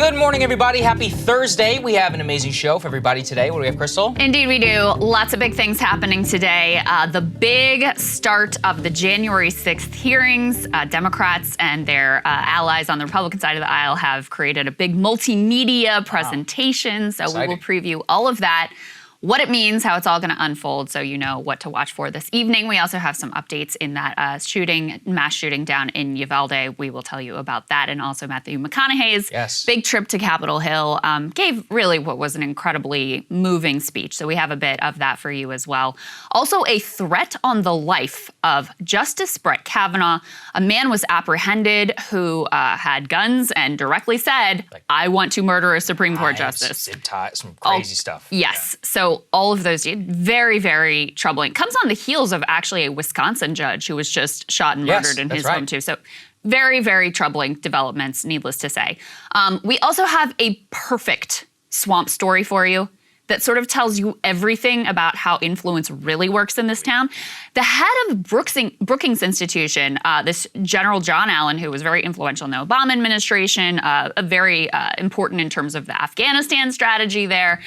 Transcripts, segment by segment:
Good morning, everybody. Happy Thursday. We have an amazing show for everybody today. What do we have, Krystal? Indeed, we do. Lots of big things happening today. The big start of the January 6th hearings. Democrats and their allies on the Republican side of the aisle have created a big multimedia presentation. So Exciting. We will preview all of that, what it means, how it's all going to unfold, so you know what to watch for this evening. We also have some updates in that mass shooting down in Uvalde. We will tell you about that. And also Matthew McConaughey's big trip to Capitol Hill gave really what was an incredibly moving speech. So we have a bit of that for you as well. Also a threat on the life of Justice Brett Kavanaugh. A man was apprehended who had guns and directly said, I want to murder a Supreme Court justice. Some crazy stuff. Yes. Yeah. So all of those, very, very troubling. Comes on the heels of actually a Wisconsin judge who was just shot and murdered in his home too. So very, very troubling developments, needless to say. We also have a perfect swamp story for you that sort of tells you everything about how influence really works in this town. The head of Brookings Institution, this General John Allen, who was very influential in the Obama administration, very important in terms of the Afghanistan strategy there.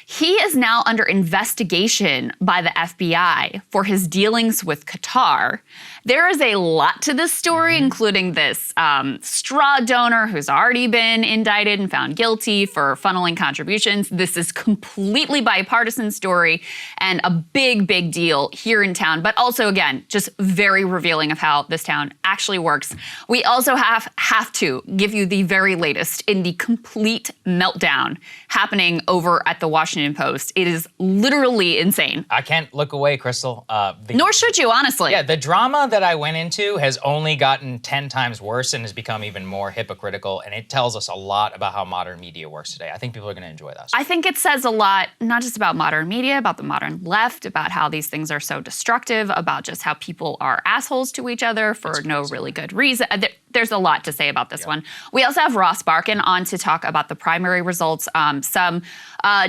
He is now under investigation by the FBI for his dealings with Qatar. There is a lot to this story, including this straw donor who's already been indicted and found guilty for funneling contributions. This is completely bipartisan story and a big, big deal here in town, but also, again, just very revealing of how this town actually works. We also have to give you the very latest in the complete meltdown happening over at the Washington Post. It is literally insane. I can't look away, Krystal. Nor should you, honestly. Yeah, the drama that I went into has only gotten 10 times worse and has become even more hypocritical, and it tells us a lot about how modern media works today. I think people are going to enjoy this. I think it says a lot, not just about modern media, about the modern left, about how these things are so destructive, about just how people are assholes to each other for no really good reason. There's a lot to say about this one. We also have Ross Barkan on to talk about the primary results, some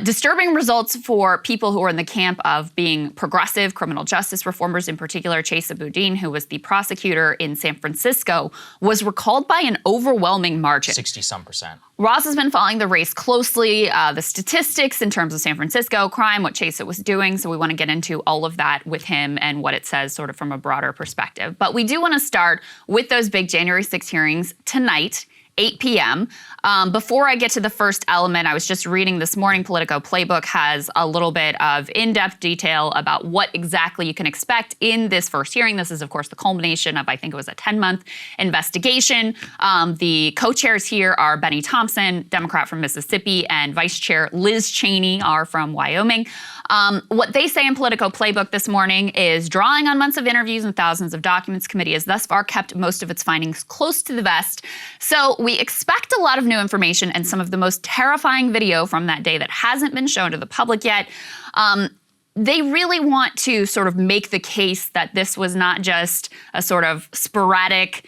disturbing results for people who are in the camp of being progressive criminal justice reformers, in particular Chesa Boudin, who was the prosecutor in San Francisco, was recalled by an overwhelming margin. 60-some%. Ross has been following the race closely, the statistics in terms of San Francisco crime, what Chesa was doing. So we want to get into all of that with him and what it says sort of from a broader perspective. But we do want to start with those big January 6 hearings tonight, 8 p.m. Before I get to the first element, I was just reading this morning, Politico Playbook has a little bit of in-depth detail about what exactly you can expect in this first hearing. This is, of course, the culmination of, I think it was a 10-month investigation. The co-chairs here are Benny Thompson, Democrat from Mississippi, and Vice Chair Liz Cheney are from Wyoming. What they say in Politico Playbook this morning is, drawing on months of interviews and thousands of documents, committee has thus far kept most of its findings close to the vest. So we expect a lot of new information and some of the most terrifying video from that day that hasn't been shown to the public yet. They really want to sort of make the case that this was not just a sort of sporadic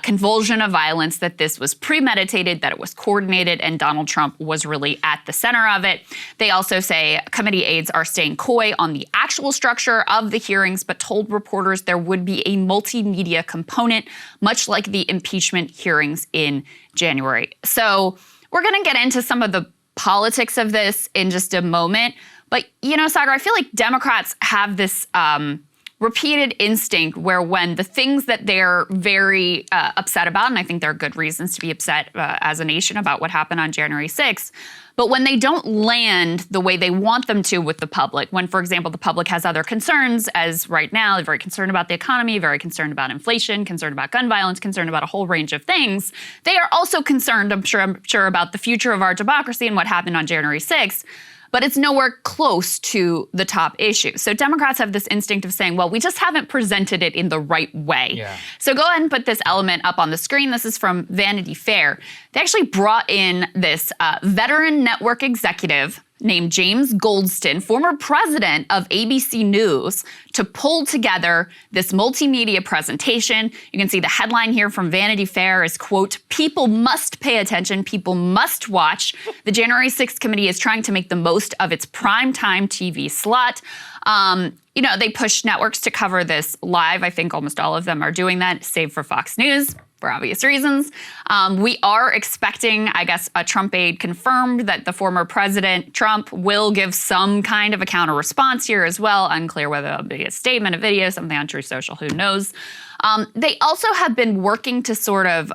convulsion of violence, that this was premeditated, that it was coordinated, and Donald Trump was really at the center of it. They also say committee aides are staying coy on the actual structure of the hearings, but told reporters there would be a multimedia component, much like the impeachment hearings in January. So we're going to get into some of the politics of this in just a moment. But, you know, Saagar, I feel like Democrats have this repeated instinct where when the things that they're very upset about, and I think there are good reasons to be upset as a nation about what happened on January 6th, but when they don't land the way they want them to with the public, when, for example, the public has other concerns, as right now, they're very concerned about the economy, very concerned about inflation, concerned about gun violence, concerned about a whole range of things, they are also concerned, I'm sure, about the future of our democracy and what happened on January 6th. But it's nowhere close to the top issue. So Democrats have this instinct of saying, well, we just haven't presented it in the right way. Yeah. So go ahead and put this element up on the screen. This is from Vanity Fair. They actually brought in this veteran network executive named James Goldston, former president of ABC News, to pull together this multimedia presentation. You can see the headline here from Vanity Fair is, quote, "People must pay attention, people must watch. The January 6th committee is trying to make the most of its primetime TV slot." They push networks to cover this live. I think almost all of them are doing that, save for Fox News. for obvious reasons. We are expecting, I guess, a Trump aide confirmed that the former President Trump will give some kind of a counter response here as well. Unclear whether it'll be a statement, a video, something on Truth Social, who knows. They also have been working to sort of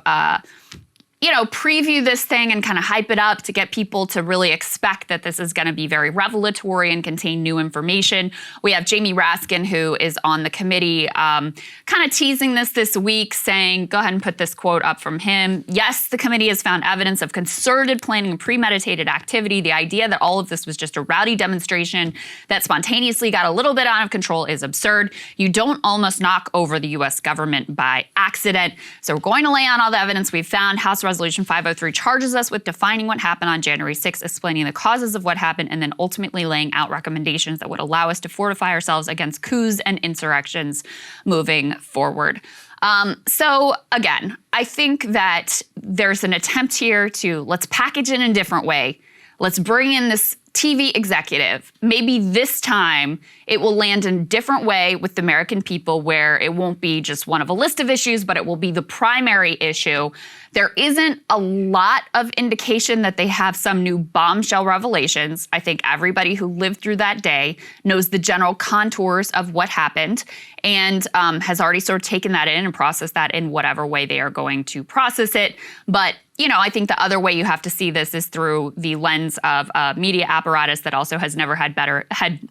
preview this thing and kind of hype it up to get people to really expect that this is going to be very revelatory and contain new information. We have Jamie Raskin, who is on the committee, kind of teasing this week, saying, go ahead and put this quote up from him. Yes, the committee has found evidence of concerted planning and premeditated activity. The idea that all of this was just a rowdy demonstration that spontaneously got a little bit out of control is absurd. You don't almost knock over the U.S. government by accident. So we're going to lay on all the evidence we've found. House Resolution 503 charges us with defining what happened on January 6th, explaining the causes of what happened, and then ultimately laying out recommendations that would allow us to fortify ourselves against coups and insurrections moving forward. So again, I think that there's an attempt here to let's package it in a different way. Let's bring in this TV executive. Maybe this time it will land in a different way with the American people, where it won't be just one of a list of issues, but it will be the primary issue. There isn't a lot of indication that they have some new bombshell revelations. I think everybody who lived through that day knows the general contours of what happened and has already sort of taken that in and processed that in whatever way they are going to process it. But I think the other way you have to see this is through the lens of a media apparatus that also has never had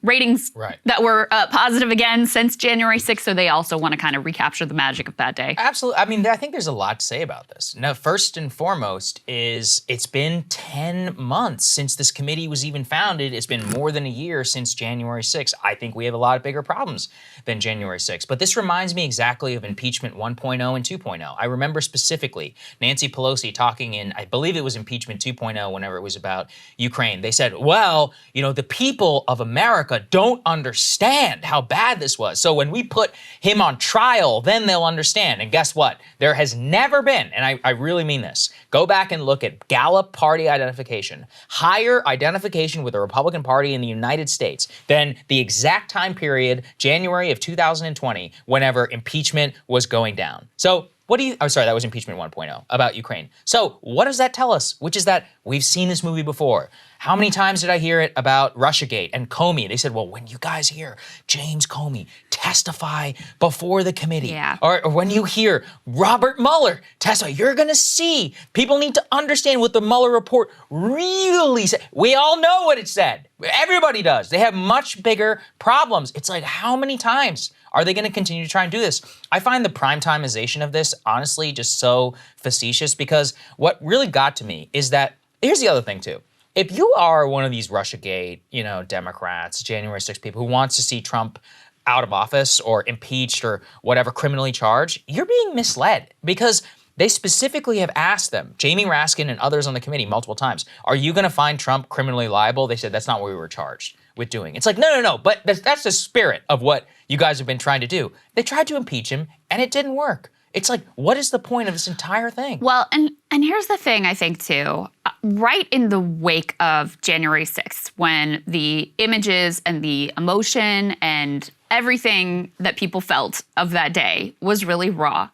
ratings that were positive again since January 6th. So they also want to kind of recapture the magic of that day. Absolutely. I mean, I think there's a lot to say about this. Now, first and foremost is it's been 10 months since this committee was even founded. It's been more than a year since January 6th. I think we have a lot of bigger problems than January 6th. But this reminds me exactly of impeachment 1.0 and 2.0. I remember specifically Nancy Pelosi talking in, I believe it was impeachment 2.0, whenever it was about Ukraine. They said, well, the people of America don't understand how bad this was. So when we put him on trial, then they'll understand. And guess what? There has never been, and I really mean this, go back and look at Gallup party identification, higher identification with the Republican Party in the United States than the exact time period, January of 2020, whenever impeachment was going down. So that was impeachment 1.0 about Ukraine. So what does that tell us? Which is that we've seen this movie before. How many times did I hear it about Russiagate and Comey? They said, well, when you guys hear James Comey testify before the committee, or when you hear Robert Mueller testify, you're going to see. People need to understand what the Mueller report really said. We all know what it said. Everybody does. They have much bigger problems. It's like, how many times are they going to continue to try and do this? I find the primetimization of this, honestly, just so facetious, because what really got to me is that, here's the other thing too. If you are one of these Russiagate, Democrats, January 6th people who wants to see Trump out of office or impeached or whatever, criminally charged, you're being misled, because they specifically have asked them, Jamie Raskin and others on the committee multiple times, are you going to find Trump criminally liable? They said, that's not what we were charged with doing. It's like, no, but that's the spirit of what you guys have been trying to do. They tried to impeach him and it didn't work. It's like, what is the point of this entire thing? Well, and here's the thing, I think, too. Right in the wake of January 6th, when the images and the emotion and everything that people felt of that day was really raw,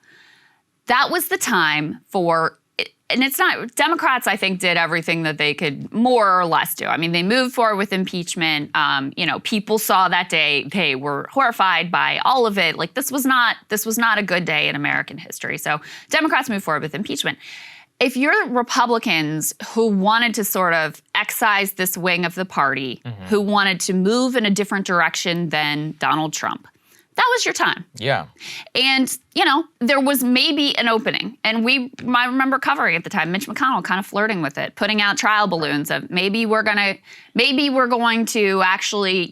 that was the time for, and it's not, Democrats, I think, did everything that they could more or less do. I mean, they moved forward with impeachment. People saw that day, they were horrified by all of it. Like, this was not a good day in American history. So Democrats moved forward with impeachment. If you're Republicans who wanted to sort of excise this wing of the party, who wanted to move in a different direction than Donald Trump, that was your time. Yeah. And, there was maybe an opening. And I remember covering at the time, Mitch McConnell kind of flirting with it, putting out trial balloons of maybe we're going to actually,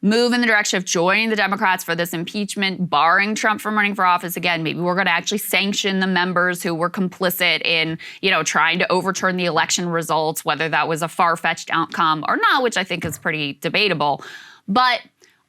move in the direction of joining the Democrats for this impeachment, barring Trump from running for office again. Maybe we're going to actually sanction the members who were complicit in, trying to overturn the election results, whether that was a far-fetched outcome or not, which I think is pretty debatable. But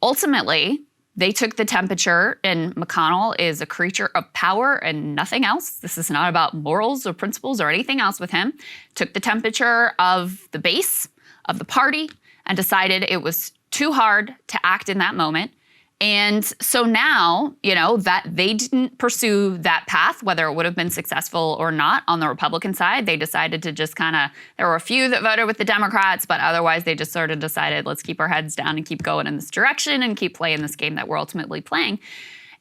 ultimately, they took the temperature, and McConnell is a creature of power and nothing else. This is not about morals or principles or anything else with him. Took the temperature of the base of the party and decided it was too hard to act in that moment. And so now, that they didn't pursue that path, whether it would have been successful or not on the Republican side. They decided to just there were a few that voted with the Democrats, but otherwise they just sort of decided, let's keep our heads down and keep going in this direction and keep playing this game that we're ultimately playing.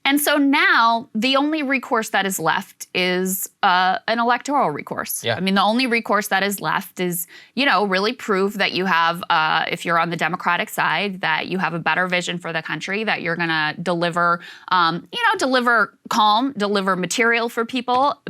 And so now the only recourse that is left is an electoral recourse. Yeah. I mean, the only recourse that is left is, really prove that you have, if you're on the Democratic side, that you have a better vision for the country, that you're going to deliver, deliver calm, deliver materially for people,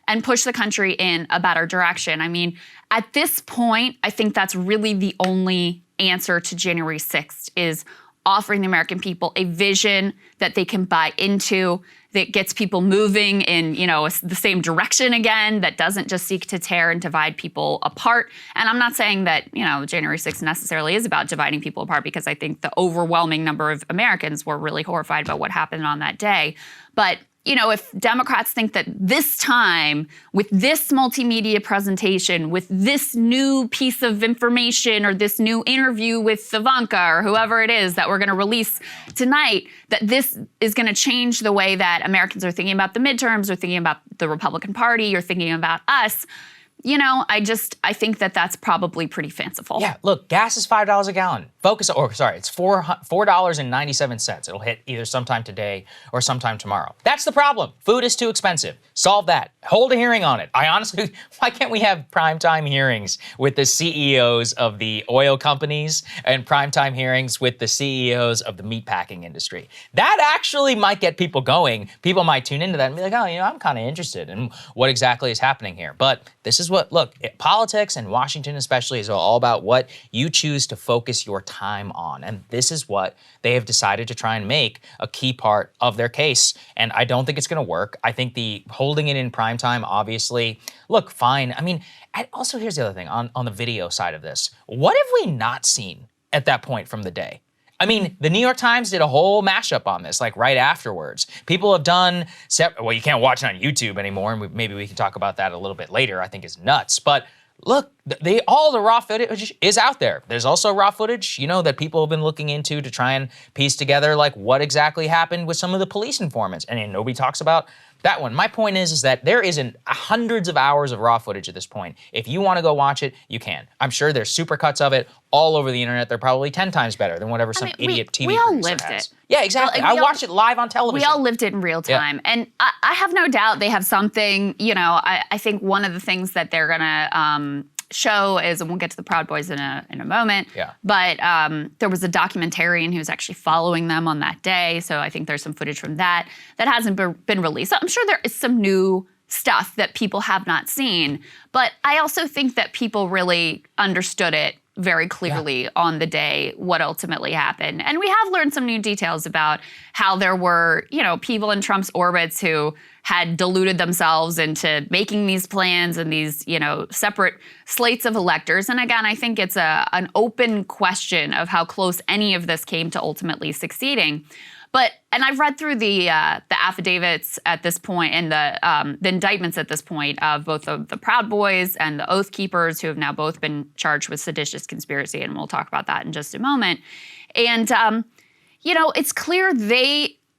and push the country in a better direction. I mean, at this point, I think that's really the only answer to January 6th is offering the American people a vision that they can buy into, that gets people moving in, the same direction again, that doesn't just seek to tear and divide people apart. And I'm not saying that, January 6th necessarily is about dividing people apart, because I think the overwhelming number of Americans were really horrified by what happened on that day. But if Democrats think that this time, with this multimedia presentation, with this new piece of information or this new interview with Ivanka or whoever it is that we're going to release tonight, that this is going to change the way that Americans are thinking about the midterms or thinking about the Republican Party or thinking about us, I think that that's probably pretty fanciful. Yeah, look, gas is $5 a gallon. It's $4.97. It'll hit either sometime today or sometime tomorrow. That's the problem. Food is too expensive. Solve that. Hold a hearing on it. Why can't we have primetime hearings with the CEOs of the oil companies and primetime hearings with the CEOs of the meatpacking industry? That actually might get people going. People might tune into that and be like, oh, I'm kind of interested in what exactly is happening here. But this is politics and Washington especially is all about what you choose to focus your time on. And this is what they have decided to try and make a key part of their case. And I don't think it's going to work. I think the holding it in primetime, obviously, look, fine. I mean, and also here's the other thing on the video side of this. What have we not seen at that point from the day? I mean, the New York Times did a whole mashup on this, right afterwards. People have done, you can't watch it on YouTube anymore, and maybe we can talk about that a little bit later. I think is nuts. But look, all the raw footage is out there. There's also raw footage, that people have been looking into to try and piece together, what exactly happened with some of the police informants. And nobody talks about that one. My point is that there isn't hundreds of hours of raw footage at this point. If you want to go watch it, you can. I'm sure there's supercuts of it all over the internet. They're probably 10 times better than whatever some idiot TV we all producer lived has. it. Yeah, exactly. I watched it live on television. We all lived it in real time. Yeah. And I have no doubt they have something, I think one of the things that they're going to show is, and we'll get to the Proud Boys in a moment, but there was a documentarian who was actually following them on that day. So I think there's some footage from that hasn't been released. So I'm sure there is some new stuff that people have not seen. But I also think that people really understood it very clearly on the day what ultimately happened. And we have learned some new details about how there were, people in Trump's orbits who had deluded themselves into making these plans and these, separate slates of electors. And again, I think it's an open question of how close any of this came to ultimately succeeding. And I've read through the affidavits at this point and the indictments at this point of both the Proud Boys and the Oath Keepers, who have now both been charged with seditious conspiracy, and we'll talk about that in just a moment. And it's clear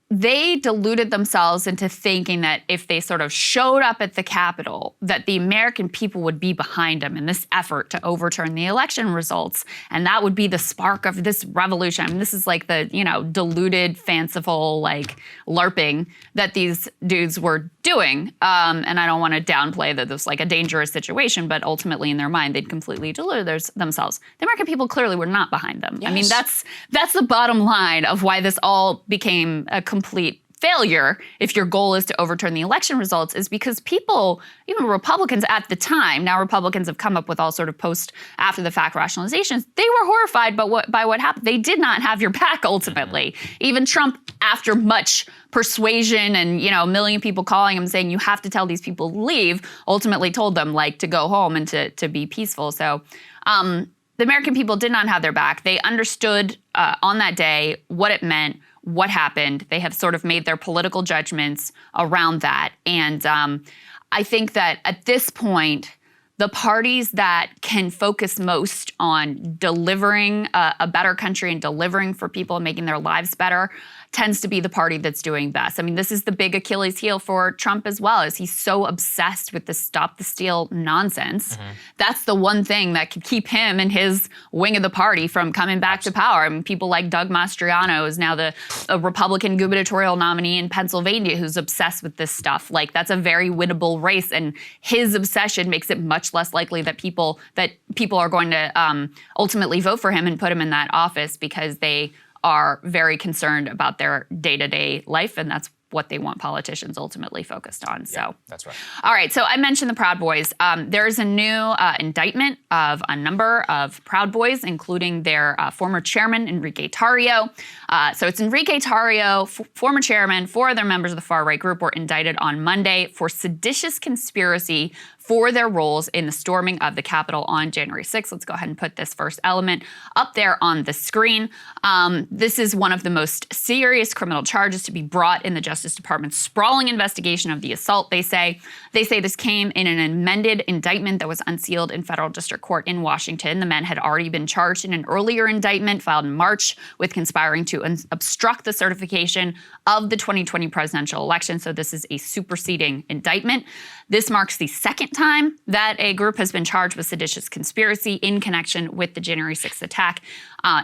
they deluded themselves into thinking that if they sort of showed up at the Capitol, that the American people would be behind them in this effort to overturn the election results. And that would be the spark of this revolution. I mean, this is the, deluded, fanciful, LARPing that these dudes were doing. And I don't want to downplay that this was a dangerous situation, but ultimately in their mind, they'd completely deluded themselves. The American people clearly were not behind them. Yes. I mean, that's the bottom line of why this all became a complete failure, if your goal is to overturn the election results, is because people, even Republicans at the time, now Republicans have come up with all sort of after-the-fact rationalizations, they were horrified by what happened. They did not have your back, ultimately. Even Trump, after much persuasion and, a million people calling him saying, you have to tell these people to leave, ultimately told them, to go home and to be peaceful. So the American people did not have their back. They understood on that day what it meant, what happened. They have sort of made their political judgments around that. And I think that at this point, the parties that can focus most on delivering a better country and delivering for people and making their lives better tends to be the party that's doing best. I mean, this is the big Achilles heel for Trump as well, is he's so obsessed with this stop the steal nonsense. That's the one thing that could keep him and his wing of the party from coming back to power. I mean, people like Doug Mastriano is now a Republican gubernatorial nominee in Pennsylvania who's obsessed with this stuff. Like, that's a very winnable race, and his obsession makes it much less likely that people are going to ultimately vote for him and put him in that office, because they are very concerned about their day-to-day life, and that's what they want politicians ultimately focused on. Yeah, that's right. All right, so I mentioned the Proud Boys. There's a new indictment of a number of Proud Boys, including their former chairman, Enrique Tarrio. So it's Enrique Tarrio, former chairman, 4 other members of the far-right group were indicted on Monday for seditious conspiracy for their roles in the storming of the Capitol on January 6th. Let's go ahead and put this first element up there on the screen. This is one of the most serious criminal charges to be brought in the Justice Department's sprawling investigation of the assault, they say. They say this came in an amended indictment that was unsealed in federal district court in Washington. The men had already been charged in an earlier indictment filed in March with conspiring to obstruct the certification of the 2020 presidential election. So this is a superseding indictment. This marks the second time that a group has been charged with seditious conspiracy in connection with the January 6th attack.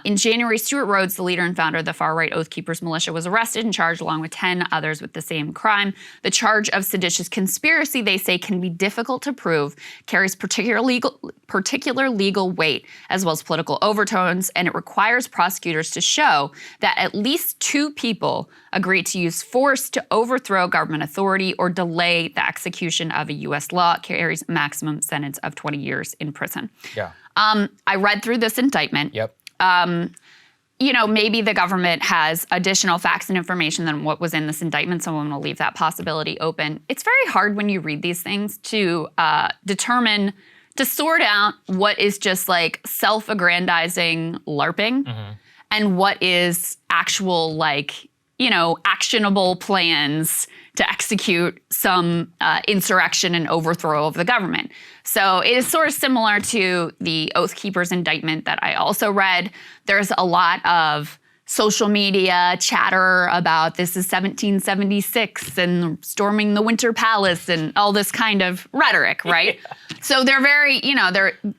In January, Stuart Rhodes, the leader and founder of the far-right Oath Keepers militia, was arrested and charged along with 10 others with the same crime. The charge of seditious conspiracy, they say, can be difficult to prove, carries particular legal weight, as well as political overtones, and it requires prosecutors to show that at least 2 people agreed to use force to overthrow government authority or delay the execution of a U.S. law. It carries a maximum sentence of 20 years in prison. Yeah. I read through this indictment. Yep. Maybe the government has additional facts and information than what was in this indictment, so I'm going to leave that possibility open. It's very hard when you read these things to sort out what is just like self-aggrandizing LARPing and what is actual, actionable plans to execute some insurrection and overthrow of the government. So it is sort of similar to the Oath Keepers indictment that I also read. There's a lot of social media chatter about this is 1776 and storming the Winter Palace and all this kind of rhetoric, right? Yeah. So they're very,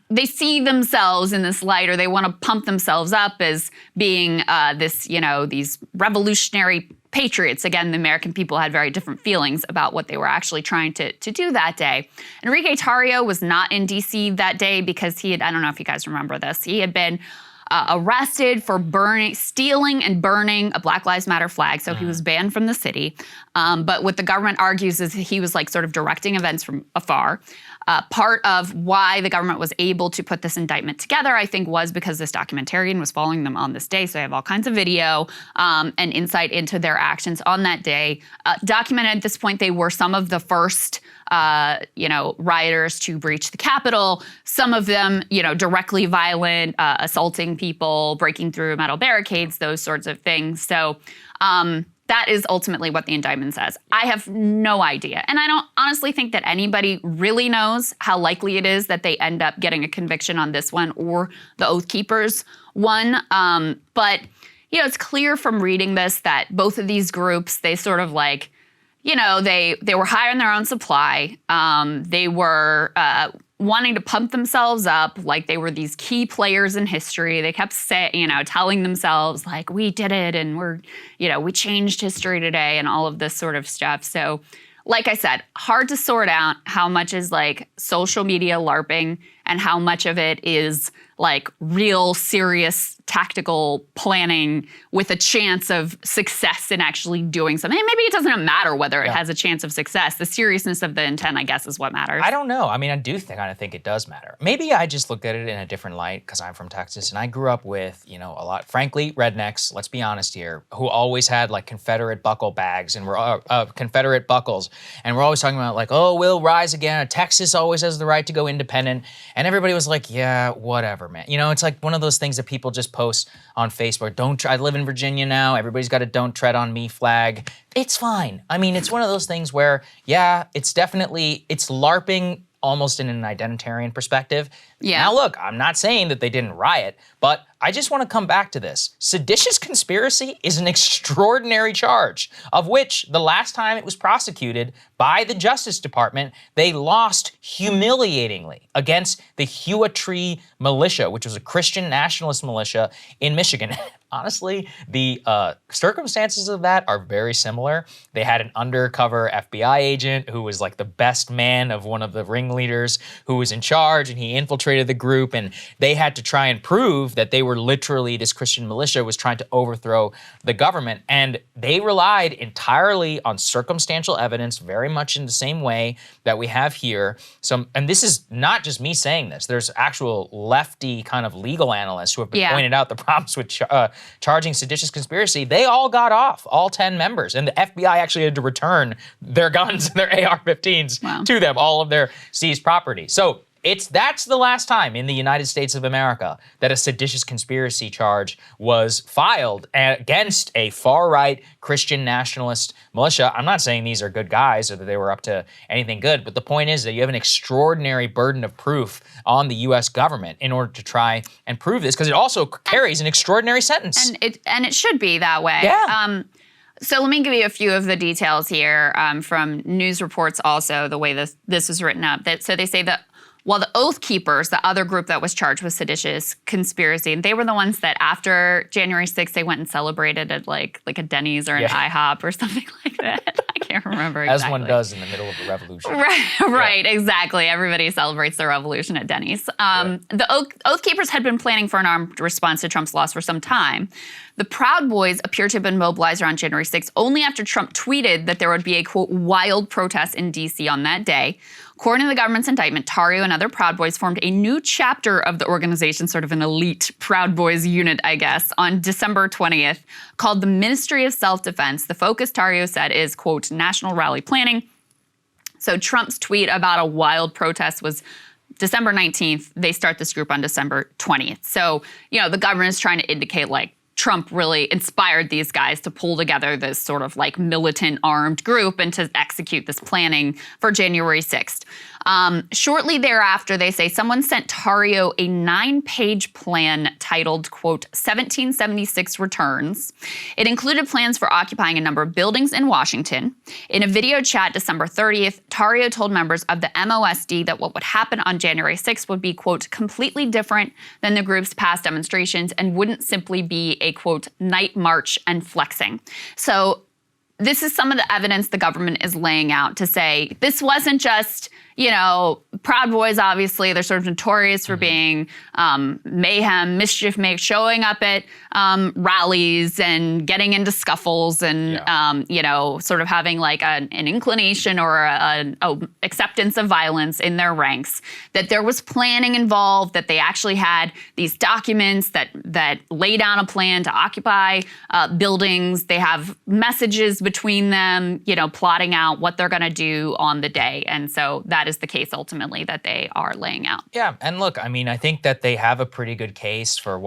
they see themselves in this light, or they want to pump themselves up as being these revolutionary patriots. Again, the American people had very different feelings about what they were actually trying to do that day. Enrique Tarrio was not in D.C. that day because I don't know if you guys remember this, he had been arrested for stealing and burning a Black Lives Matter flag. So he was banned from the city. But what the government argues is he was sort of directing events from afar. Part of why the government was able to put this indictment together, I think, was because this documentarian was following them on this day. So they have all kinds of video and insight into their actions on that day. Documented at this point, they were some of the first rioters to breach the Capitol. Some of them, directly violent, assaulting people, breaking through metal barricades, those sorts of things. So that is ultimately what the indictment says. I have no idea. And I don't honestly think that anybody really knows how likely it is that they end up getting a conviction on this one or the Oath Keepers one. But, it's clear from reading this that both of these groups, they sort of they were high on their own supply. They were wanting to pump themselves up like they were these key players in history. They kept telling themselves we did it and we changed history today and all of this sort of stuff. So like I said, hard to sort out how much is social media LARPing and how much of it is real serious tactical planning with a chance of success in actually doing something. And maybe it doesn't matter whether it has a chance of success. The seriousness of the intent, I guess, is what matters. I don't know. I mean, I kind of think it does matter. Maybe I just looked at it in a different light because I'm from Texas and I grew up with, a lot, frankly, rednecks, let's be honest here, who always had Confederate buckle bags and were Confederate buckles. And we're always talking about we'll rise again. Texas always has the right to go independent. And everybody was yeah, whatever, man. It's one of those things that people just post on Facebook. I live in Virginia now. Everybody's got a "Don't Tread on Me" flag. It's fine. I mean, it's one of those things where, it's LARPing almost in an identitarian perspective. Yeah. Now, look, I'm not saying that they didn't riot, but I just want to come back to this. Seditious conspiracy is an extraordinary charge, of which the last time it was prosecuted by the Justice Department, they lost humiliatingly against the Huatree militia, which was a Christian nationalist militia in Michigan. Honestly, the circumstances of that are very similar. They had an undercover FBI agent who was like the best man of one of the ringleaders who was in charge, and he infiltrated the group, and they had to try and prove that they were literally, this Christian militia was trying to overthrow the government. And they relied entirely on circumstantial evidence, very much in the same way that we have here. And this is not just me saying this. There's actual lefty kind of legal analysts who have pointed out the problems with charging seditious conspiracy. They all got off, all 10 members. And the FBI actually had to return their guns and their AR-15s to them, all of their seized property. So that's the last time in the United States of America that a seditious conspiracy charge was filed against a far-right Christian nationalist militia. I'm not saying these are good guys or that they were up to anything good, but the point is that you have an extraordinary burden of proof on the U.S. government in order to try and prove this, because it also carries an extraordinary sentence. And it should be that way. Yeah. So let me give you a few of the details here from news reports also, the way this was written up. So they say that while the Oath Keepers, the other group that was charged with seditious conspiracy, and they were the ones that after January 6th, they went and celebrated at like a Denny's or an IHOP or something like that. I can't remember exactly. As one does in the middle of a revolution. Right, exactly. Everybody celebrates the revolution at Denny's. The Oath Keepers had been planning for an armed response to Trump's loss for some time. The Proud Boys appear to have been mobilized around January 6th only after Trump tweeted that there would be a, quote, wild protest in D.C. on that day. According to the government's indictment, Tarrio and other Proud Boys formed a new chapter of the organization, sort of an elite Proud Boys unit, I guess, on December 20th, called the Ministry of Self-Defense. The focus, Tarrio said, is, quote, national rally planning. So Trump's tweet about a wild protest was December 19th. They start this group on December 20th. So, the government is trying to indicate, like, Trump really inspired these guys to pull together this sort of like militant armed group and to execute this planning for January 6th. Shortly thereafter, they say someone sent Tarrio a 9-page plan titled, quote, 1776 Returns. It included plans for occupying a number of buildings in Washington. In a video chat December 30th, Tarrio told members of the MOSD that what would happen on January 6th would be, quote, completely different than the group's past demonstrations and wouldn't simply be a, quote, night march and flexing. So this is some of the evidence the government is laying out to say this wasn't just, Proud Boys, obviously, they're sort of notorious for being mayhem, mischief makers, showing up at rallies and getting into scuffles and, sort of having like an inclination or a acceptance of violence in their ranks, that there was planning involved, that they actually had these documents that lay down a plan to occupy buildings. They have messages between them, plotting out what they're going to do on the day. And so that is the case ultimately that they are laying out. Yeah, and look, I think that they have a pretty good case for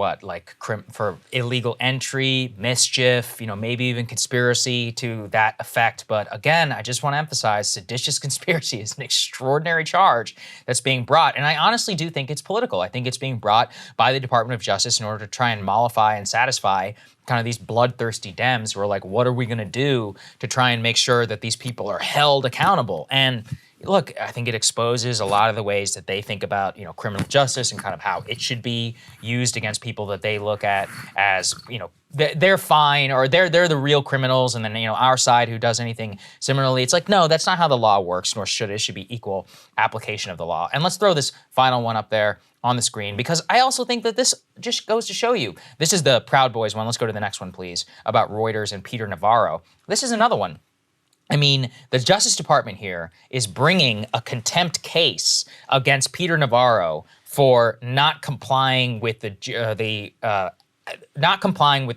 for illegal entry, mischief, maybe even conspiracy to that effect. But again, I just want to emphasize seditious conspiracy is an extraordinary charge that's being brought. And I honestly do think it's political. I think it's being brought by the Department of Justice in order to try and mollify and satisfy kind of these bloodthirsty Dems who are like, what are we going to do to try and make sure that these people are held accountable? And look, I think it exposes a lot of the ways that they think about, criminal justice and kind of how it should be used against people that they look at as, they're fine or they're the real criminals. And then, our side who does anything similarly, it's like, no, that's not how the law works, nor should it. It should be equal application of the law. And let's throw this final one up there on the screen, because I also think that this just goes to show you. This is the Proud Boys one. Let's go to the next one, please, about Reuters and Peter Navarro. This is another one. The Justice Department here is bringing a contempt case against Peter Navarro for not complying with the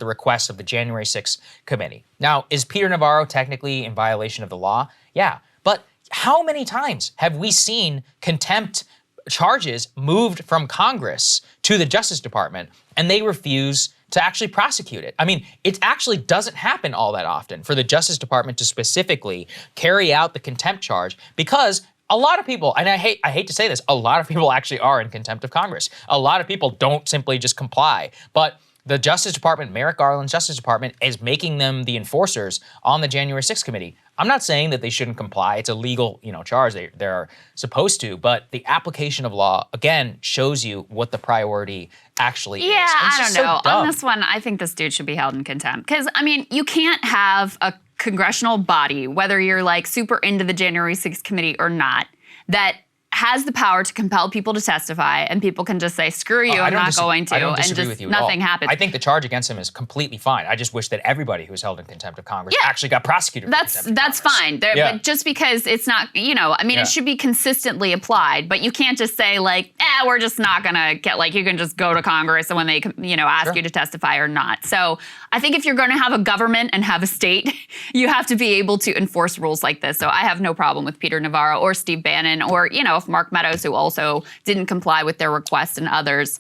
request of the January 6th committee. Now, is Peter Navarro technically in violation of the law? Yeah, but how many times have we seen contempt charges moved from Congress to the Justice Department and they refuse to actually prosecute it? It actually doesn't happen all that often for the Justice Department to specifically carry out the contempt charge because a lot of people, and I hate to say this, a lot of people actually are in contempt of Congress. A lot of people don't simply just comply. But the Justice Department, Merrick Garland's Justice Department, is making them the enforcers on the January 6th committee. I'm not saying that they shouldn't comply. It's a legal, charge. They're supposed to. But the application of law, again, shows you what the priority actually is. Yeah, I don't know. So on this one, I think this dude should be held in contempt. Because, you can't have a congressional body, whether you're like super into the January 6th committee or not, that has the power to compel people to testify, and people can just say, screw you, I'm not going to, and just nothing happens. I think the charge against him is completely fine. I just wish that everybody who was held in contempt of Congress actually got prosecuted. That's fine. But just because it's not, it should be consistently applied, but you can't just say like, we're just not gonna get, like, you can just go to Congress and when they, ask you to testify or not. So I think if you're gonna have a government and have a state, you have to be able to enforce rules like this. So I have no problem with Peter Navarro or Steve Bannon or, if Mark Meadows, who also didn't comply with their request, and others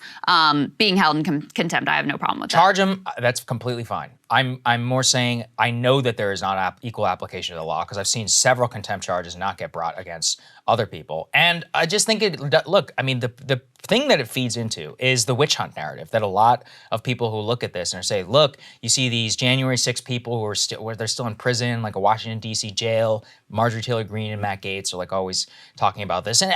being held in contempt. I have no problem with that. Charge them. That's completely fine. I'm more saying I know that there is not equal application of the law because I've seen several contempt charges not get brought against other people. And I just think the thing that it feeds into is the witch hunt narrative that a lot of people who look at this and say, look, you see these January 6 people who are they're still in prison, like a Washington, D.C. jail. Marjorie Taylor Greene and Matt Gaetz are like always talking about this. And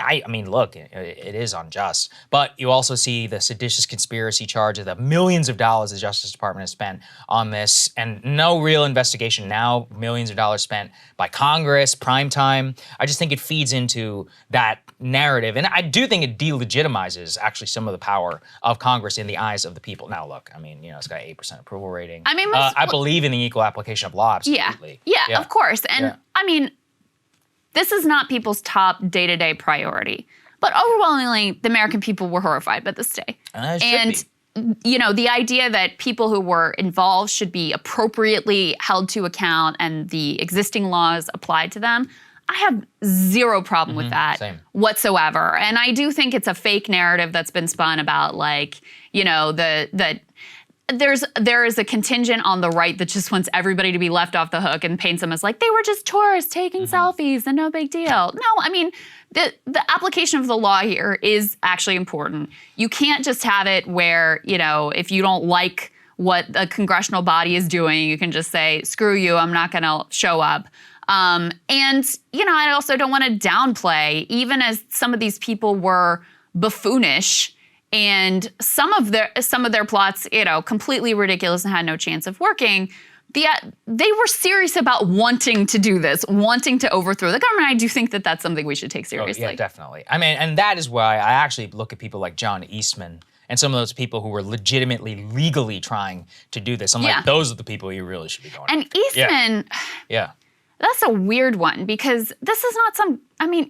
look, it is unjust. But you also see the seditious conspiracy charges, the millions of dollars the Justice Department has spent on this, and no real investigation now, millions of dollars spent by Congress, prime time. I just think it feeds into that narrative. And I do think it delegitimizes actually some of the power of Congress in the eyes of the people. Now, look, it's got an 8% approval rating. I believe in the equal application of law, absolutely. Yeah, of course. And this is not people's top day-to-day priority. But overwhelmingly, the American people were horrified by this day. The idea that people who were involved should be appropriately held to account and the existing laws applied to them, I have zero problem with that whatsoever. And I do think it's a fake narrative that's been spun about, like, there is a contingent on the right that just wants everybody to be left off the hook and paints them as like they were just tourists taking selfies and no big deal. No, the application of the law here is actually important. You can't just have it where, if you don't like what a congressional body is doing, you can just say, screw you, I'm not gonna show up. I also don't want to downplay, even as some of these people were buffoonish and some of their plots, completely ridiculous and had no chance of working. They were serious about wanting to do this, wanting to overthrow the government. I do think that that's something we should take seriously. Oh, yeah, definitely. And that is why I actually look at people like John Eastman and some of those people who were legitimately, legally trying to do this. I'm like, those are the people you really should be going after. And Eastman, that's a weird one because this is not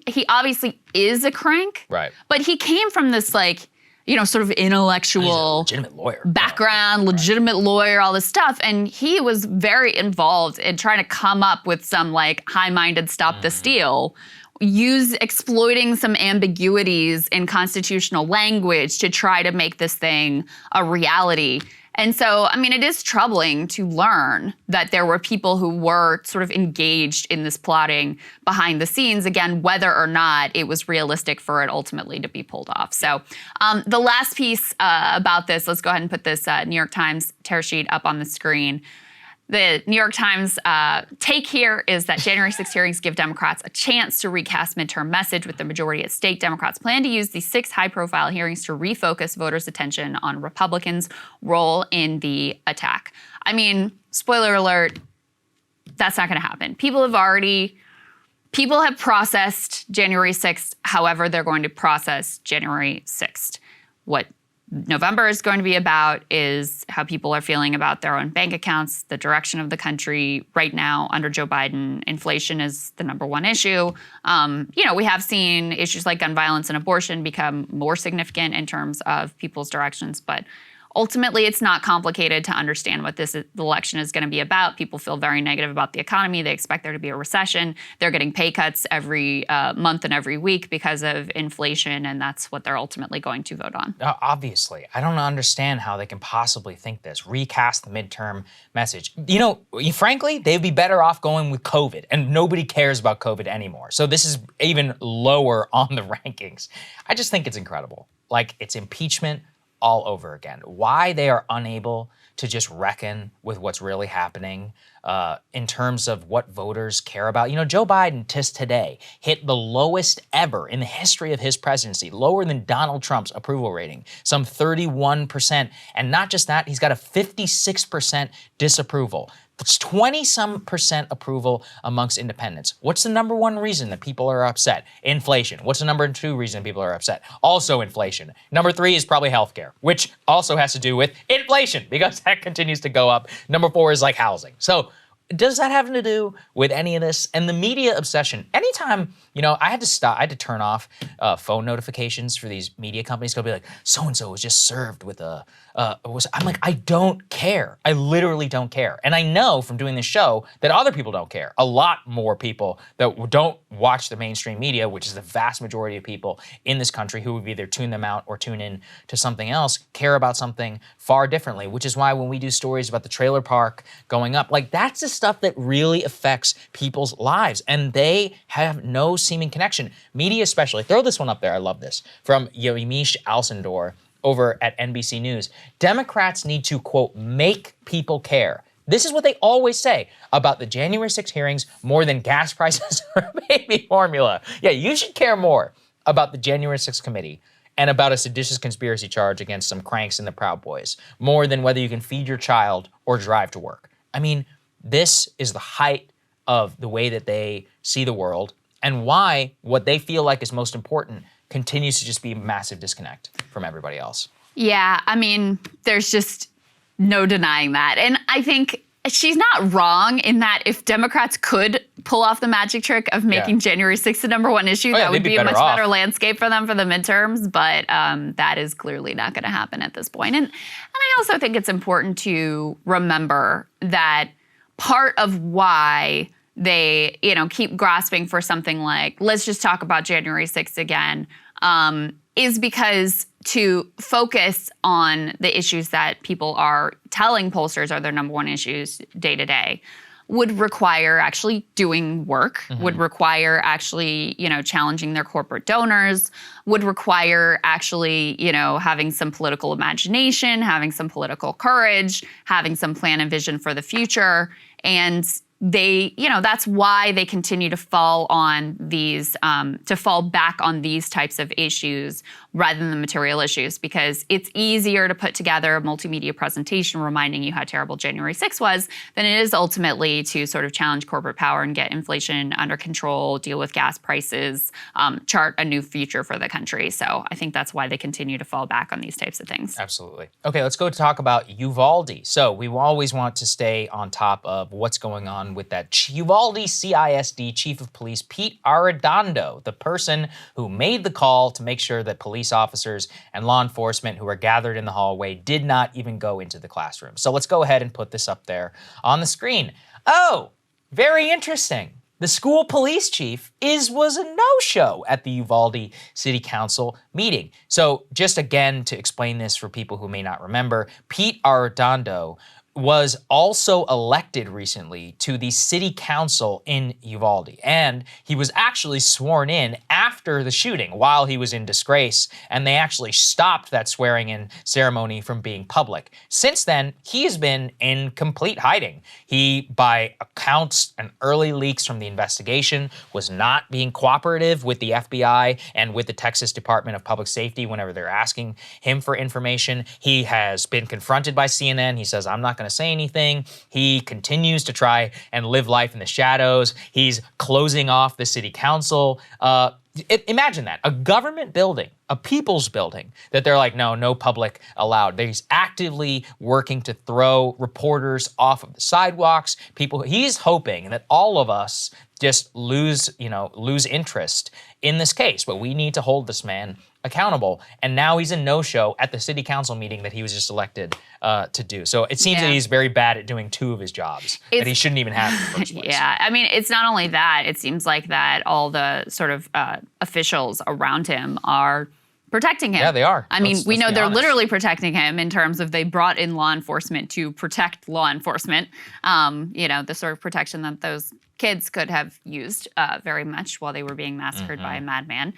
he obviously is a crank, right? But he came from this sort of intellectual legitimate lawyer background, legitimate lawyer, all this stuff. And he was very involved in trying to come up with some high-minded stop the steal, exploiting some ambiguities in constitutional language to try to make this thing a reality. And so, it is troubling to learn that there were people who were sort of engaged in this plotting behind the scenes, again, whether or not it was realistic for it ultimately to be pulled off. So the last piece about this, let's go ahead and put this New York Times tear sheet up on the screen. The New York Times take here is that January 6 hearings give Democrats a chance to recast midterm message with the majority at stake. Democrats plan to use these 6 high-profile hearings to refocus voters' attention on Republicans' role in the attack. Spoiler alert, that's not going to happen. People have processed January 6th, however they're going to process January 6th. What November is going to be about is how people are feeling about their own bank accounts, the direction of the country. Right now, under Joe Biden, inflation is the number one issue. We have seen issues like gun violence and abortion become more significant in terms of people's directions, but ultimately, it's not complicated to understand what this election is going to be about. People feel very negative about the economy. They expect there to be a recession. They're getting pay cuts every month and every week because of inflation, and that's what they're ultimately going to vote on. Obviously, I don't understand how they can possibly think this. Recast the midterm message. Frankly, they'd be better off going with COVID, and nobody cares about COVID anymore. So this is even lower on the rankings. I just think it's incredible. Like, it's impeachment all over again. Why they are unable to just reckon with what's really happening in terms of what voters care about. Joe Biden just today hit the lowest ever in the history of his presidency, lower than Donald Trump's approval rating, some 31%. And not just that, he's got a 56% disapproval. It's 20-some% approval amongst independents. What's the number one reason that people are upset? Inflation. What's the number two reason people are upset? Also inflation. Number three is probably healthcare, which also has to do with inflation because that continues to go up. Number four is like housing. So does that have to do with any of this? And the media obsession, anytime, I had to turn off phone notifications for these media companies. They'll be like, so-and-so was just served with I'm like, I don't care. I literally don't care. And I know from doing this show that other people don't care. A lot more people that don't watch the mainstream media, which is the vast majority of people in this country who would either tune them out or tune in to something else, care about something far differently, which is why when we do stories about the trailer park going up, like that's the stuff that really affects people's lives. And they have no seeming connection. Media especially. Throw this one up there. I love this. From Yamiche Alcindor over at NBC News. Democrats need to, quote, make people care. This is what they always say about the January 6 hearings more than gas prices or baby formula. Yeah, you should care more about the January 6 committee and about a seditious conspiracy charge against some cranks in the Proud Boys, more than whether you can feed your child or drive to work. I mean, this is the height of the way that they see the world and why what they feel like is most important continues to just be a massive disconnect from everybody else. Yeah, I mean, there's just no denying that. And I think she's not wrong in that if Democrats could pull off the magic trick of making January 6th the number one issue, that would be a much better landscape for them for the midterms. But that is clearly not going to happen at this point. And I also think it's important to remember that part of why they, keep grasping for something like, let's just talk about January 6th again, is because to focus on the issues that people are telling pollsters are their number one issues day to day would require actually doing work, would require actually, challenging their corporate donors, would require actually, having some political imagination, having some political courage, having some plan and vision for the future. And they, that's why they continue to fall on these, to fall back on these types of issues rather than the material issues, because it's easier to put together a multimedia presentation reminding you how terrible January 6th was than it is ultimately to sort of challenge corporate power and get inflation under control, deal with gas prices, chart a new future for the country. So I think that's why they continue to fall back on these types of things. Absolutely. Okay, let's go talk about Uvalde. So we always want to stay on top of what's going on with that Uvalde CISD Chief of Police Pete Arredondo, the person who made the call to make sure that police officers and law enforcement who were gathered in the hallway did not even go into the classroom. So let's go ahead and put this up there on the screen. Oh, very interesting. The school police chief was a no-show at the Uvalde City Council meeting. So just again to explain this for people who may not remember, Pete Arredondo was also elected recently to the city council in Uvalde. And he was actually sworn in after the shooting while he was in disgrace, and they actually stopped that swearing-in ceremony from being public. Since then, he has been in complete hiding. He, by accounts and early leaks from the investigation, was not being cooperative with the FBI and with the Texas Department of Public Safety whenever they're asking him for information. He has been confronted by CNN. He says, I'm not going to say anything. He continues to try and live life in the shadows. He's closing off the city council. Imagine that, a government building, a people's building, that they're like, no public allowed. He's actively working to throw reporters off of the sidewalks. He's hoping that all of us just lose interest in this case. But we need to hold this man accountable. And now he's a no-show at the city council meeting that he was just elected to do. So it seems that he's very bad at doing 2 of his jobs that he shouldn't even have in the first place. Yeah, I mean, it's not only that. It seems like that all the sort of officials around him are protecting him. Yeah, they are. I mean, we know they're honest. literally protecting him in terms of they brought in law enforcement to protect law enforcement. The sort of protection that those kids could have used very much while they were being massacred by a madman.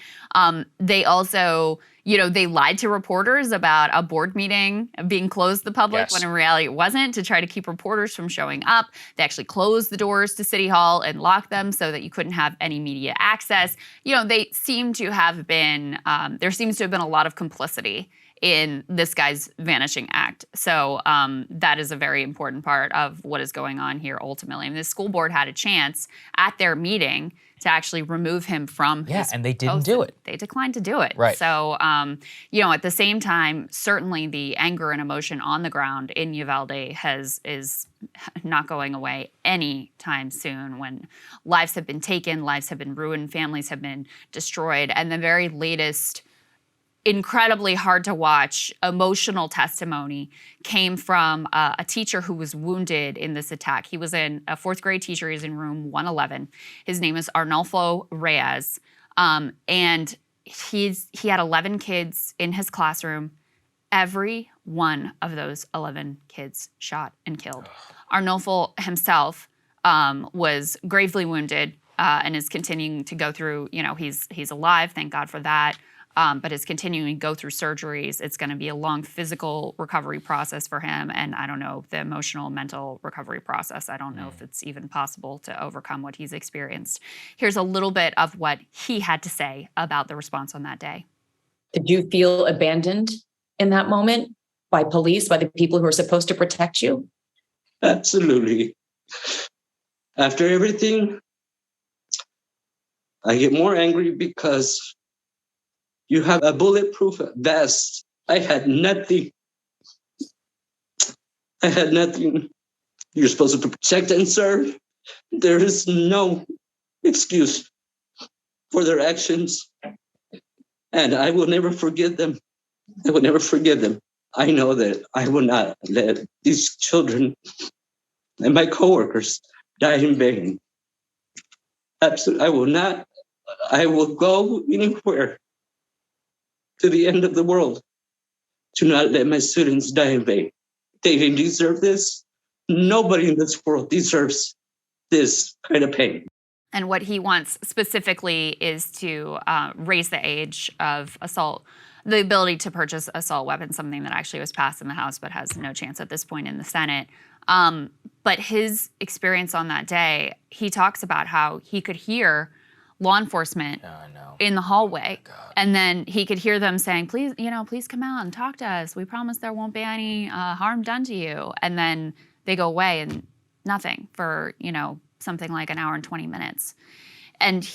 They also, they lied to reporters about a board meeting being closed to the public when in reality it wasn't, to try to keep reporters from showing up. They actually closed the doors to City Hall and locked them so that you couldn't have any media access. They seem to have been, there seems to have been a lot of complicity in this guy's vanishing act. So that is a very important part of what is going on here ultimately. I mean, the school board had a chance at their meeting to actually remove him from his and they didn't post. do it. They declined to do it. Right. So, at the same time, certainly the anger and emotion on the ground in Uvalde is not going away anytime soon, when lives have been taken, lives have been ruined, families have been destroyed, and the very latest incredibly hard to watch emotional testimony came from a teacher who was wounded in this attack. He was a 4th grade teacher. He's in room 111. His name is Arnulfo Reyes. And he had 11 kids in his classroom. Every one of those 11 kids shot and killed. Arnulfo himself was gravely wounded and is continuing to go through, he's alive, thank God for that. But is continuing to go through surgeries. It's going to be a long physical recovery process for him. And I don't know, the emotional, mental recovery process. I don't know if it's even possible to overcome what he's experienced. Here's a little bit of what he had to say about the response on that day. Did you feel abandoned in that moment by police, by the people who are supposed to protect you? Absolutely. After everything, I get more angry because you have a bulletproof vest. I had nothing. You're supposed to protect and serve. There is no excuse for their actions. And I will never forgive them. I will never forgive them. I know that I will not let these children and my coworkers die in vain. Absolutely, I will not. I will go anywhere to the end of the world to not let my students die in vain. They didn't deserve this. Nobody in this world deserves this kind of pain. And what he wants specifically is to raise the age of assault, the ability to purchase assault weapons, something that actually was passed in the House but has no chance at this point in the Senate. But his experience on that day, he talks about how he could hear law enforcement in the hallway. And then he could hear them saying, please come out and talk to us. We promise there won't be any harm done to you. And then they go away and nothing for, something like an hour and 20 minutes. And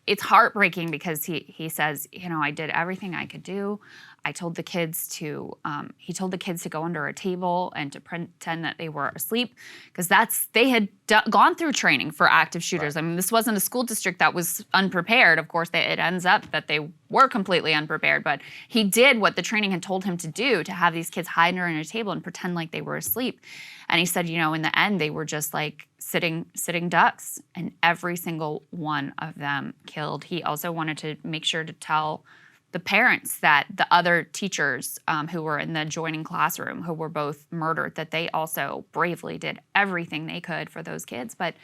it's heartbreaking because he says, I did everything I could do. I told the kids he told the kids to go under a table and to pretend that they were asleep, because they had gone through training for active shooters. Right. I mean, this wasn't a school district that was unprepared. Of course, it ends up that they were completely unprepared, but he did what the training had told him to do, to have these kids hide under a table and pretend like they were asleep. And he said, in the end, they were just like sitting ducks, and every single one of them killed. He also wanted to make sure to tell the parents that the other teachers who were in the adjoining classroom, who were both murdered, that they also bravely did everything they could for those kids. But,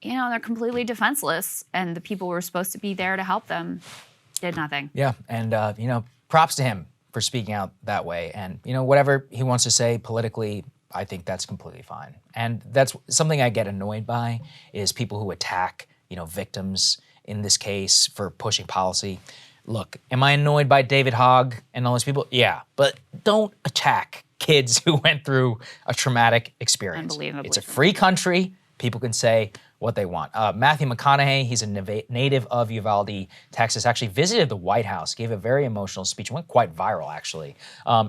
they're completely defenseless, and the people who were supposed to be there to help them did nothing. Yeah, and, props to him for speaking out that way. And, whatever he wants to say politically, I think that's completely fine. And that's something I get annoyed by, is people who attack, victims in this case for pushing policy. Look, am I annoyed by David Hogg and all those people? Yeah, but don't attack kids who went through a traumatic experience. Unbelievably. It's a free country. People can say what they want. Matthew McConaughey, he's a native of Uvalde, Texas, actually visited the White House, gave a very emotional speech, went quite viral actually,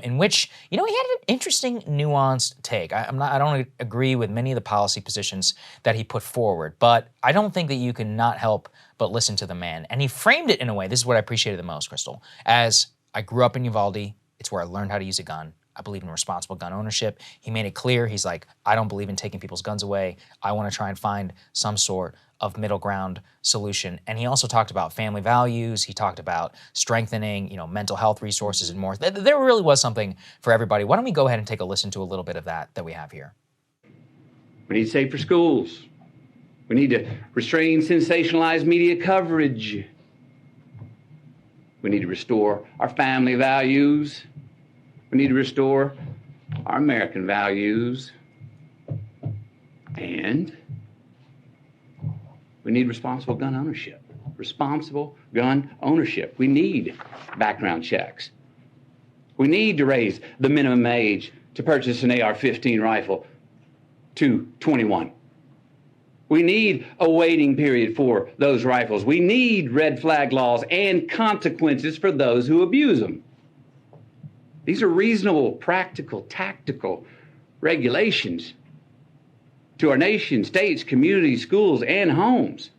in which, he had an interesting, nuanced take. I don't agree with many of the policy positions that he put forward, but I don't think that you can not help but listen to the man. And he framed it in a way, this is what I appreciated the most, Krystal, as I grew up in Uvalde, it's where I learned how to use a gun. I believe in responsible gun ownership. He made it clear, he's like, I don't believe in taking people's guns away. I want to try and find some sort of middle ground solution. And he also talked about family values. He talked about strengthening, mental health resources and more. There really was something for everybody. Why don't we go ahead and take a listen to a little bit of that we have here. We need safer schools. We need to restrain sensationalized media coverage. We need to restore our family values. We need to restore our American values. And we need responsible gun ownership. Responsible gun ownership. We need background checks. We need to raise the minimum age to purchase an AR-15 rifle to 21. We need a waiting period for those rifles. We need red flag laws and consequences for those who abuse them. These are reasonable, practical, tactical regulations to our nation, states, communities, schools, and homes.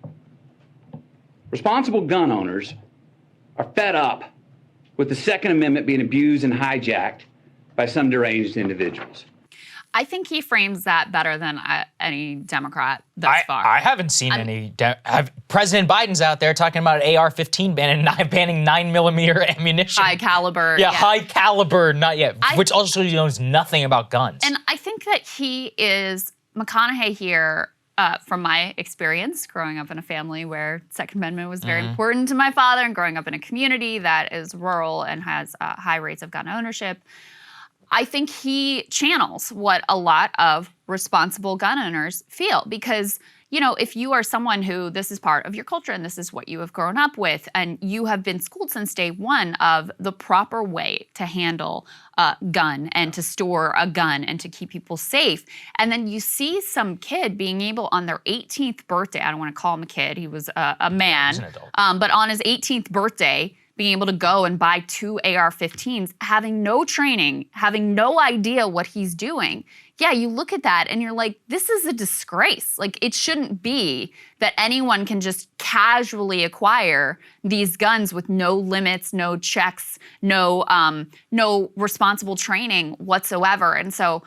Responsible gun owners are fed up with the Second Amendment being abused and hijacked by some deranged individuals. I think he frames that better than any Democrat thus far. I haven't seen any. President Biden's out there talking about an AR-15 ban and banning 9mm ammunition. High caliber. Yeah, high caliber, not yet, which also knows nothing about guns. And I think that McConaughey here, from my experience, growing up in a family where Second Amendment was very important to my father and growing up in a community that is rural and has high rates of gun ownership, I think he channels what a lot of responsible gun owners feel because, if you are someone who this is part of your culture and this is what you have grown up with and you have been schooled since day one of the proper way to handle a gun and to store a gun and to keep people safe, and then you see some kid being able on their 18th birthday, I don't want to call him a kid, he was a man, he was an adult. but on his 18th birthday, being able to go and buy 2 AR-15s, having no training, having no idea what he's doing. Yeah, you look at that and you're like, this is a disgrace. Like, it shouldn't be that anyone can just casually acquire these guns with no limits, no checks, no responsible training whatsoever. And so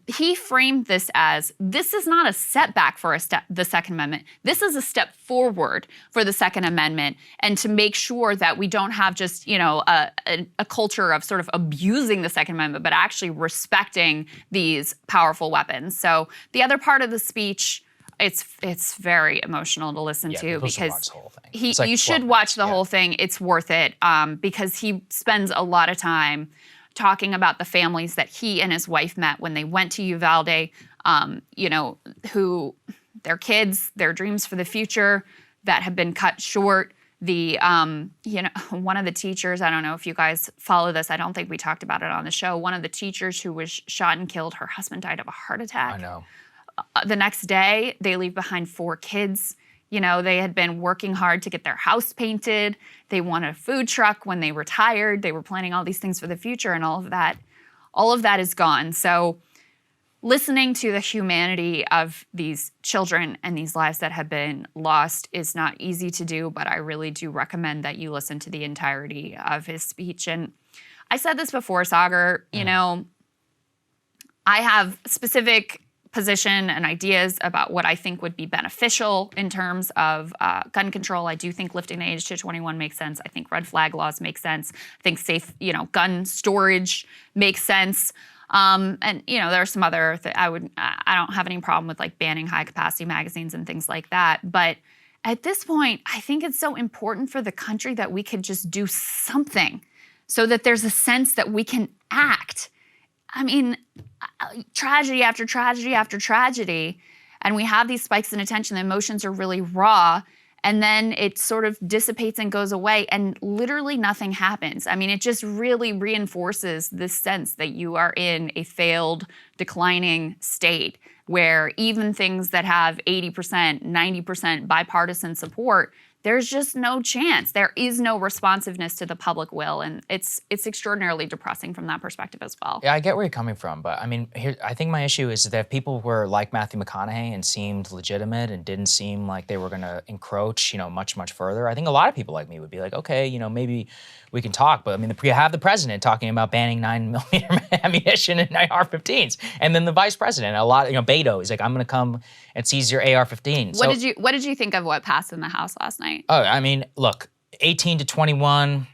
he framed this as, this is not a setback for the Second Amendment. This is a step forward for the Second Amendment, and to make sure that we don't have just, a culture of sort of abusing the Second Amendment, but actually respecting these powerful weapons. So the other part of the speech, it's very emotional to listen to because you should watch the whole thing. It's worth it because he spends a lot of time talking about the families that he and his wife met when they went to Uvalde, who their kids, their dreams for the future that have been cut short. One of the teachers, I don't know if you guys follow this, I don't think we talked about it on the show. One of the teachers who was shot and killed, her husband died of a heart attack. I know. The next day, they leave behind 4 kids. They had been working hard to get their house painted. They wanted a food truck when they retired. They were planning all these things for the future, and all of that is gone. So listening to the humanity of these children and these lives that have been lost is not easy to do, but I really do recommend that you listen to the entirety of his speech. And I said this before, Saagar, I have specific position and ideas about what I think would be beneficial in terms of gun control. I do think lifting the age to 21 makes sense. I think red flag laws make sense. I think safe, gun storage makes sense. And there are some other, I don't have any problem with like banning high capacity magazines and things like that. But at this point, I think it's so important for the country that we could just do something so that there's a sense that we can act. I mean, tragedy after tragedy after tragedy, and we have these spikes in attention, the emotions are really raw, and then it sort of dissipates and goes away, and literally nothing happens. I mean, it just really reinforces this sense that you are in a failed, declining state, where even things that have 80%, 90% bipartisan support, there's just no chance. There is no responsiveness to the public will, and it's extraordinarily depressing from that perspective as well. Yeah, I get where you're coming from, but I mean, I think my issue is that if people were like Matthew McConaughey and seemed legitimate and didn't seem like they were going to encroach, much, much further, I think a lot of people like me would be like, okay, maybe we can talk. But I mean, you have the president talking about banning 9mm ammunition and AR-15s, and then the vice president, Beto, is like, I'm going to come and seize your AR-15. What did you think of what passed in the House last night? Oh, I mean, look, 18 to 21.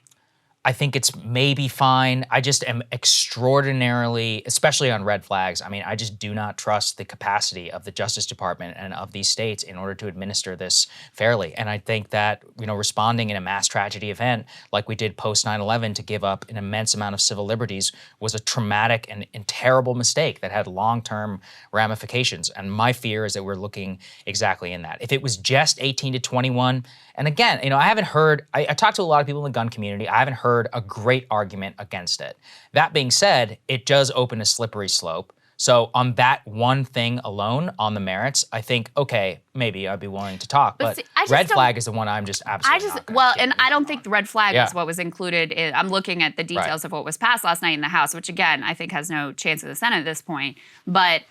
I think it's maybe fine. I just am extraordinarily, especially on red flags, I just do not trust the capacity of the Justice Department and of these states in order to administer this fairly. And I think that, responding in a mass tragedy event like we did post 9/11 to give up an immense amount of civil liberties was a traumatic and terrible mistake that had long-term ramifications. And my fear is that we're looking exactly in that. If it was just 18 to 21, and again, I haven't heard, I talked to a lot of people in the gun community. I haven't heard a great argument against it. That being said, it does open a slippery slope. So on that one thing alone, on the merits, I think, okay, maybe I'd be willing to talk. But see, red flag is the one I'm just absolutely not gonna get I don't think the red flag Yeah. is what was included. I'm looking at the details of what was passed last night in the House, which again, I think has no chance of the Senate at this point. But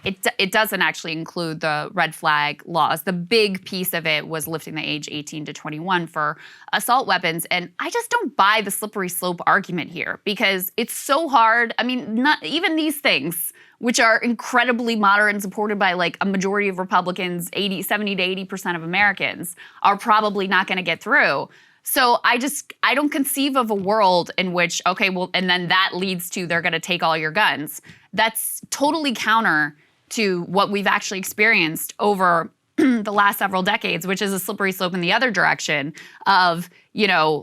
it doesn't actually include the red flag laws. The big piece of it was lifting the age 18 to 21 for assault weapons. And I just don't buy the slippery slope argument here because it's so hard. I mean, not even these things, which are incredibly moderate and supported by like a majority of Republicans, 70 to 80% of Americans, are probably not going to get through. So I don't conceive of a world in which, okay, well, and then that leads to they're going to take all your guns. That's totally counter to what we've actually experienced over the last several decades, which is a slippery slope in the other direction of,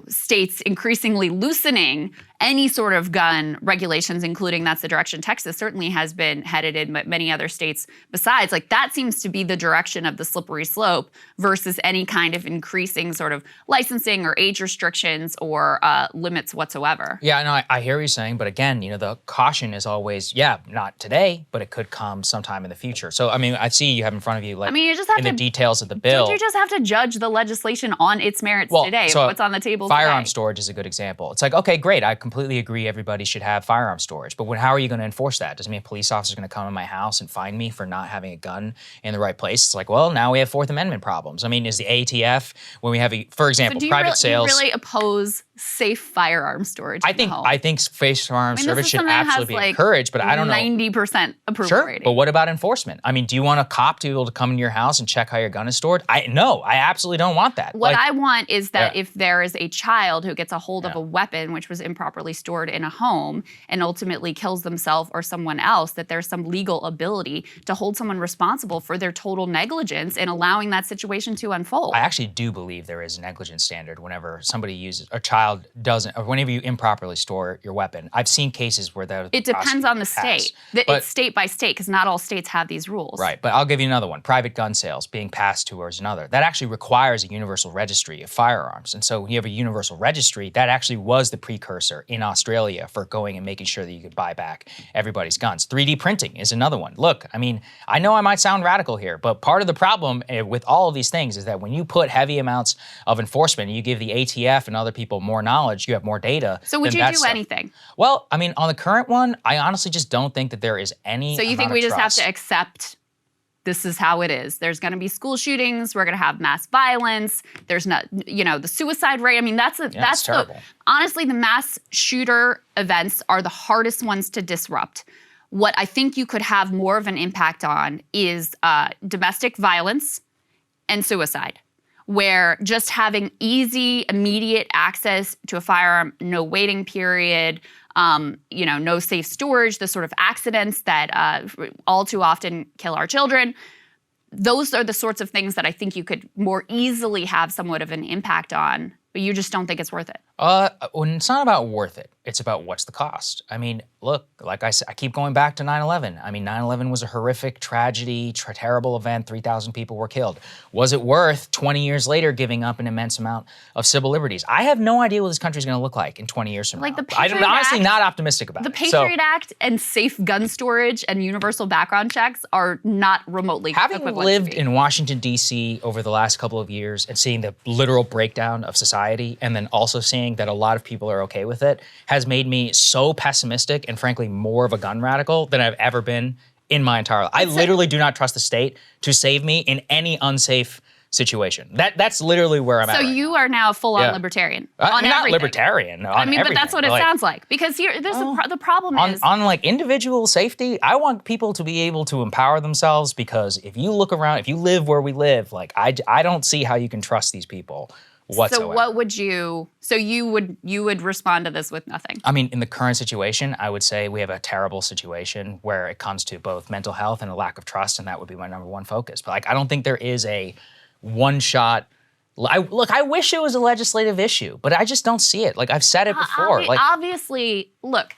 states increasingly loosening any sort of gun regulations, including that's the direction Texas certainly has been headed in, but many other states besides. Like that seems to be the direction of the slippery slope versus any kind of increasing sort of licensing or age restrictions or limits whatsoever. Yeah, no, I hear what you're saying, but again, the caution is always, not today, but it could come sometime in the future. So, I see you have in front of you, like, you just have in the details of the bill. Don't you just have to judge the legislation on its merits today? So what's on the table firearm today? storage is a good example. It's like, okay, great, I completely agree everybody should have firearm storage, but how are you going to enforce that? Does it mean a police officer is going to come in my house and find me for not having a gun in the right place? It's like, well, now we have Fourth Amendment problems. Is the ATF, when we have, for example, private sales. Do you really oppose safe firearm storage in the home? I think firearm service should absolutely be encouraged, but I don't know. 90% approval rating. But what about enforcement? Do you want a cop to be able to come in your house and check how your gun is stored? No, I absolutely don't want that. What I want is that if there is a child who gets a hold of a weapon which was improperly stored in a home and ultimately kills themselves or someone else, that there's some legal ability to hold someone responsible for their total negligence in allowing that situation to unfold. I actually do believe there is a negligence standard whenever somebody uses, a child doesn't, or whenever you improperly store your weapon. I've seen cases where that it depends on the state. It's state by state because not all states have these rules. Right, but I'll give you another one. Private gun sales being passed towards another. That actually requires a universal registry of firearms. And so when you have a universal registry, that actually was the precursor in Australia for going and making sure that you could buy back everybody's guns. 3D printing is another one. Look, I know I might sound radical here, but part of the problem with all of these things is that when you put heavy amounts of enforcement, you give the ATF and other people more knowledge, you have more data. So would you do anything? Well, on the current one, I honestly just don't think that there is any. So you think we just have to accept this is how it is? There's going to be school shootings. We're going to have mass violence. There's not, the suicide rate. That's terrible. Honestly, the mass shooter events are the hardest ones to disrupt. What I think you could have more of an impact on is domestic violence and suicide, where just having easy, immediate access to a firearm, no waiting period, no safe storage, the sort of accidents that all too often kill our children. Those are the sorts of things that I think you could more easily have somewhat of an impact on, but you just don't think it's worth it. Well, it's not about worth it. It's about what's the cost. I mean, look, like I said, I keep going back to 9/11. I mean, 9/11 was a horrific tragedy, terrible event. 3,000 people were killed. Was it worth 20 years later giving up an immense amount of civil liberties? I have no idea what this country's going to look like in 20 years from now. I'm honestly not optimistic about it. The Patriot Act and safe gun storage and universal background checks are not remotely having lived in Washington, D.C. over the last couple of years and seeing the literal breakdown of society, and then also seeing that a lot of people are okay with it, has made me so pessimistic and frankly more of a gun radical than I've ever been in my entire life. I literally do not trust the state to save me in any unsafe situation. That's literally where I'm at. So right you now. are now full-on libertarian on not everything. libertarian. I mean, but that's what it sounds like. Because here, the problem is on like individual safety. I want people to be able to empower themselves, because if you look around, if you live where we live, like I don't see how you can trust these people whatsoever. So what would you? So you would respond to this with nothing? I mean, in the current situation, I would say we have a terrible situation where it comes to both mental health and a lack of trust, and that would be my number one focus. But like, I don't think there is a one-shot. I wish it was a legislative issue, but I just don't see it. Like I've said it before. Obviously, look,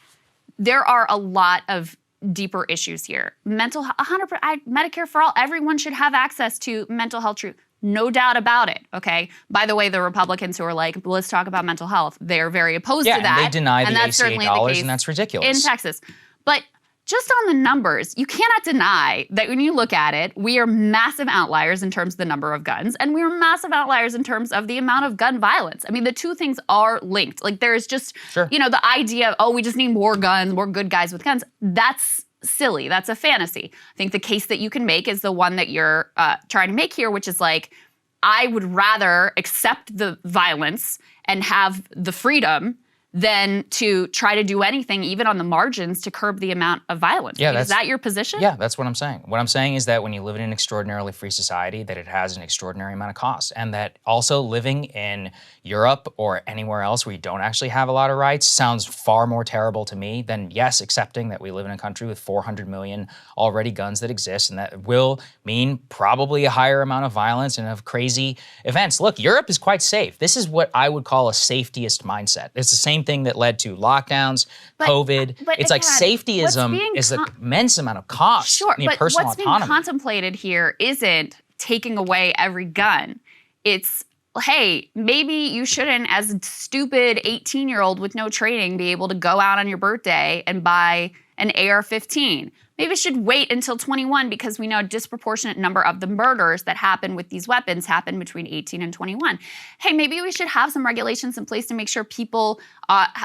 there are a lot of deeper issues here. Mental health, 100%, Medicare for all. Everyone should have access to mental health treatment. No doubt about it, okay? By the way, the Republicans who are like, let's talk about mental health, they're very opposed to that. Yeah, and they deny the that's ACA dollars, and that's ridiculous. In Texas. But just on the numbers, you cannot deny that when you look at it, we are massive outliers in terms of the number of guns, and we are massive outliers in terms of the amount of gun violence. I mean, the two things are linked. Like there is just, the idea of, oh, we just need more guns, more good guys with guns. That's silly. That's a fantasy. I think the case that you can make is the one that you're trying to make here, which is like, I would rather accept the violence and have the freedom than to try to do anything, even on the margins, to curb the amount of violence. Yeah, is that your position? Yeah, that's what I'm saying. What I'm saying is that when you live in an extraordinarily free society, that it has an extraordinary amount of cost, and that also living in Europe or anywhere else where you don't actually have a lot of rights sounds far more terrible to me than, yes, accepting that we live in a country with 400 million already guns that exist, and that will mean probably a higher amount of violence and of crazy events. Look, Europe is quite safe. This is what I would call a safetyist mindset. It's the same thing that led to lockdowns, COVID. But it's again, like safetyism is an immense amount of cost. Sure, and but personal what's autonomy. being contemplated here isn't taking away every gun. It's, hey, maybe you shouldn't, as a stupid 18-year-old with no training, be able to go out on your birthday and buy an AR-15. Maybe it should wait until 21, because we know a disproportionate number of the murders that happen with these weapons happen between 18 and 21. Hey, maybe we should have some regulations in place to make sure people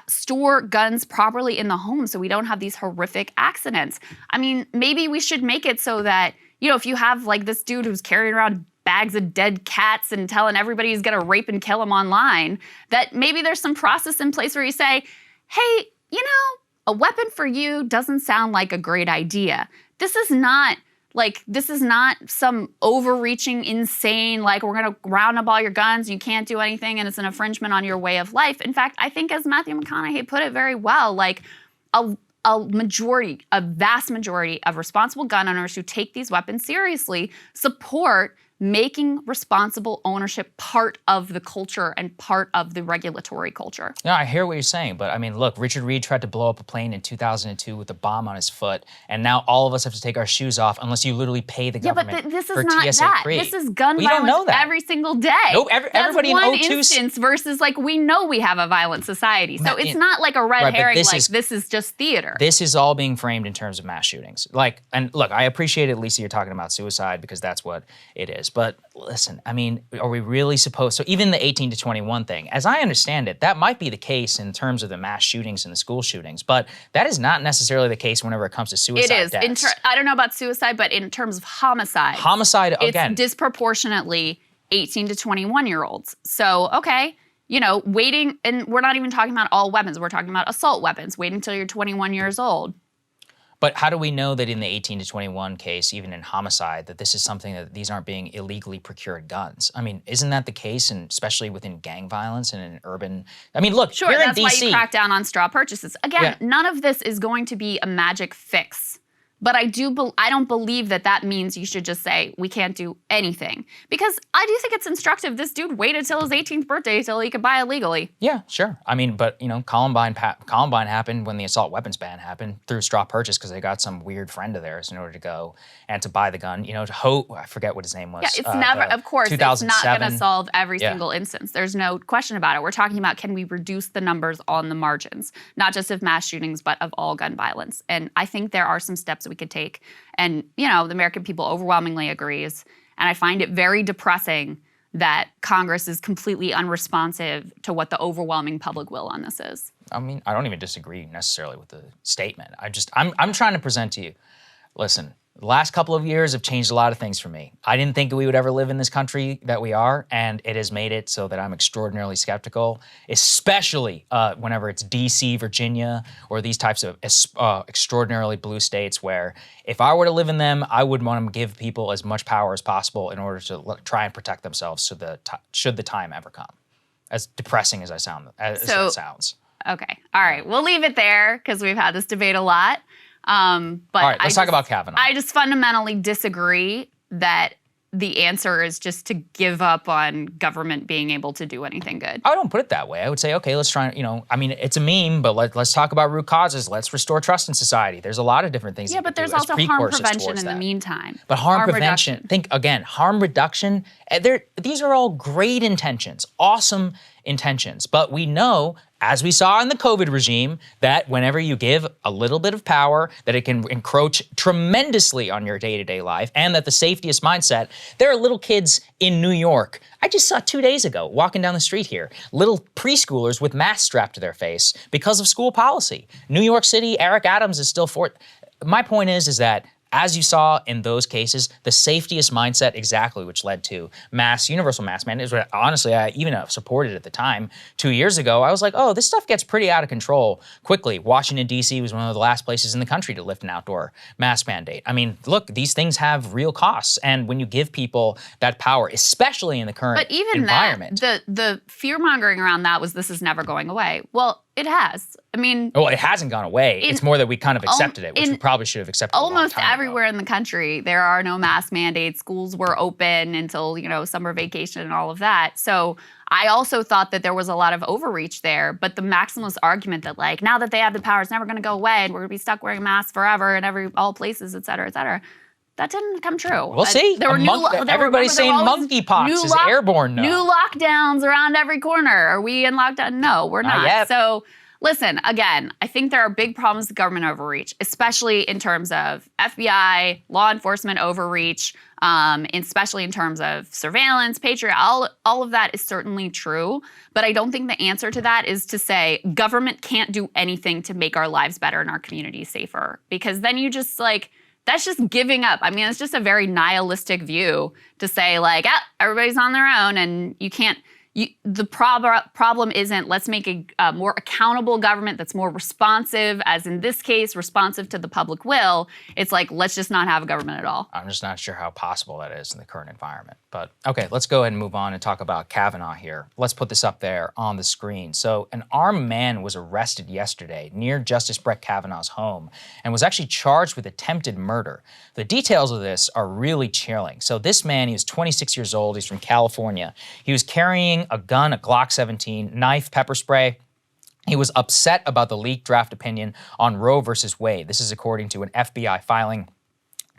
store guns properly in the home so we don't have these horrific accidents. I mean, maybe we should make it so that, if you have like this dude who's carrying around bags of dead cats and telling everybody he's gonna rape and kill them online, that maybe there's some process in place where you say, hey, a weapon for you doesn't sound like a great idea. This is not some overreaching, insane, like we're gonna round up all your guns, you can't do anything, and it's an infringement on your way of life. In fact, I think as Matthew McConaughey put it very well, like a vast majority of responsible gun owners who take these weapons seriously support making responsible ownership part of the culture and part of the regulatory culture. No, I hear what you're saying, but I mean, look, Richard Reed tried to blow up a plane in 2002 with a bomb on his foot, and now all of us have to take our shoes off unless you literally pay the government. Yeah, but this is for not TSA that. free. This is gun We violence don't know that. every single day. Nope, everybody in That's one 02 instance versus like we know we have a violent society. So it's not like a red herring, this is just theater. This is all being framed in terms of mass shootings. And look, I appreciate at least that you're talking about suicide, because that's what it is. But listen, I mean, are we really supposed, so even the 18 to 21 thing, as I understand it, that might be the case in terms of the mass shootings and the school shootings, but that is not necessarily the case whenever it comes to suicide deaths. I don't know about suicide, but in terms of homicide. Homicide, again. It's disproportionately 18 to 21-year-olds. So, okay, waiting, and we're not even talking about all weapons, we're talking about assault weapons, waiting until you're 21 years old. But how do we know that in the 18 to 21 case, even in homicide, that this is something that these aren't being illegally procured guns? I mean, isn't that the case, and especially within gang violence and in urban? I mean, look, sure, here in that's DC, why you crack down on straw purchases. Again, none of this is going to be a magic fix. But I don't believe that means you should just say we can't do anything, because I do think it's instructive. This dude waited till his 18th birthday till he could buy it legally. Yeah, sure. I mean, but Columbine happened when the assault weapons ban happened through straw purchase because they got some weird friend of theirs in order to go and to buy the gun. I forget what his name was. Yeah, it's never. Of course, it's not going to solve every Yeah. single instance. There's no question about it. We're talking about, can we reduce the numbers on the margins, not just of mass shootings, but of all gun violence. And I think there are some steps we could take. And, the American people overwhelmingly agrees. And I find it very depressing that Congress is completely unresponsive to what the overwhelming public will on this is. I mean, I don't even disagree necessarily with the statement. I'm trying to present to you, listen, the last couple of years have changed a lot of things for me. I didn't think we would ever live in this country that we are, and it has made it so that I'm extraordinarily skeptical, especially whenever it's D.C., Virginia, or these types of extraordinarily blue states where if I were to live in them, I would want to give people as much power as possible in order to try and protect themselves should the time ever come. As depressing as it sounds. Okay. All right. We'll leave it there because we've had this debate a lot. But all right, let's talk about Kavanaugh. I just fundamentally disagree that the answer is just to give up on government being able to do anything good. I don't put it that way. I would say, okay, let's try, it's a meme, but let's talk about root causes. Let's restore trust in society. There's a lot of different things. Yeah, but there's also harm prevention in the meantime. But harm prevention, think again, harm reduction, these are all great intentions, awesome intentions. But we know, as we saw in the COVID regime, that whenever you give a little bit of power, that it can encroach tremendously on your day-to-day life, and that the safetiest mindset, there are little kids in New York, I just saw 2 days ago, walking down the street here, little preschoolers with masks strapped to their face because of school policy. New York City, Eric Adams is still for it. My point is that as you saw in those cases, the safetiest mindset exactly, which led to universal mask mandates, which honestly I even supported at the time 2 years ago. I was like, oh, this stuff gets pretty out of control quickly. Washington, D.C. was one of the last places in the country to lift an outdoor mask mandate. I mean, look, these things have real costs. And when you give people that power, especially in the current environment. But even the fear-mongering around that was this is never going away. Well, it has. I mean... Well, it hasn't gone away. It's more that we kind of accepted it, which we probably should have accepted almost everywhere in the country, there are no mask mandates. Schools were open until, summer vacation and all of that. So I also thought that there was a lot of overreach there. But the maximalist argument that, now that they have the power, it's never going to go away and we're going to be stuck wearing masks forever in all places, et cetera, that didn't come true. We'll see. Everybody's saying monkeypox is airborne now. New lockdowns around every corner. Are we in lockdown? No, we're not. Yet. So listen, again, I think there are big problems with government overreach, especially in terms of FBI, law enforcement overreach, especially in terms of surveillance, Patriot, all of that is certainly true. But I don't think the answer to that is to say government can't do anything to make our lives better and our communities safer. Because then you just that's just giving up. I mean, it's just a very nihilistic view to say everybody's on their own and you can't, the problem isn't let's make a more accountable government that's more responsive, as in this case, responsive to the public will. It's let's just not have a government at all. I'm just not sure how possible that is in the current environment. But okay, let's go ahead and move on and talk about Kavanaugh here. Let's put this up there on the screen. So an armed man was arrested yesterday near Justice Brett Kavanaugh's home and was actually charged with attempted murder. The details of this are really chilling. So this man, he was 26 years old. He's from California. He was carrying a gun, a Glock 17, knife, pepper spray. He was upset about the leaked draft opinion on Roe versus Wade. This is according to an FBI filing.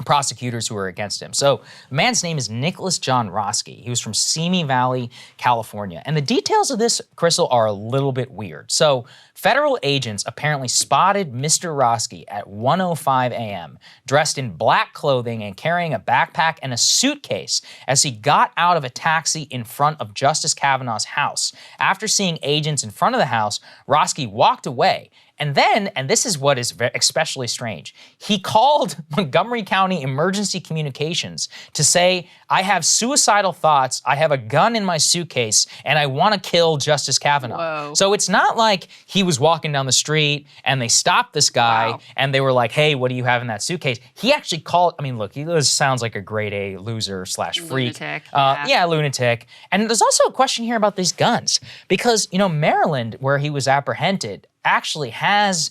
Prosecutors who are against him. So the man's name is Nicholas John Roski. He was from Simi Valley, California. And the details of this, Krystal, are a little bit weird. So federal agents apparently spotted Mr. Roski at 1:05 a.m., dressed in black clothing and carrying a backpack and a suitcase as he got out of a taxi in front of Justice Kavanaugh's house. After seeing agents in front of the house, Roski walked away. And then, and this is what is especially strange, he called Montgomery County Emergency Communications to say, I have suicidal thoughts, I have a gun in my suitcase, and I want to kill Justice Kavanaugh. Whoa. So it's not like he was walking down the street and they stopped this guy and they were like, hey, what do you have in that suitcase? He actually called, look, he sounds like a grade A loser / freak. Lunatic. Yeah, lunatic. And there's also a question here about these guns because, Maryland, where he was apprehended, actually has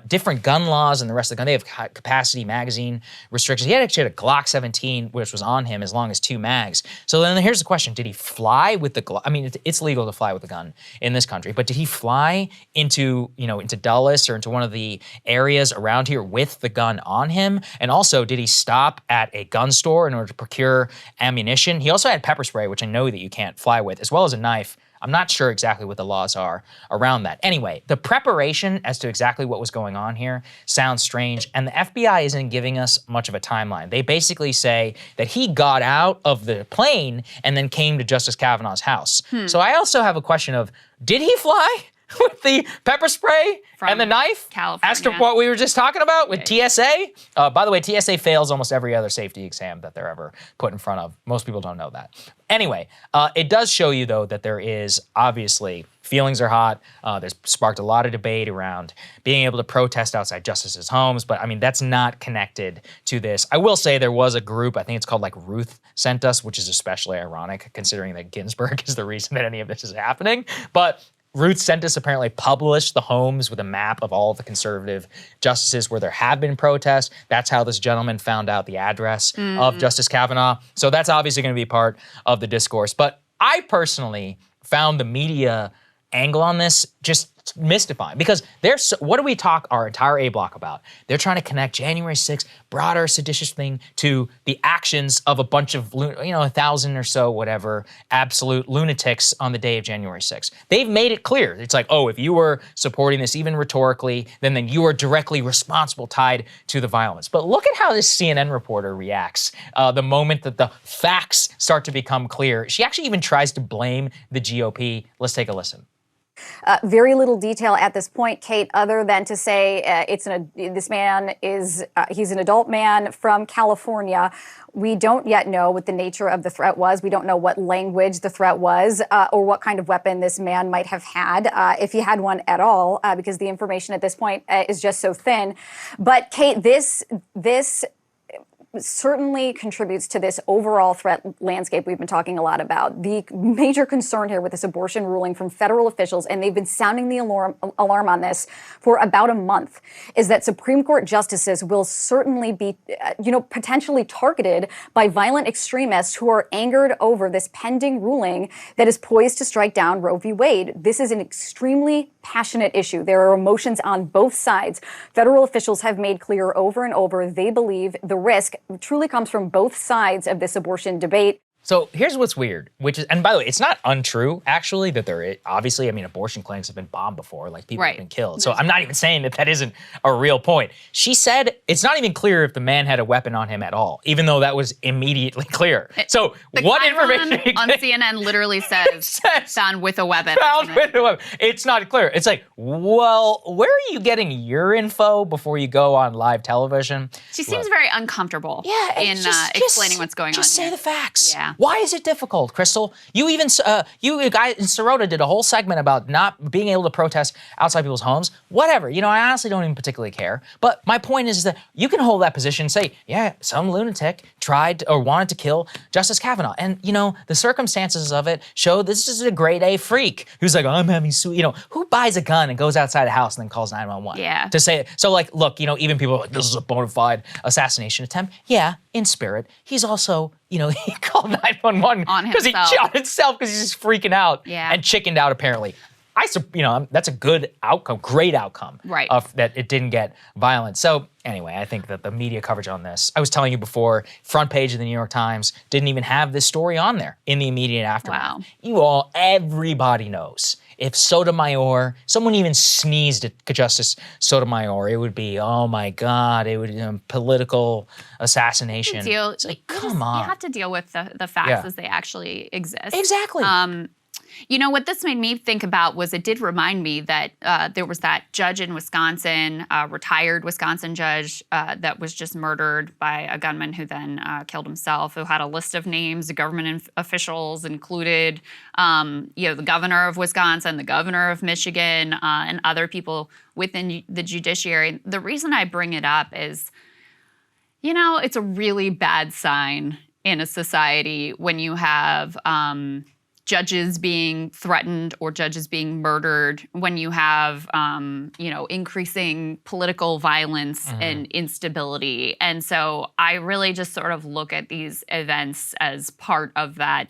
different gun laws and the rest of the gun. They have capacity magazine restrictions. He actually had a Glock 17, which was on him as long as 2 mags. So then here's the question. Did he fly with the Glock? I mean, it's legal to fly with a gun in this country, but did he fly into Dulles or into one of the areas around here with the gun on him? And also, did he stop at a gun store in order to procure ammunition? He also had pepper spray, which I know that you can't fly with, as well as a knife. I'm not sure exactly what the laws are around that. Anyway, the preparation as to exactly what was going on here sounds strange, and the FBI isn't giving us much of a timeline. They basically say that he got out of the plane and then came to Justice Kavanaugh's house. So I also have a question of, did he fly with the pepper spray and the knife? California. As to what we were just talking about with TSA. By the way, TSA fails almost every other safety exam that they're ever put in front of. Most people don't know that. Anyway, it does show you, though, that there is obviously feelings are hot. There's sparked a lot of debate around being able to protest outside justices' homes, but I mean, that's not connected to this. I will say there was a group, I think it's called like Ruth Sent Us, which is especially ironic considering that Ginsburg is the reason that any of this is happening. But Ruth Sent Us apparently published the homes with a map of all of the conservative justices where there have been protests. That's how this gentleman found out the address of Justice Kavanaugh. So that's obviously going to be part of the discourse. But I personally found the media angle on this just mystifying, because what do we talk our entire A block about? They're trying to connect January 6th, broader seditious thing, to the actions of a bunch of, 1,000 or so, whatever, absolute lunatics on the day of January 6th. They've made it clear. It's like, oh, if you were supporting this even rhetorically, then you are directly responsible, tied to the violence. But look at how this CNN reporter reacts the moment that the facts start to become clear. She actually even tries to blame the GOP. Let's take a listen. Very little detail at this point, Kate, other than to say this man is he's an adult man from California. We don't yet know what the nature of the threat was. We don't know what language the threat was or what kind of weapon this man might have had, if he had one at all, because the information at this point is just so thin. But Kate, this certainly contributes to this overall threat landscape we've been talking a lot about. The major concern here with this abortion ruling from federal officials, and they've been sounding the alarm on this for about a month, is that Supreme Court justices will certainly be, potentially targeted by violent extremists who are angered over this pending ruling that is poised to strike down Roe v. Wade. This is an extremely passionate issue. There are emotions on both sides. Federal officials have made clear over and over they believe the risk truly comes from both sides of this abortion debate. So here's what's weird, which is, and by the way, it's not untrue, actually, that obviously, abortion clinics have been bombed before, like people have been killed. So I'm not even saying that isn't a real point. She said it's not even clear if the man had a weapon on him at all, even though that was immediately clear. So what information? On CNN literally says found with a weapon. Found with a weapon. It's not clear. It's like, well, where are you getting your info before you go on live television? She seems very uncomfortable in explaining what's going on. Just say the facts. Yeah. Why is it difficult, Krystal? You guys in Sirota did a whole segment about not being able to protest outside people's homes. Whatever. I honestly don't even particularly care. But my point is that you can hold that position and say, yeah, some lunatic tried or wanted to kill Justice Kavanaugh. And, the circumstances of it show this is a grade A freak who's like, I'm having, who buys a gun and goes outside a house and then calls 911? Yeah. To say, so like, look, even people are like, this is a bona fide assassination attempt. Yeah, in spirit. He's also, he called 911 because he shot himself because he's just freaking out and chickened out apparently. That's a good outcome, great outcome, right? Of that it didn't get violent. So anyway, I think that the media coverage on this, I was telling you before, front page of the New York Times didn't even have this story on there in the immediate aftermath. Wow. Everybody knows. If Sotomayor, someone even sneezed at Justice Sotomayor, it would be, oh my God, it would be political assassination. It's like, come on. You have to deal with the facts as they actually exist. Exactly. What this made me think about was it did remind me that there was that judge in Wisconsin, retired Wisconsin judge that was just murdered by a gunman who then killed himself, who had a list of names. The government officials included, the governor of Wisconsin, the governor of Michigan, and other people within the judiciary. The reason I bring it up is, it's a really bad sign in a society when you have judges being threatened or judges being murdered, when you have, increasing political violence and instability. And so I really just sort of look at these events as part of that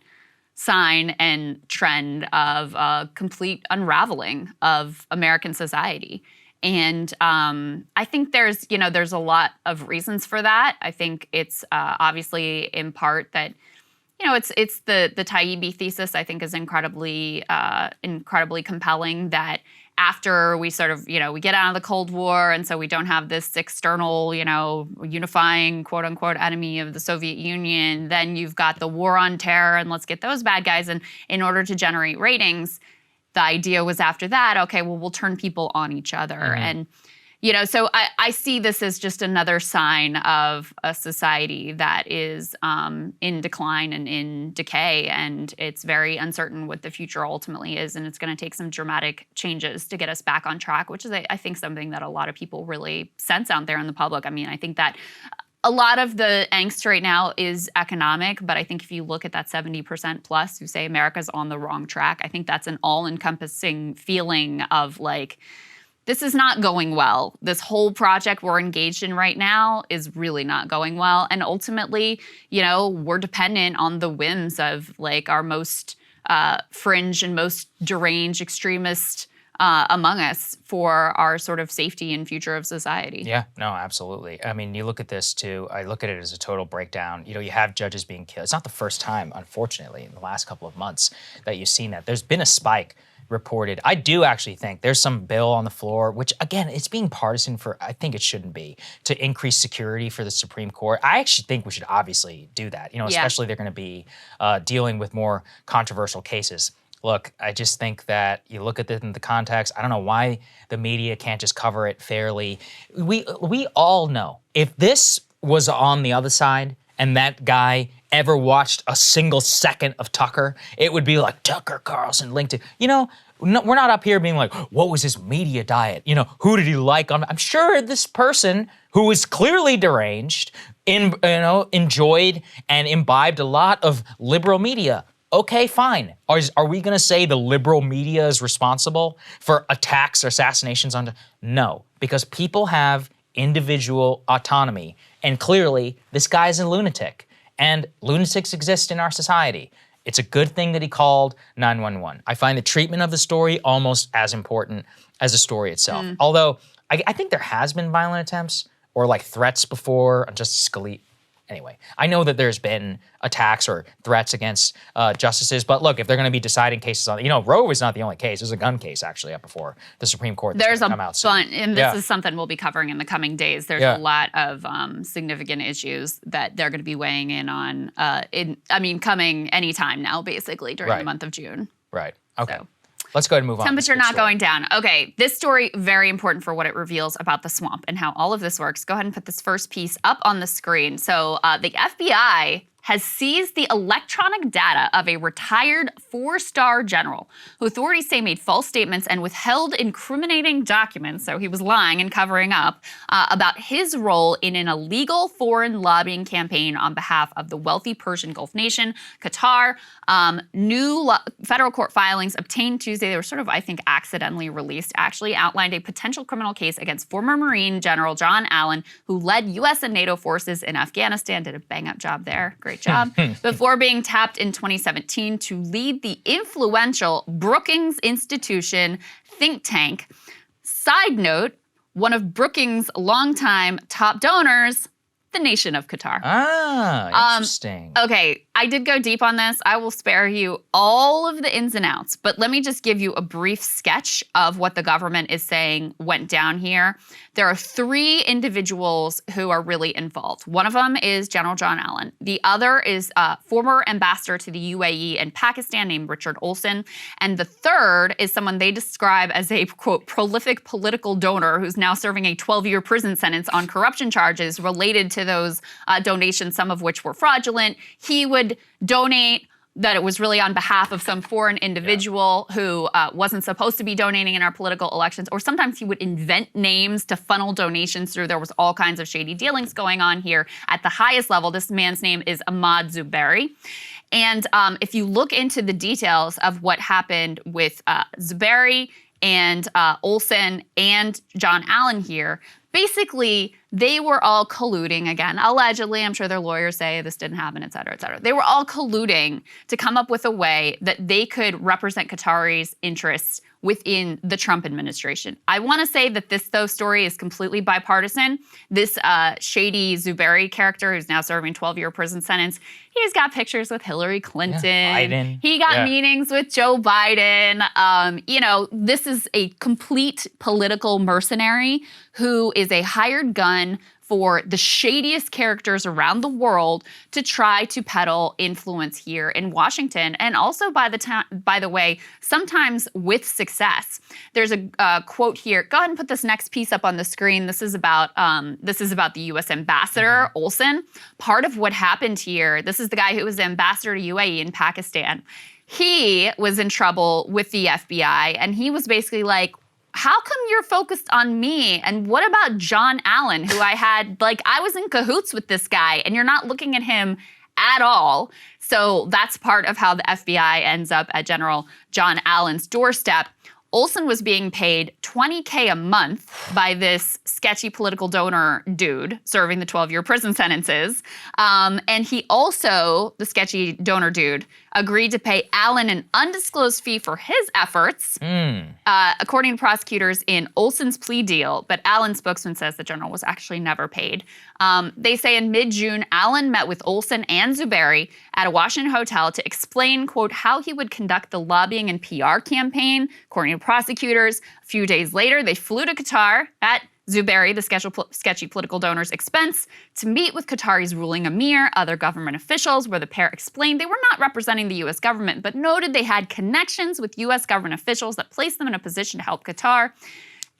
sign and trend of a complete unraveling of American society. And I think there's a lot of reasons for that. I think it's obviously in part that, it's the Taibbi thesis, I think, is incredibly compelling, that after we sort of, we get out of the Cold War, and so we don't have this external, unifying, quote unquote, enemy of the Soviet Union, then you've got the war on terror, and let's get those bad guys. And in order to generate ratings, the idea was after that, okay, well, we'll turn people on each other. And, so I see this as just another sign of a society that is in decline and in decay, and it's very uncertain what the future ultimately is, and it's going to take some dramatic changes to get us back on track, which is, I think, something that a lot of people really sense out there in the public. I mean, I think that a lot of the angst right now is economic, but I think if you look at that 70% plus who say America's on the wrong track, I think that's an all-encompassing feeling of like, this is not going well. This whole project we're engaged in right now is really not going well. And ultimately, we're dependent on the whims of like our most fringe and most deranged extremist among us for our sort of safety and future of society. Yeah, no, absolutely. I mean, you look at this too, I look at it as a total breakdown. You have judges being killed. It's not the first time, unfortunately, in the last couple of months that you've seen that. There's been a spike reported. I do actually think there's some bill on the floor, which again, it's being partisan I think it shouldn't be, to increase security for the Supreme Court. I actually think we should obviously do that, especially they're going to be dealing with more controversial cases. Look, I just think that you look at it in the context, I don't know why the media can't just cover it fairly. We all know if this was on the other side and that guy ever watched a single second of Tucker, it would be like Tucker Carlson linked to, we're not up here being like, what was his media diet? Who did he like? I'm sure this person who is clearly deranged, enjoyed and imbibed a lot of liberal media. Okay, fine. Are we going to say the liberal media is responsible for attacks or assassinations on? No, because people have individual autonomy. And clearly, this guy's a lunatic. And lunatics exist in our society. It's a good thing that he called 911. I find the treatment of the story almost as important as the story itself. Although, I think there has been violent attempts or like threats before on Justice Scalia. Anyway, I know that there's been attacks or threats against justices, but look, if they're going to be deciding cases on, Roe is not the only case. There's a gun case actually up before the Supreme Court. There's a bunch, and this is something we'll be covering in the coming days. There's a lot of significant issues that they're going to be weighing in on. Coming anytime now, basically during the month of June. Right. Okay. So. Let's go ahead and move on. Temperature not going down. Okay, this story, very important for what it reveals about the swamp and how all of this works. Go ahead and put this first piece up on the screen. So the FBI has seized the electronic data of a retired 4-star general who authorities say made false statements and withheld incriminating documents, so he was lying and covering up, about his role in an illegal foreign lobbying campaign on behalf of the wealthy Persian Gulf nation, Qatar. New federal court filings obtained Tuesday, they were sort of, I think, accidentally released, actually outlined a potential criminal case against former Marine General John Allen, who led U.S. and NATO forces in Afghanistan, did a bang-up job there. Great job. Before being tapped in 2017 to lead the influential Brookings Institution think tank. Side note, one of Brookings' longtime top donors, the nation of Qatar. Ah, interesting. Okay, I did go deep on this. I will spare you all of the ins and outs, but let me just give you a brief sketch of what the government is saying went down here. There are 3 individuals who are really involved. One of them is General John Allen. The other is former ambassador to the UAE and Pakistan named Richard Olson. And the third is someone they describe as a, quote, prolific political donor who's now serving a 12-year prison sentence on corruption charges related to those donations, some of which were fraudulent. He would donate that it was really on behalf of some foreign individual who wasn't supposed to be donating in our political elections, or sometimes he would invent names to funnel donations through. There was all kinds of shady dealings going on here at the highest level. This man's name is Ahmad Zuberi. And if you look into the details of what happened with Zuberi and Olson and John Allen here, basically, they were all colluding again. Allegedly, I'm sure their lawyers say this didn't happen, et cetera, et cetera. They were all colluding to come up with a way that they could represent Qatari's interests within the Trump administration. I want to say that this, though, story is completely bipartisan. This shady Zuberi character who's now serving 12-year prison sentence, he's got pictures with Hillary Clinton. Yeah, Biden. He got meetings with Joe Biden. This is a complete political mercenary who is a hired gun for the shadiest characters around the world to try to peddle influence here in Washington, and also by the way, sometimes with success. There's a quote here. Go ahead and put this next piece up on the screen. This is about the U.S. ambassador Olson. Part of what happened here. This is the guy who was the ambassador to UAE in Pakistan. He was in trouble with the FBI, and he was basically like, how come you're focused on me? And what about John Allen, who I was in cahoots with this guy, and you're not looking at him at all. So that's part of how the FBI ends up at General John Allen's doorstep. Olson was being paid $20K a month by this sketchy political donor dude serving the 12-year prison sentences. And he also, the sketchy donor dude, agreed to pay Allen an undisclosed fee for his efforts, according to prosecutors in Olson's plea deal. But Allen's spokesman says the general was actually never paid. They say in mid-June, Allen met with Olson and Zuberi at a Washington hotel to explain, quote, how he would conduct the lobbying and PR campaign, according to prosecutors. A few days later, they flew to Qatar at Zuberi, the sketchy political donor's expense, to meet with Qatari's ruling emir, other government officials, where the pair explained they were not representing the U.S. government, but noted they had connections with U.S. government officials that placed them in a position to help Qatar.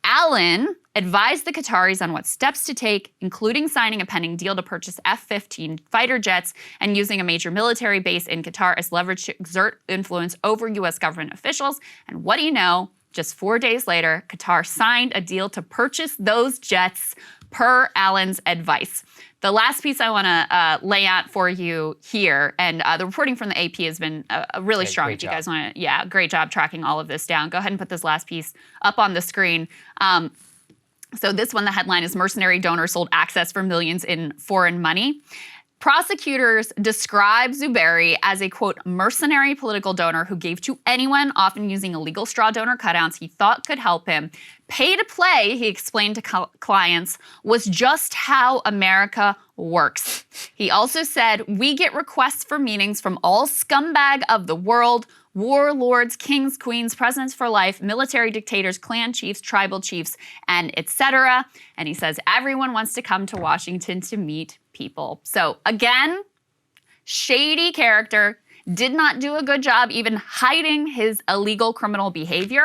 Allen advised the Qataris on what steps to take, including signing a pending deal to purchase F-15 fighter jets and using a major military base in Qatar as leverage to exert influence over U.S. government officials. And what do you know? Just 4 days later, Qatar signed a deal to purchase those jets per Allen's advice. The last piece I want to lay out for you here, and the reporting from the AP has been really strong. If you guys want to, great job tracking all of this down. Go ahead and put this last piece up on the screen. So this one, the headline is Mercenary Donor Sold Access for Millions in Foreign Money. Prosecutors describe Zuberi as a, quote, mercenary political donor who gave to anyone, often using illegal straw donor cutouts he thought could help him. Pay to play, he explained to clients, was just how America works. He also said, we get requests for meetings from all scumbag of the world, warlords, kings, queens, presidents for life, military dictators, clan chiefs, tribal chiefs, and etc. And he says everyone wants to come to Washington to meet people. So again, shady character, did not do a good job even hiding his illegal criminal behavior.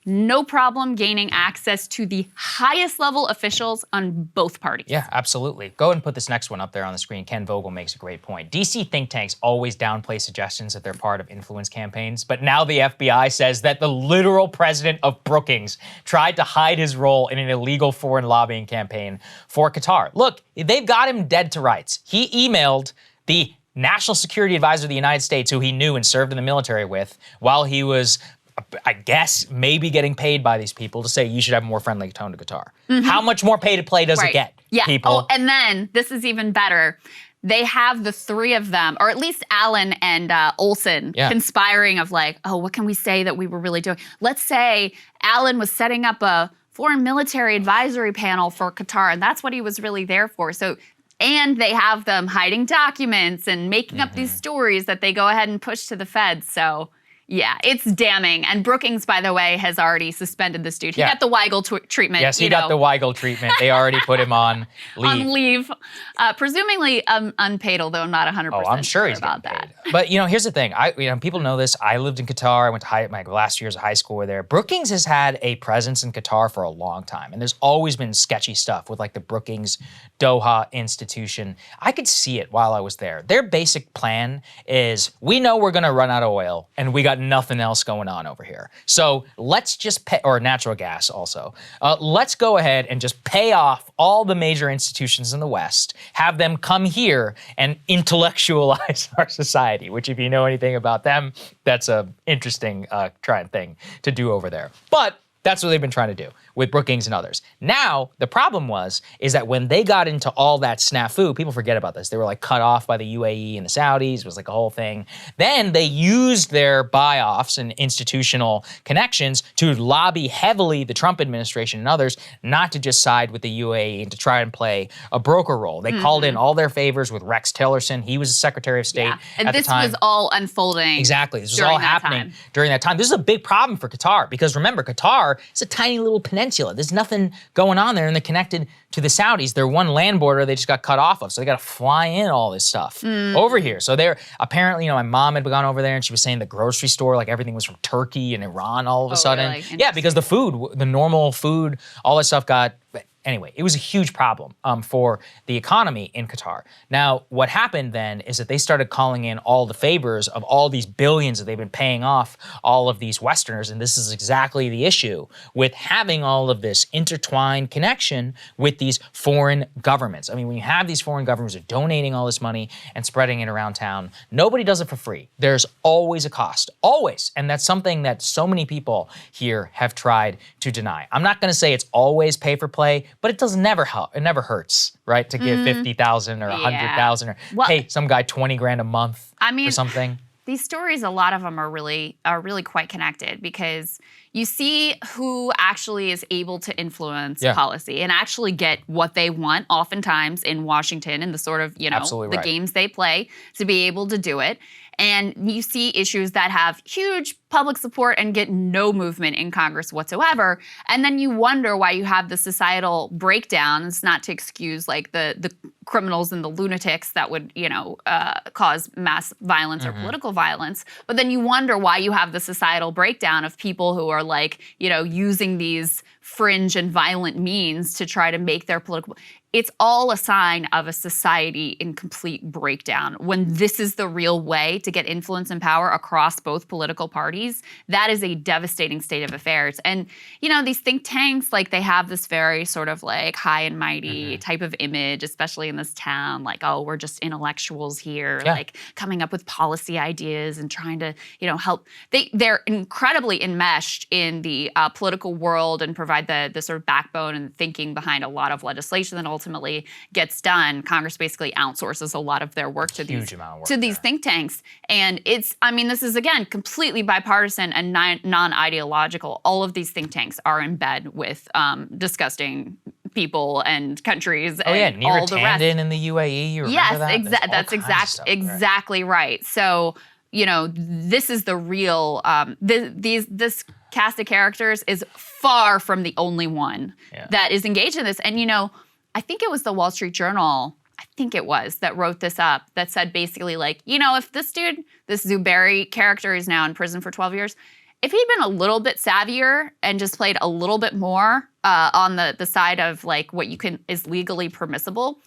No problem gaining access to the highest level officials on both parties. Yeah, absolutely. Go ahead and put this next one up there on the screen. Ken Vogel makes a great point. DC think tanks always downplay suggestions that they're part of influence campaigns, but now the FBI says that the literal president of Brookings tried to hide his role in an illegal foreign lobbying campaign for Qatar. Look, they've got him dead to rights. He emailed the National Security Advisor of the United States, who he knew and served in the military with, while he was, I guess, maybe getting paid by these people to say you should have a more friendly tone to Qatar. Mm-hmm. How much more pay to play does it get, people? Oh, and then, this is even better, they have the three of them, or at least Allen and Olson, conspiring of like, oh, what can we say that we were really doing? Let's say Allen was setting up a foreign military advisory panel for Qatar, and that's what he was really there for. So, and they have them hiding documents and making up these stories that they go ahead and push to the feds. So, yeah, it's damning. And Brookings, by the way, has already suspended this dude. He got the Weigel treatment. Yes, he got the Weigel treatment. They already put him on leave. On leave. Presumably unpaid, although I'm not 100% I'm sure he's about getting that. paid. But, here's the thing. People know this. I lived in Qatar. I went to my last years of high school were there. Brookings has had a presence in Qatar for a long time. And there's always been sketchy stuff with like the Brookings Doha institution. I could see it while I was there. Their basic plan is, we know we're going to run out of oil and we got got nothing else going on over here. So let's just pay, or natural gas also. Let's go ahead and just pay off all the major institutions in the West, have them come here and intellectualize our society, which if you know anything about them, that's a interesting trying thing to do over there. But that's what they've been trying to do with Brookings and others. Now, the problem is that when they got into all that snafu, people forget about this. They were like cut off by the UAE and the Saudis. It was like a whole thing. Then they used their buy-offs and institutional connections to lobby heavily the Trump administration and others not to just side with the UAE and to try and play a broker role. They called in all their favors with Rex Tillerson. He was the Secretary of State and at the time. this was all unfolding. Exactly. This was all happening during that time. This is a big problem for Qatar because remember, Qatar is a tiny little peninsula. There's nothing going on there, and they're connected to the Saudis. They're one land border they just got cut off of, so they got to fly in all this stuff over here. So they're apparently, my mom had gone over there, and she was saying the grocery store, like everything was from Turkey and Iran all of a sudden. Really? Yeah, because the food, the normal food, all that stuff got. Anyway, it was a huge problem for the economy in Qatar. Now, what happened then is that they started calling in all the favors of all these billions that they've been paying off all of these Westerners, and this is exactly the issue with having all of this intertwined connection with these foreign governments. I mean, when you have these foreign governments who are donating all this money and spreading it around town, nobody does it for free. There's always a cost, always, and that's something that so many people here have tried to deny. I'm not going to say it's always pay for play, but it does never help. It never hurts, right? To give 50,000 or 100,000 or pay some guy 20 grand a month for something. These stories, a lot of them are really quite connected because you see who actually is able to influence policy and actually get what they want oftentimes in Washington and the sort of, the games they play to be able to do it. And you see issues that have huge public support and get no movement in Congress whatsoever. And then you wonder why you have the societal breakdown. It's not to excuse like the criminals and the lunatics that would, cause mass violence or political violence. But then you wonder why you have the societal breakdown of people who are like, using these fringe and violent means to try to make their political. It's all a sign of a society in complete breakdown. When this is the real way to get influence and power across both political parties, that is a devastating state of affairs. And, these think tanks, like they have this very sort of like high and mighty type of image, especially in this town, like, oh, we're just intellectuals here, like coming up with policy ideas and trying to, help. They're incredibly enmeshed in the political world and provide the sort of backbone and thinking behind a lot of legislation that ultimately gets done. Congress basically outsources a lot of their work to these think tanks. And this is, again, completely bipartisan and non-ideological. All of these think tanks are in bed with disgusting people and countries and all the rest. Tandon in the UAE, you remember that? That's exactly right. So, this is the real, this cast of characters is far from the only one that is engaged in this. And, I think it was the Wall Street Journal, that wrote this up, that said basically like, if this dude, this Zuberi character is now in prison for 12 years, if he'd been a little bit savvier and just played a little bit more on the side of like what is legally permissible,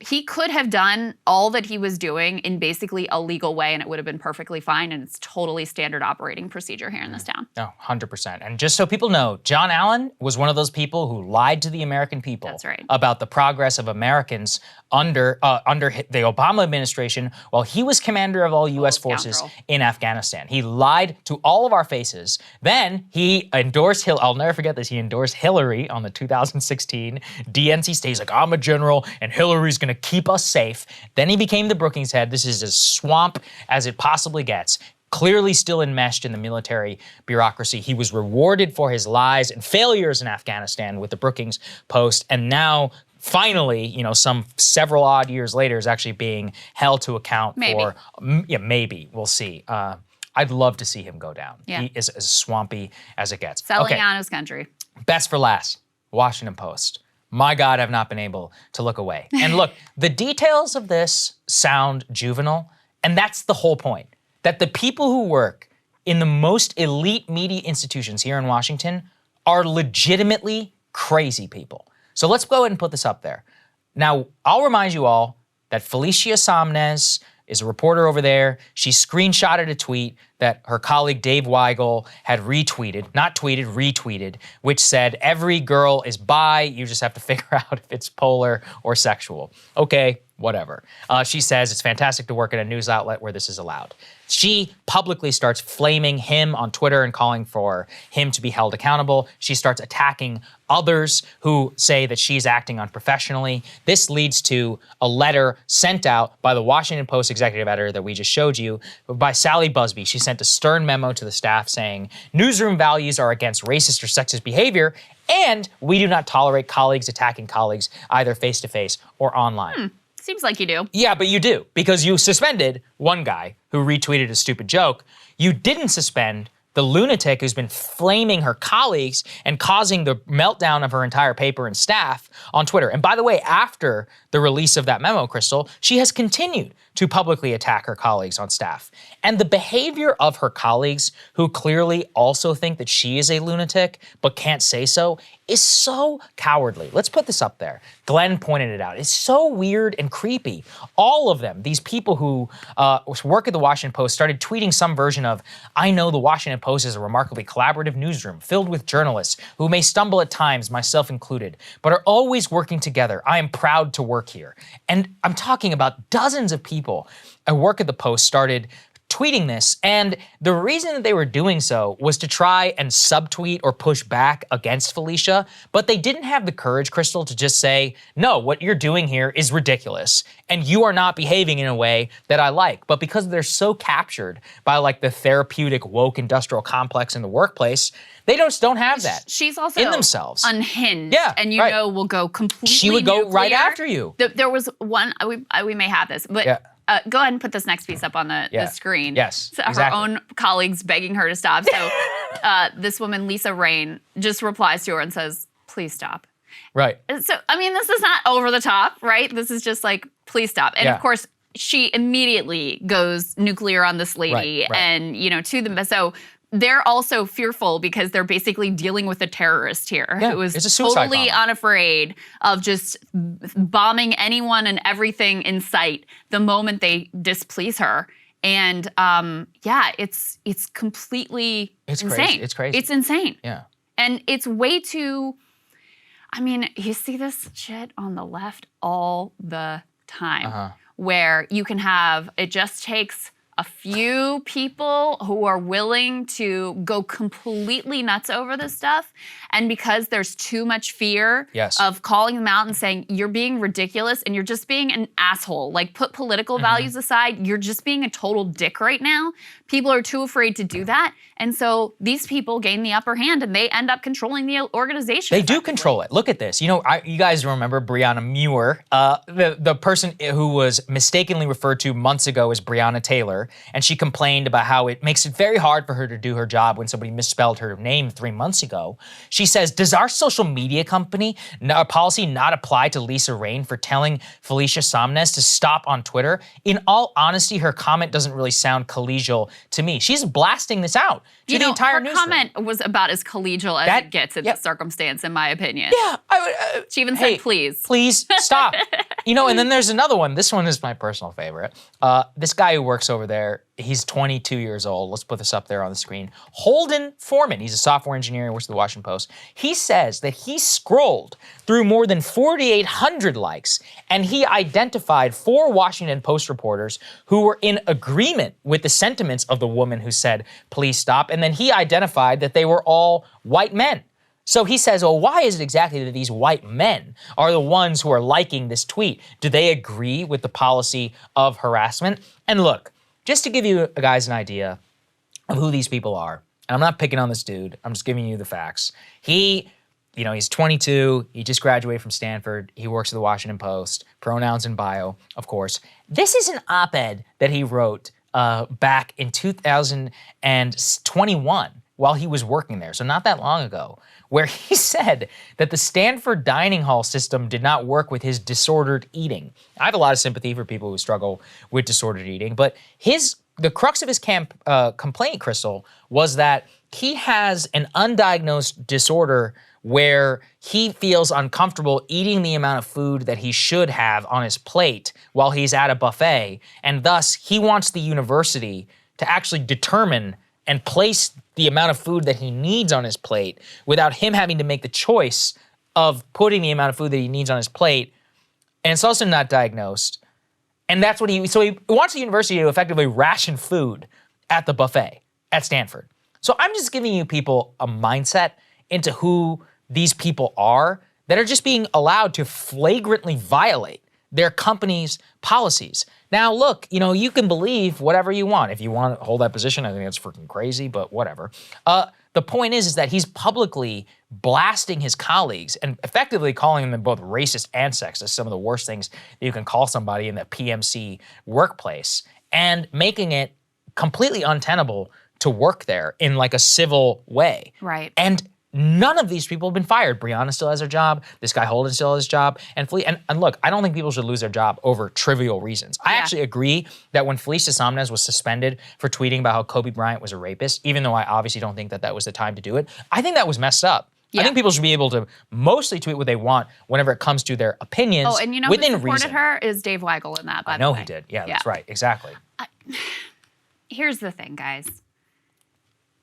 he could have done all that he was doing in basically a legal way and it would have been perfectly fine, and it's totally standard operating procedure here in this town. No, 100%. And just so people know, John Allen was one of those people who lied to the American people about the progress of Americans under the Obama administration while he was commander of all U.S. forces in Afghanistan. He lied to all of our faces. Then he endorsed I'll never forget this, he endorsed Hillary on the 2016 DNC stage. He's like, I'm a general and Hillary's going to keep us safe. Then he became the Brookings head. This is as swamp as it possibly gets. Clearly still enmeshed in the military bureaucracy. He was rewarded for his lies and failures in Afghanistan with the Brookings Post, and now finally, some several odd years later, is actually being held to account for. Maybe. We'll see. I'd love to see him go down. Yeah. He is as swampy as it gets. Selling out his country. Best for last, Washington Post. My God, I've not been able to look away. And look, the details of this sound juvenile, and that's the whole point. That the people who work in the most elite media institutions here in Washington are legitimately crazy people. So let's go ahead and put this up there. Now, I'll remind you all that Felicia Somnes, is a reporter over there. She screenshotted a tweet that her colleague Dave Weigel had retweeted, not tweeted, retweeted, which said, every girl is bi, you just have to figure out if it's polar or sexual. Okay, whatever. She says it's fantastic to work at a news outlet where this is allowed. She publicly starts flaming him on Twitter and calling for him to be held accountable. She starts attacking others who say that she's acting unprofessionally. This leads to a letter sent out by the Washington Post executive editor that we just showed you, by Sally Busby. She sent a stern memo to the staff saying, newsroom values are against racist or sexist behavior, and we do not tolerate colleagues attacking colleagues either face-to-face or online. Seems like you do. Yeah, but you do, because you suspended one guy who retweeted a stupid joke. You didn't suspend the lunatic who's been flaming her colleagues and causing the meltdown of her entire paper and staff on Twitter. And by the way, after the release of that memo, Krystal, she has continued to publicly attack her colleagues on staff. And the behavior of her colleagues, who clearly also think that she is a lunatic but can't say so, is so cowardly. Let's put this up there. Glenn pointed it out. It's so weird and creepy. All of them, these people who work at the Washington Post, started tweeting some version of, I know the Washington Post is a remarkably collaborative newsroom filled with journalists who may stumble at times, myself included, but are always working together. I am proud to work here. And I'm talking about dozens of people at work at the Post started tweeting this, and the reason that they were doing so was to try and subtweet or push back against Felicia, but they didn't have the courage, Krystal, to just say, no, what you're doing here is ridiculous, and you are not behaving in a way that I like. But because they're so captured by like the therapeutic woke industrial complex in the workplace, they just don't have that. She's also in themselves. Unhinged. Yeah, and right. will go completely She would go right nuclear. after you. There was one, we may have this, but Yeah. Go ahead and put this next piece up on the screen. Yes, So exactly. Her own colleagues begging her to stop. So this woman, Lisa Rain, just replies to her and says, please stop. Right. So, I mean, this is not over the top, right? This is just like, please stop. And Yeah. of course, she immediately goes nuclear on this lady Right. and, to them. So they're also fearful because they're basically dealing with a terrorist here Yeah, who is it's a suicide totally bomber. unafraid of just bombing anyone and everything in sight the moment they displease her. And it's completely It's insane. crazy. It's crazy. It's insane. Yeah. And it's way too, I mean, you see this shit on the left all the time where you can have, it just takes a few people who are willing to go completely nuts over this stuff. And because there's too much fear of calling them out and saying, you're being ridiculous and you're just being an asshole. Like, put political values aside, you're just being a total dick right now. People are too afraid to do that. And so these people gain the upper hand and they end up controlling the organization. They do control it. Look at this. You guys remember Breonna Muir, the person who was mistakenly referred to months ago as Breonna Taylor, and she complained about how it makes it very hard for her to do her job when somebody misspelled her name 3 months ago. She says, does our social media company policy not apply to Lisa Rain for telling Felicia Somnes to stop on Twitter? In all honesty, her comment doesn't really sound collegial to me. She's blasting this out to the entire her newsroom. comment was about as collegial as it gets in this circumstance, in my opinion. Yeah, she even said, please. Please stop. And then there's another one. This one is my personal favorite. This guy who works over there, he's 22 years old. Let's put this up there on the screen. Holden Foreman, he's a software engineer and works at the Washington Post. He says that he scrolled through more than 4,800 likes and he identified 4 Washington Post reporters who were in agreement with the sentiments of the woman who said, please stop. And then he identified that they were all white men. So he says, well, why is it exactly that these white men are the ones who are liking this tweet? Do they agree with the policy of harassment? And look, just to give you guys an idea of who these people are, and I'm not picking on this dude, I'm just giving you the facts. He's 22, he just graduated from Stanford, he works at the Washington Post, pronouns in bio, of course. This is an op-ed that he wrote back in 2021 while he was working there, so not that long ago, where he said that the Stanford dining hall system did not work with his disordered eating. I have a lot of sympathy for people who struggle with disordered eating, but the crux of his complaint, Krystal, was that he has an undiagnosed disorder where he feels uncomfortable eating the amount of food that he should have on his plate while he's at a buffet, and thus he wants the university to actually determine and place the amount of food that he needs on his plate without him having to make the choice of putting the amount of food that he needs on his plate. And it's also not diagnosed. And that's what he wants the university to effectively ration food at the buffet at Stanford. So I'm just giving you people a mindset into who these people are that are just being allowed to flagrantly violate their company's policies. Now, look, you can believe whatever you want. If you want to hold that position, I think that's freaking crazy, but whatever. The point is that he's publicly blasting his colleagues and effectively calling them both racist and sexist, some of the worst things that you can call somebody in the PMC workplace, and making it completely untenable to work there in like a civil way. Right. And none of these people have been fired. Brianna still has her job. This guy Holden still has his job. And look, I don't think people should lose their job over trivial reasons. I actually agree that when Felicia Somnez was suspended for tweeting about how Kobe Bryant was a rapist, even though I obviously don't think that that was the time to do it, I think that was messed up. Yeah. I think people should be able to mostly tweet what they want whenever it comes to their opinions. Oh, and who supported her is Dave Weigel in that, by the way. I know he did. Yeah, that's right. Exactly. Here's the thing, guys.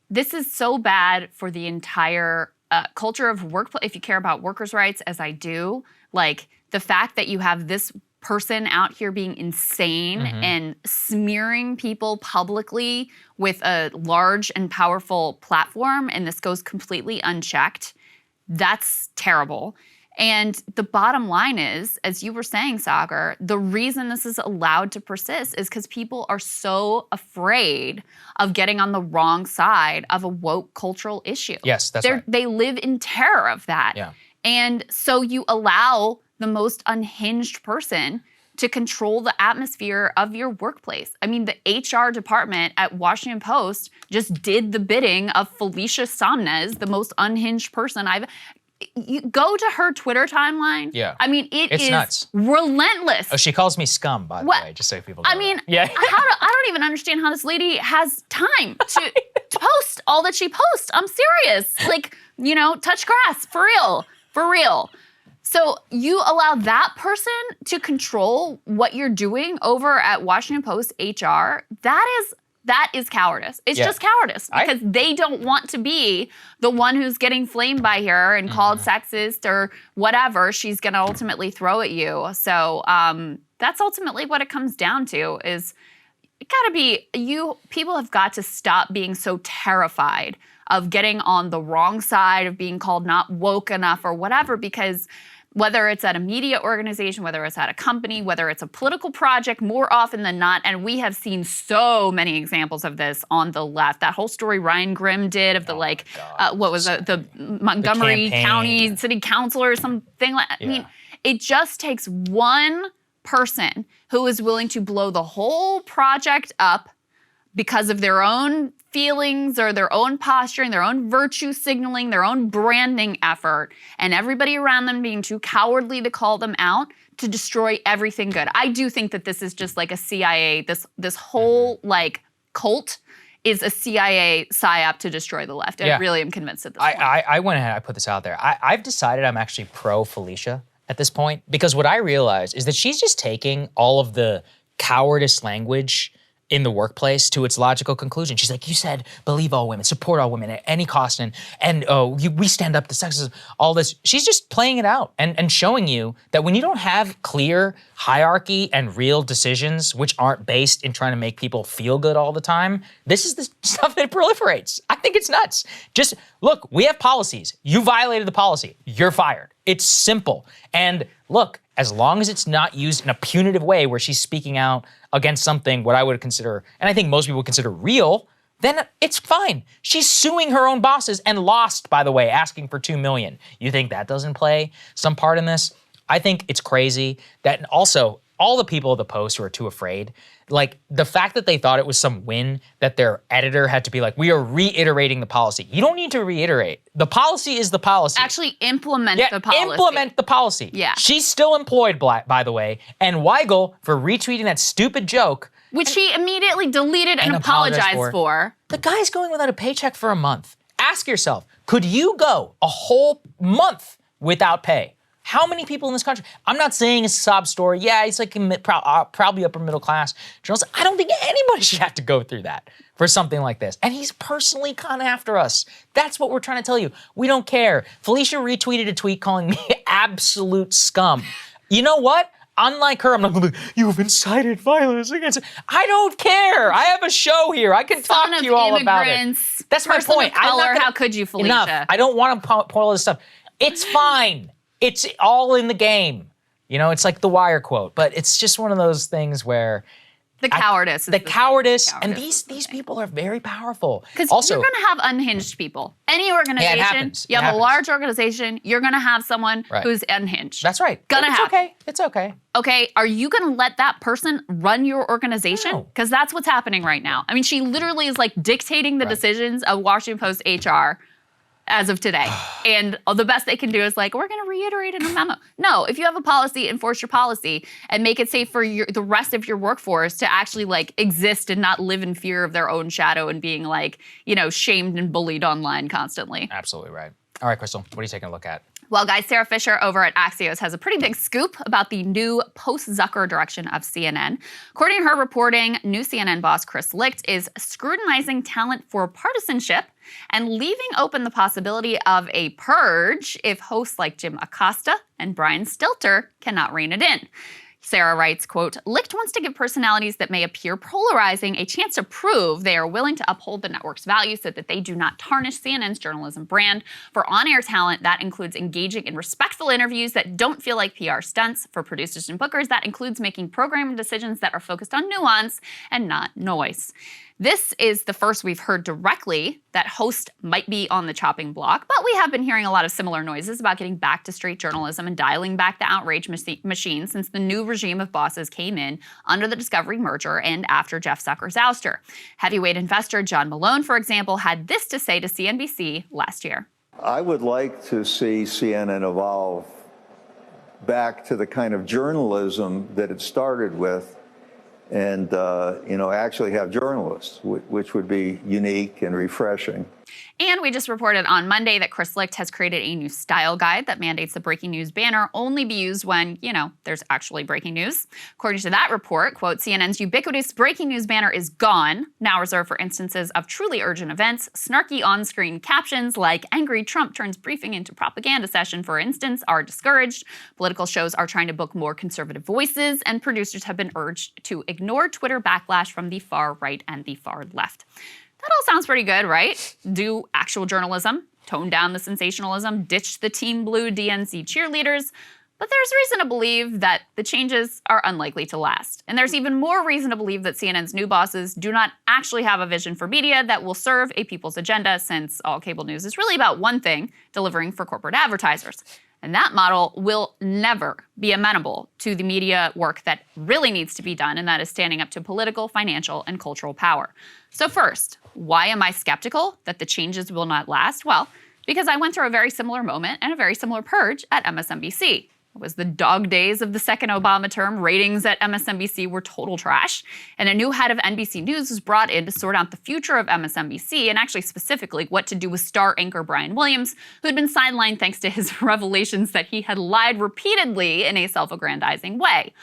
This is so bad for the entire culture of workplace. If you care about workers' rights, as I do, like the fact that you have this person out here being insane and smearing people publicly with a large and powerful platform, and this goes completely unchecked, that's terrible. And the bottom line is, as you were saying, Saagar, the reason this is allowed to persist is because people are so afraid of getting on the wrong side of a woke cultural issue. Yes, that's right. They live in terror of that. Yeah. And so you allow the most unhinged person to control the atmosphere of your workplace. I mean, the HR department at Washington Post just did the bidding of Felicia Somnez, the most unhinged person you go to her Twitter timeline. Yeah. I mean, it's nuts. Relentless. Oh, she calls me scum, by the way, just so people know. I mean, I don't even understand how this lady has time to post all that she posts. I'm serious. Like, touch grass, for real, for real. So you allow that person to control what you're doing over at Washington Post HR. That is cowardice. It's just cowardice because they don't want to be the one who's getting flamed by her and called sexist or whatever she's going to ultimately throw at you. So that's ultimately what it comes down to is it got to be people have got to stop being so terrified of getting on the wrong side, of being called not woke enough or whatever, because whether it's at a media organization, whether it's at a company, whether it's a political project, more often than not, and we have seen so many examples of this on the left. That whole story Ryan Grimm did of the the Montgomery County City Council or something like that. I mean, it just takes one person who is willing to blow the whole project up because of their own feelings or their own posturing, their own virtue signaling, their own branding effort, and everybody around them being too cowardly to call them out to destroy everything good. I do think that this is just like a CIA, this whole like cult is a CIA psyop to destroy the left. I really am convinced at this point. I went ahead, I put this out there. I've decided I'm actually pro Felicia at this point because what I realized is that she's just taking all of the cowardice language in the workplace to its logical conclusion. She's like, you said, believe all women, support all women at any cost, and we stand up to sexism, all this. She's just playing it out and showing you that when you don't have clear hierarchy and real decisions, which aren't based in trying to make people feel good all the time, this is the stuff that proliferates. I think it's nuts. Just look, we have policies. You violated the policy. You're fired. It's simple. And look, as long as it's not used in a punitive way where she's speaking out against something what I would consider, and I think most people would consider real, then it's fine. She's suing her own bosses and lost, by the way, asking for $2 million. You think that doesn't play some part in this? I think it's crazy that also all the people at the Post who are too afraid, like the fact that they thought it was some win that their editor had to be like, we are reiterating the policy. You don't need to reiterate. The policy is the policy. Actually implement the policy. Implement the policy. Yeah. She's still employed, by the way, and Weigel for retweeting that stupid joke. Which he immediately deleted and apologized for. The guy's going without a paycheck for a month. Ask yourself, could you go a whole month without pay? How many people in this country? I'm not saying it's a sob story. Yeah, he's like probably upper middle class journalist. I don't think anybody should have to go through that for something like this. And he's personally gone after us. That's what we're trying to tell you. We don't care. Felicia retweeted a tweet calling me absolute scum. You know what? Unlike her, I'm not going to be, you've incited violence against it. I don't care. I have a show here. I can talk to you all about it. That's my point. Color, how could you, Felicia? Enough. I don't want to point all this stuff. It's fine. It's all in the game. You know, it's like the Wire quote, but it's just one of those things where the cowardice. The cowardice, and these people are very powerful. Because you're going to have unhinged people. Any organization, you have a large organization, you're going to have someone who's unhinged. That's right. It's okay. It's okay. Okay, are you going to let that person run your organization? Because that's what's happening right now. I mean, she literally is like dictating the decisions of Washington Post HR as of today. And the best they can do is like, we're going to reiterate in a memo. No, if you have a policy, enforce your policy and make it safe for the rest of your workforce to actually like exist and not live in fear of their own shadow and being like, you know, shamed and bullied online constantly. Absolutely right. All right, Krystal, what are you taking a look at? Well, guys, Sarah Fisher over at Axios has a pretty big scoop about the new post-Zucker direction of CNN. According to her reporting, new CNN boss Chris Licht is scrutinizing talent for partisanship and leaving open the possibility of a purge if hosts like Jim Acosta and Brian Stelter cannot rein it in. Sarah writes, quote, Licht wants to give personalities that may appear polarizing a chance to prove they are willing to uphold the network's values so that they do not tarnish CNN's journalism brand. For on-air talent, that includes engaging in respectful interviews that don't feel like PR stunts. For producers and bookers, that includes making program decisions that are focused on nuance and not noise. This is the first we've heard directly that hosts might be on the chopping block, but we have been hearing a lot of similar noises about getting back to straight journalism and dialing back the outrage machine since the new regime of bosses came in under the Discovery merger and after Jeff Zucker's ouster. Heavyweight investor John Malone, for example, had this to say to CNBC last year. I would like to see CNN evolve back to the kind of journalism that it started with, and actually have journalists, which would be unique and refreshing. And we just reported on Monday that Chris Licht has created a new style guide that mandates the breaking news banner only be used when, there's actually breaking news. According to that report, quote, CNN's ubiquitous breaking news banner is gone, now reserved for instances of truly urgent events. Snarky on-screen captions like angry Trump turns briefing into propaganda session, for instance, are discouraged. Political shows are trying to book more conservative voices, and producers have been urged to ignore Twitter backlash from the far right and the far left. That all sounds pretty good, right? Do actual journalism, tone down the sensationalism, ditch the Team Blue DNC cheerleaders. But there's reason to believe that the changes are unlikely to last. And there's even more reason to believe that CNN's new bosses do not actually have a vision for media that will serve a people's agenda, since all cable news is really about one thing, delivering for corporate advertisers. And that model will never be amenable to the media work that really needs to be done, and that is standing up to political, financial, and cultural power. So first, why am I skeptical that the changes will not last? Well, because I went through a very similar moment and a very similar purge at MSNBC. It was the dog days of the second Obama term. Ratings at MSNBC were total trash. And a new head of NBC News was brought in to sort out the future of MSNBC, and actually specifically what to do with star anchor Brian Williams, who had been sidelined thanks to his revelations that he had lied repeatedly in a self-aggrandizing way.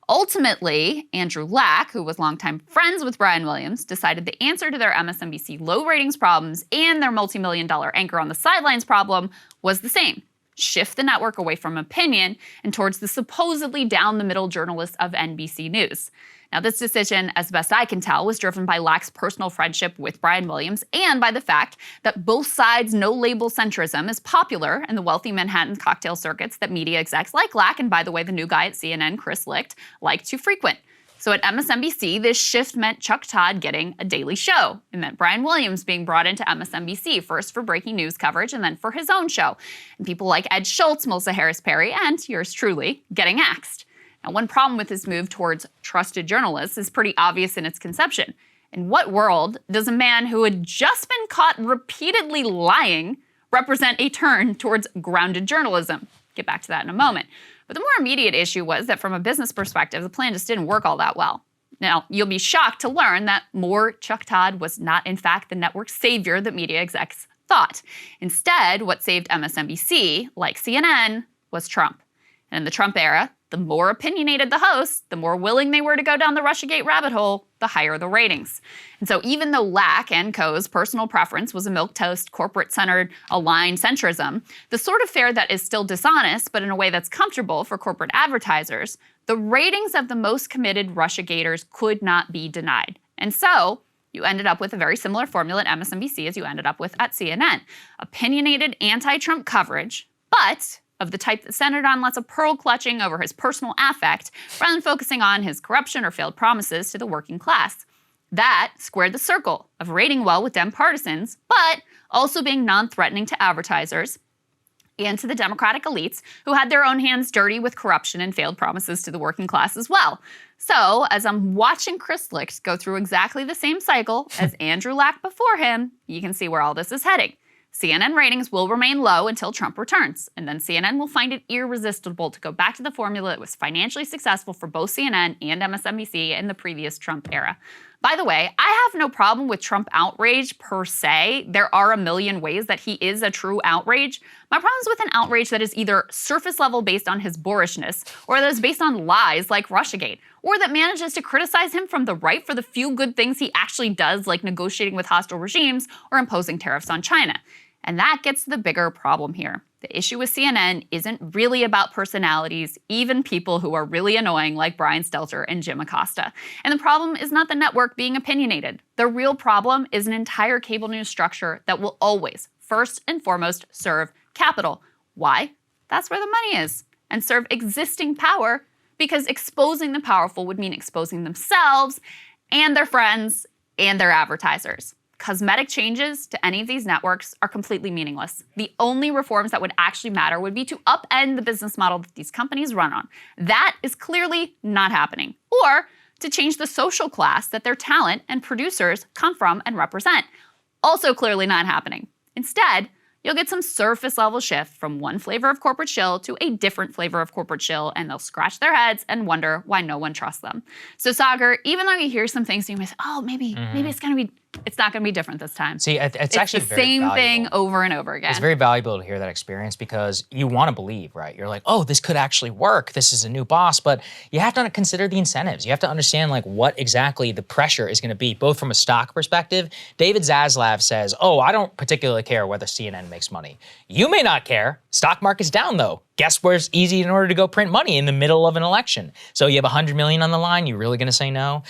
Ultimately, Andrew Lack, who was longtime friends with Brian Williams, decided the answer to their MSNBC low ratings problems and their multi-million-dollar anchor on the sidelines problem was the same. Shift the network away from opinion and towards the supposedly down-the-middle journalists of NBC News. Now, this decision, as best I can tell, was driven by Lack's personal friendship with Brian Williams and by the fact that both sides' no-label centrism is popular in the wealthy Manhattan cocktail circuits that media execs like Lack, and by the way, the new guy at CNN, Chris Licht, like to frequent. So at MSNBC, this shift meant Chuck Todd getting a daily show. It meant Brian Williams being brought into MSNBC, first for breaking news coverage and then for his own show. And people like Ed Schultz, Melissa Harris Perry, and yours truly getting axed. Now, one problem with this move towards trusted journalists is pretty obvious in its conception. In what world does a man who had just been caught repeatedly lying represent a turn towards grounded journalism? Get back to that in a moment. But the more immediate issue was that from a business perspective, the plan just didn't work all that well. Now, you'll be shocked to learn that more Chuck Todd was not, in fact, the network savior that media execs thought. Instead, what saved MSNBC, like CNN, was Trump. And in the Trump era, the more opinionated the hosts, the more willing they were to go down the Russiagate rabbit hole, the higher the ratings. And so even though Lack and co.'s personal preference was a milquetoast, corporate-centered, aligned centrism, the sort of fare that is still dishonest, but in a way that's comfortable for corporate advertisers, the ratings of the most committed Russiagaters could not be denied. And so you ended up with a very similar formula at MSNBC as you ended up with at CNN. Opinionated anti-Trump coverage, but of the type that centered on lots of pearl clutching over his personal affect rather than focusing on his corruption or failed promises to the working class. That squared the circle of rating well with Dem partisans, but also being non-threatening to advertisers and to the Democratic elites who had their own hands dirty with corruption and failed promises to the working class as well. So, as I'm watching Chris Licht go through exactly the same cycle as Andrew Lack before him, you can see where all this is heading. CNN ratings will remain low until Trump returns, and then CNN will find it irresistible to go back to the formula that was financially successful for both CNN and MSNBC in the previous Trump era. By the way, I have no problem with Trump outrage per se. There are a million ways that he is a true outrage. My problem is with an outrage that is either surface level based on his boorishness, or that is based on lies like Russiagate, or that manages to criticize him from the right for the few good things he actually does, like negotiating with hostile regimes or imposing tariffs on China. And that gets to the bigger problem here. The issue with CNN isn't really about personalities, even people who are really annoying like Brian Stelter and Jim Acosta. And the problem is not the network being opinionated. The real problem is an entire cable news structure that will always, first and foremost, serve capital. Why? That's where the money is. And serve existing power, because exposing the powerful would mean exposing themselves and their friends and their advertisers. Cosmetic changes to any of these networks are completely meaningless. The only reforms that would actually matter would be to upend the business model that these companies run on. That is clearly not happening. Or to change the social class that their talent and producers come from and represent. Also clearly not happening. Instead, you'll get some surface level shift from one flavor of corporate shill to a different flavor of corporate shill, and they'll scratch their heads and wonder why no one trusts them. So Saagar, even though you hear some things, you may say, oh, maybe it's not gonna be different this time. See, it's actually the very same valuable. thing over and over again. It's very valuable to hear that experience because you want to believe, right? You're like, oh, this could actually work. This is a new boss, but you have to consider the incentives. You have to understand like what exactly the pressure is going to be, both from a stock perspective. David Zaslav says, oh, I don't particularly care whether CNN makes money. You may not care. Stock market's down though. Guess where it's easy in order to go print money? In the middle of an election. So you have $100 million on the line, you really gonna say no?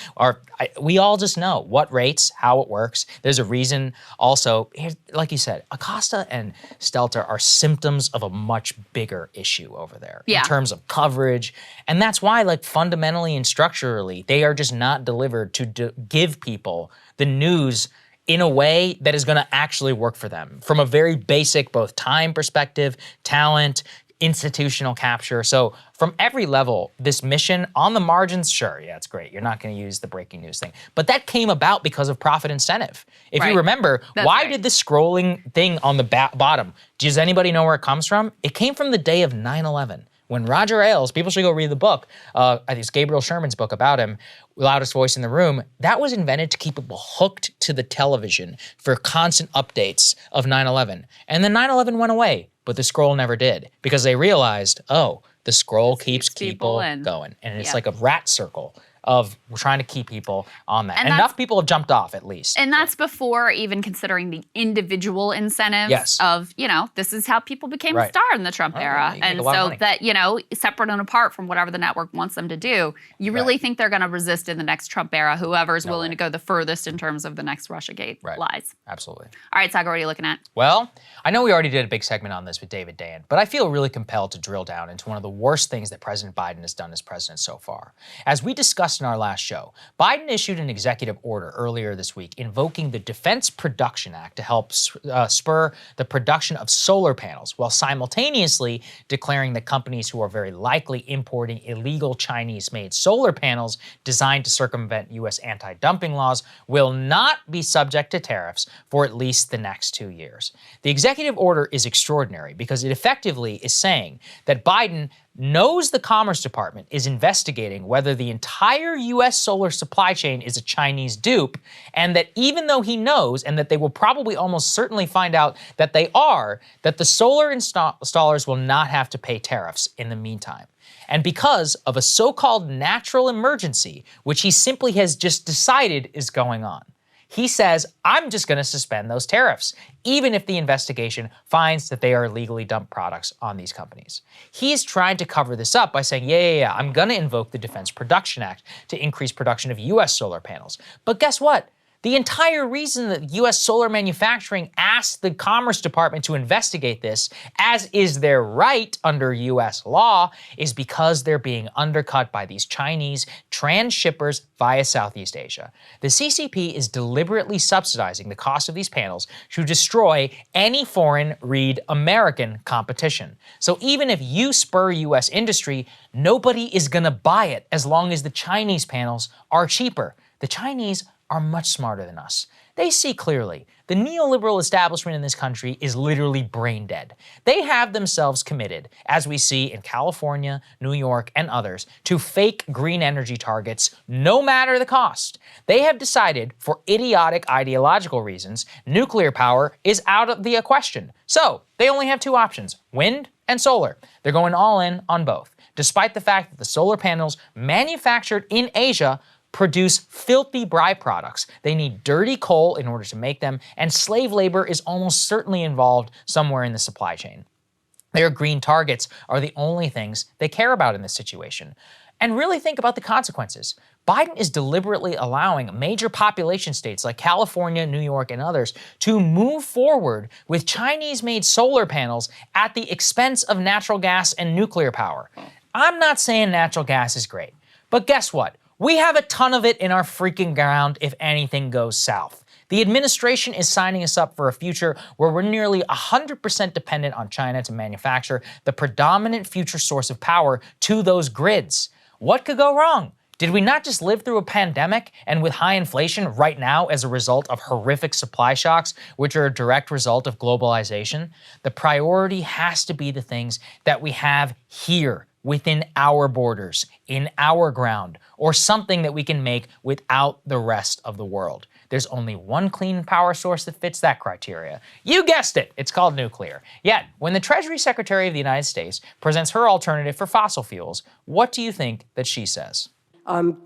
We all just know what rates, how it works. There's a reason also, like you said, Acosta and Stelter are symptoms of a much bigger issue over there in terms of coverage. And that's why, like, fundamentally and structurally, they are just not delivered to give people the news in a way that is gonna actually work for them from a very basic, both time perspective, talent, institutional capture. So from every level, this mission on the margins, sure, yeah, it's great. You're not going to use the breaking news thing. But that came about because of profit incentive. If you remember, why did the scrolling thing on the bottom, does anybody know where it comes from? It came from the day of 9/11. When Roger Ailes, people should go read the book, I think it's Gabriel Sherman's book about him, Loudest Voice in the Room, that was invented to keep people hooked to the television for constant updates of 9/11. And then 9/11 went away, but the scroll never did because they realized, oh, the scroll keeps people going. And it's like a rat circle of trying to keep people on that. And enough people have jumped off, at least. And that's before even considering the individual incentives of, you know, this is how people became a star in the Trump era. And so that, you know, separate and apart from whatever the network wants them to do, you really think they're going to resist in the next Trump era, whoever's willing to go the furthest in terms of the next Russiagate lies. Absolutely. All right, Saagar, what are you looking at? Well, I know we already did a big segment on this with David Dan, but I feel really compelled to drill down into one of the worst things that President Biden has done as president so far. As we discussed in our last show, Biden issued an executive order earlier this week invoking the Defense Production Act to help spur the production of solar panels, while simultaneously declaring that companies who are very likely importing illegal Chinese-made solar panels designed to circumvent U.S. anti-dumping laws will not be subject to tariffs for at least the next 2 years. The executive order is extraordinary because it effectively is saying that Biden knows the Commerce Department is investigating whether the entire US solar supply chain is a Chinese dupe, and that even though he knows, and that they will probably almost certainly find out that they are, that the solar installers will not have to pay tariffs in the meantime. And because of a so-called natural emergency, which he simply has just decided is going on, he says, I'm just going to suspend those tariffs, even if the investigation finds that they are illegally dumped products on these companies. He's trying to cover this up by saying, yeah, I'm going to invoke the Defense Production Act to increase production of US solar panels. But guess what? The entire reason that US solar manufacturing asked the Commerce Department to investigate this, as is their right under US law, is because they're being undercut by these Chinese transshippers via Southeast Asia. The CCP is deliberately subsidizing the cost of these panels to destroy any foreign, read American, competition. So even if you spur US industry, nobody is gonna buy it as long as the Chinese panels are cheaper. The Chinese are much smarter than us. They see clearly. The neoliberal establishment in this country is literally brain dead. They have themselves committed, as we see in California, New York, and others, to fake green energy targets no matter the cost. They have decided, for idiotic ideological reasons, nuclear power is out of the question. So they only have two options, wind and solar. They're going all in on both, despite the fact that the solar panels manufactured in Asia produce filthy byproducts. They need dirty coal in order to make them, and slave labor is almost certainly involved somewhere in the supply chain. Their green targets are the only things they care about in this situation. And really think about the consequences. Biden is deliberately allowing major population states like California, New York, and others to move forward with Chinese-made solar panels at the expense of natural gas and nuclear power. I'm not saying natural gas is great, but guess what? We have a ton of it in our freaking ground if anything goes south. The administration is signing us up for a future where we're nearly 100% dependent on China to manufacture the predominant future source of power to those grids. What could go wrong? Did we not just live through a pandemic and with high inflation right now as a result of horrific supply shocks, which are a direct result of globalization? The priority has to be the things that we have here, within our borders, in our ground, or something that we can make without the rest of the world. There's only one clean power source that fits that criteria. You guessed it, it's called nuclear. Yet, when the Treasury Secretary of the United States presents her alternative for fossil fuels, what do you think that she says?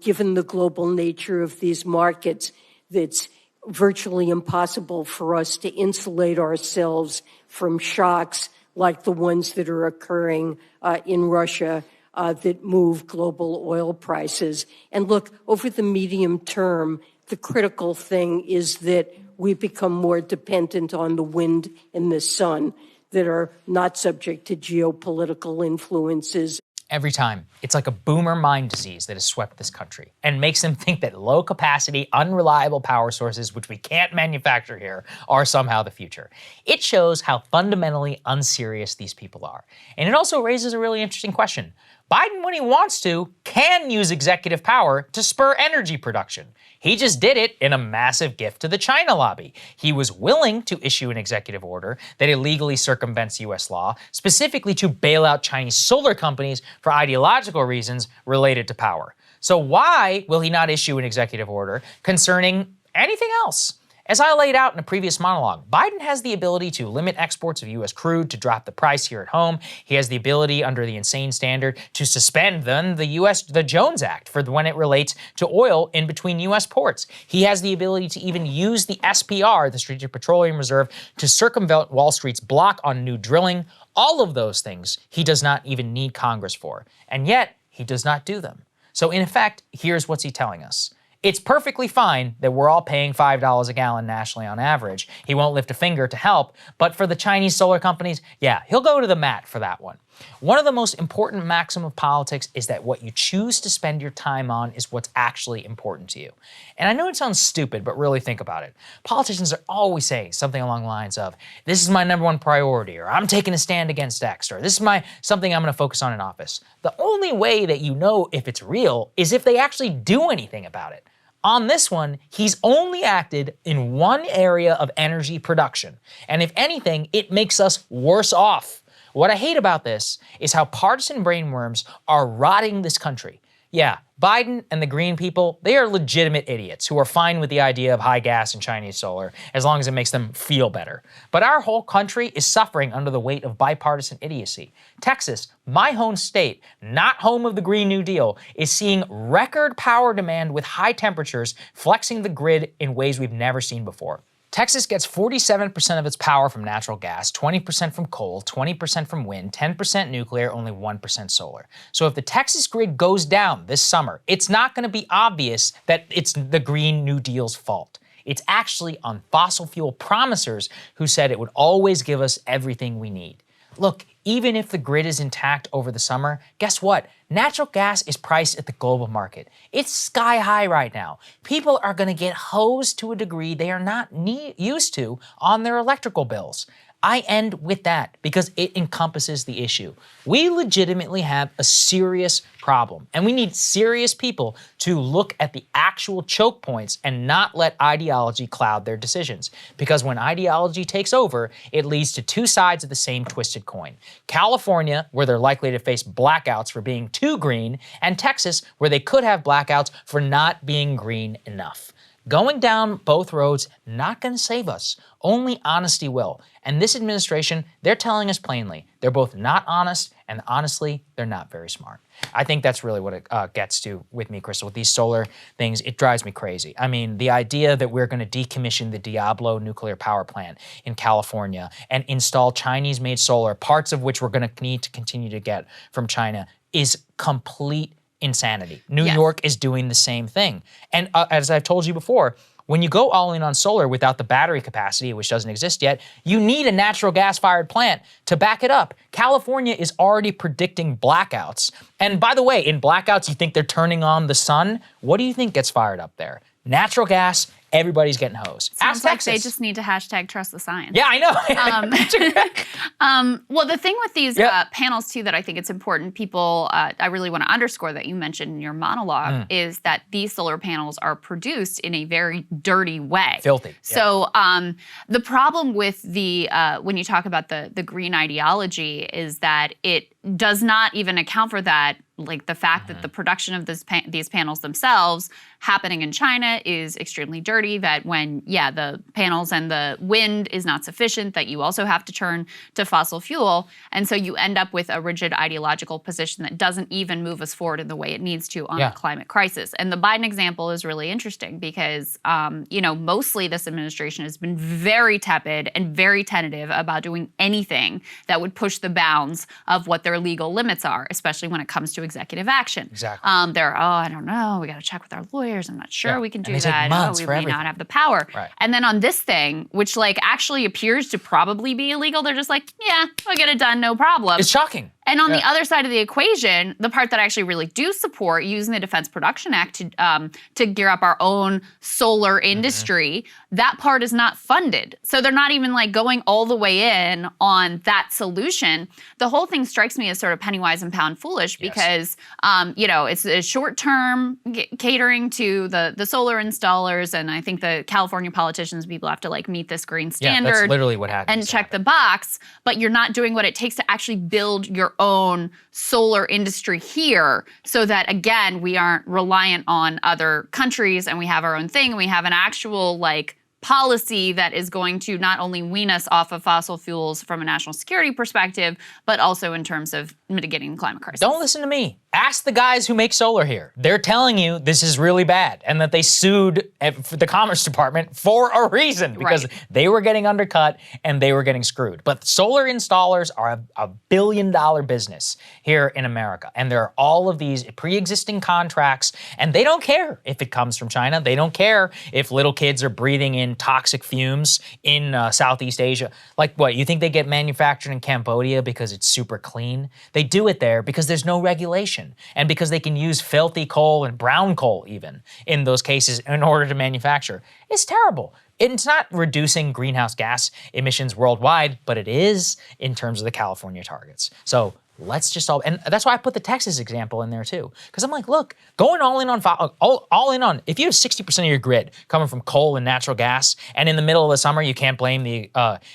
Given the global nature of these markets, it's virtually impossible for us to insulate ourselves from shocks like the ones that are occurring in Russia that move global oil prices. And look, over the medium term, the critical thing is that we become more dependent on the wind and the sun that are not subject to geopolitical influences. Every time, it's like a boomer mind disease that has swept this country and makes them think that low capacity, unreliable power sources, which we can't manufacture here, are somehow the future. It shows how fundamentally unserious these people are. And it also raises a really interesting question. Biden, when he wants to, can use executive power to spur energy production. He just did it in a massive gift to the China lobby. He was willing to issue an executive order that illegally circumvents US law, specifically to bail out Chinese solar companies for ideological reasons related to power. So why will he not issue an executive order concerning anything else? As I laid out in a previous monologue, Biden has the ability to limit exports of US crude to drop the price here at home. He has the ability under the insane standard to suspend then the Jones Act for when it relates to oil in between US ports. He has the ability to even use the SPR, the Strategic Petroleum Reserve, to circumvent Wall Street's block on new drilling. All of those things he does not even need Congress for. And yet, he does not do them. So in effect, here's what's he telling us. It's perfectly fine that we're all paying $5 a gallon nationally on average. He won't lift a finger to help, but for the Chinese solar companies, yeah, he'll go to the mat for that one. One of the most important maxims of politics is that what you choose to spend your time on is what's actually important to you. And I know it sounds stupid, but really think about it. Politicians are always saying something along the lines of, this is my number one priority, or I'm taking a stand against X, or this is something I'm gonna focus on in office. The only way that you know if it's real is if they actually do anything about it. On this one, he's only acted in one area of energy production. And if anything, it makes us worse off. What I hate about this is how partisan brainworms are rotting this country. Yeah, Biden and the green people, they are legitimate idiots who are fine with the idea of high gas and Chinese solar as long as it makes them feel better. But our whole country is suffering under the weight of bipartisan idiocy. Texas, my home state, not home of the Green New Deal, is seeing record power demand with high temperatures flexing the grid in ways we've never seen before. Texas gets 47% of its power from natural gas, 20% from coal, 20% from wind, 10% nuclear, only 1% solar. So if the Texas grid goes down this summer, it's not going to be obvious that it's the Green New Deal's fault. It's actually on fossil fuel promisers who said it would always give us everything we need. Look, even if the grid is intact over the summer, guess what? Natural gas is priced at the global market. It's sky high right now. People are going to get hosed to a degree they are not used to on their electrical bills. I end with that because it encompasses the issue. We legitimately have a serious problem, and we need serious people to look at the actual choke points and not let ideology cloud their decisions. Because when ideology takes over, it leads to two sides of the same twisted coin. California, where they're likely to face blackouts for being too green, and Texas, where they could have blackouts for not being green enough. Going down both roads, not going to save us. Only honesty will. And this administration, they're telling us plainly, they're both not honest, and honestly, they're not very smart. I think that's really what it gets to with me, Krystal. With these solar things, it drives me crazy. I mean, the idea that we're going to decommission the Diablo nuclear power plant in California and install Chinese-made solar, parts of which we're going to need to continue to get from China, is complete insanity. New York is doing the same thing. And as I've told you before, when you go all in on solar without the battery capacity, which doesn't exist yet, you need a natural gas-fired plant to back it up. California is already predicting blackouts. And by the way, in blackouts, you think they're turning on the sun? What do you think gets fired up there? Natural gas. Everybody's getting hosed. Sounds like they just need to hashtag trust the science. Yeah, I know. Well, the thing with these panels, too, that I think it's important, people, I really want to underscore that you mentioned in your monologue, is that these solar panels are produced in a very dirty way. Filthy. So the problem with the, when you talk about the green ideology is that it does not even account for that, like the fact that the production of these panels themselves happening in China is extremely dirty, that when, the panels and the wind is not sufficient, that you also have to turn to fossil fuel. And so you end up with a rigid ideological position that doesn't even move us forward in the way it needs to on the climate crisis. And the Biden example is really interesting because, mostly this administration has been very tepid and very tentative about doing anything that would push the bounds of what their legal limits are, especially when it comes to executive action. Exactly. I don't know, we got to check with our lawyers. I'm not sure we can do that. We may not have the power. Right. And then on this thing, which actually appears to probably be illegal, they're just like, we'll get it done, no problem. It's shocking. And on the other side of the equation, the part that I actually really do support, using the Defense Production Act to gear up our own solar industry, that part is not funded. So they're not even going all the way in on that solution. The whole thing strikes me as sort of penny wise and pound foolish because, it's a short-term catering to the solar installers. And I think the California politicians, people have to meet this green standard. That's literally what happens. And check the box, but you're not doing what it takes to actually build your own solar industry here so that, again, we aren't reliant on other countries and we have our own thing and we have an actual policy that is going to not only wean us off of fossil fuels from a national security perspective, but also in terms of mitigating the climate crisis. Don't listen to me. Ask the guys who make solar here. They're telling you this is really bad and that they sued the Commerce Department for a reason because they were getting undercut and they were getting screwed. But solar installers are a billion-dollar business here in America. And there are all of these pre-existing contracts and they don't care if it comes from China. They don't care if little kids are breathing in toxic fumes in Southeast Asia. What, you think they get manufactured in Cambodia because it's super clean? They do it there because there's no regulation. And because they can use filthy coal and brown coal even in those cases in order to manufacture. It's terrible. It's not reducing greenhouse gas emissions worldwide, but it is in terms of the California targets. So let's just all, and that's why I put the Texas example in there too. Because I'm like, look, going all in on, if you have 60% of your grid coming from coal and natural gas, and in the middle of the summer, you can't blame the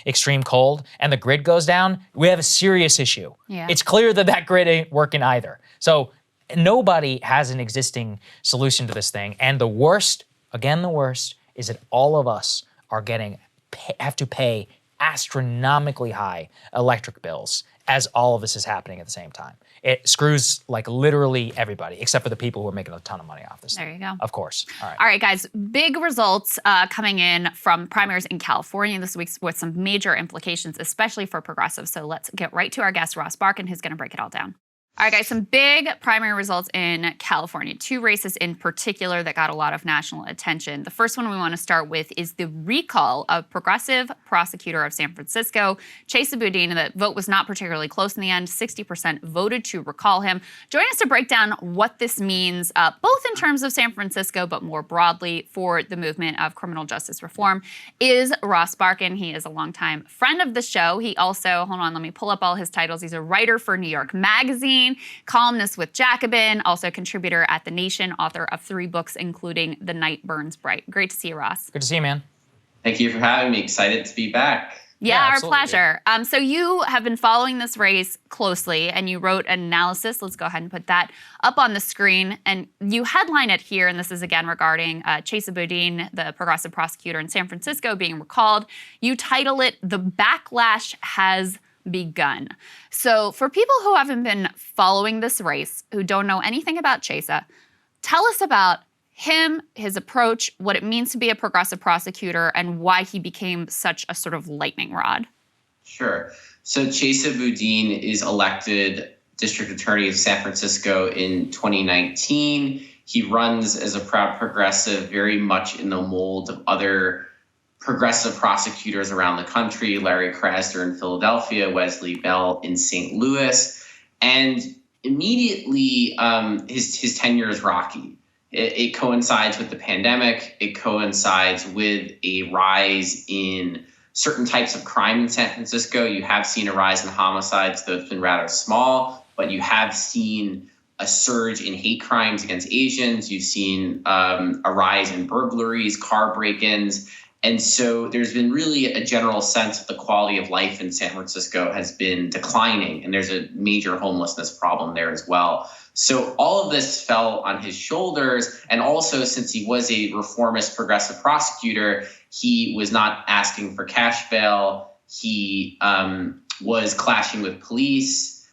extreme cold, and the grid goes down, we have a serious issue. Yeah. It's clear that grid ain't working either. So nobody has an existing solution to this thing. And the worst, is that all of us are have to pay astronomically high electric bills as all of this is happening at the same time. It screws like literally everybody, except for the people who are making a ton of money off this. There you go. Of course. All right. All right, guys, big results coming in from primaries in California this week with some major implications, especially for progressives. So let's get right to our guest, Ross Barkan, who's going to break it all down. All right, guys, some big primary results in California. 2 races in particular that got a lot of national attention. The first one we want to start with is the recall of progressive prosecutor of San Francisco, Chesa Boudin. The vote was not particularly close in the end. 60% voted to recall him. Join us to break down what this means, both in terms of San Francisco, but more broadly for the movement of criminal justice reform, is Ross Barkan. He is a longtime friend of the show. He also, hold on, let me pull up all his titles. He's a writer for New York Magazine, columnist with Jacobin, also contributor at The Nation, author of 3 books, including The Night Burns Bright. Great to see you, Ross. Good to see you, man. Thank you for having me. Excited to be back. Yeah, our pleasure. So you have been following this race closely, and you wrote an analysis. Let's go ahead and put that up on the screen. And you headline it here, and this is again regarding Chesa Boudin, the progressive prosecutor in San Francisco, being recalled. You title it, "The Backlash Has Begun." So for people who haven't been following this race, who don't know anything about Chesa, tell us about him, his approach, what it means to be a progressive prosecutor, and why he became such a sort of lightning rod. Sure. So Chesa Boudin is elected district attorney of San Francisco in 2019. He runs as a proud progressive, very much in the mold of other progressive prosecutors around the country, Larry Krasner in Philadelphia, Wesley Bell in St. Louis. And immediately his tenure is rocky. It coincides with the pandemic. It coincides with a rise in certain types of crime in San Francisco. You have seen a rise in homicides, though it's been rather small, but you have seen a surge in hate crimes against Asians. You've seen a rise in burglaries, car break-ins. And so there's been really a general sense that the quality of life in San Francisco has been declining, and there's a major homelessness problem there as well. So all of this fell on his shoulders. And also, since he was a reformist progressive prosecutor, he was not asking for cash bail. He was clashing with police.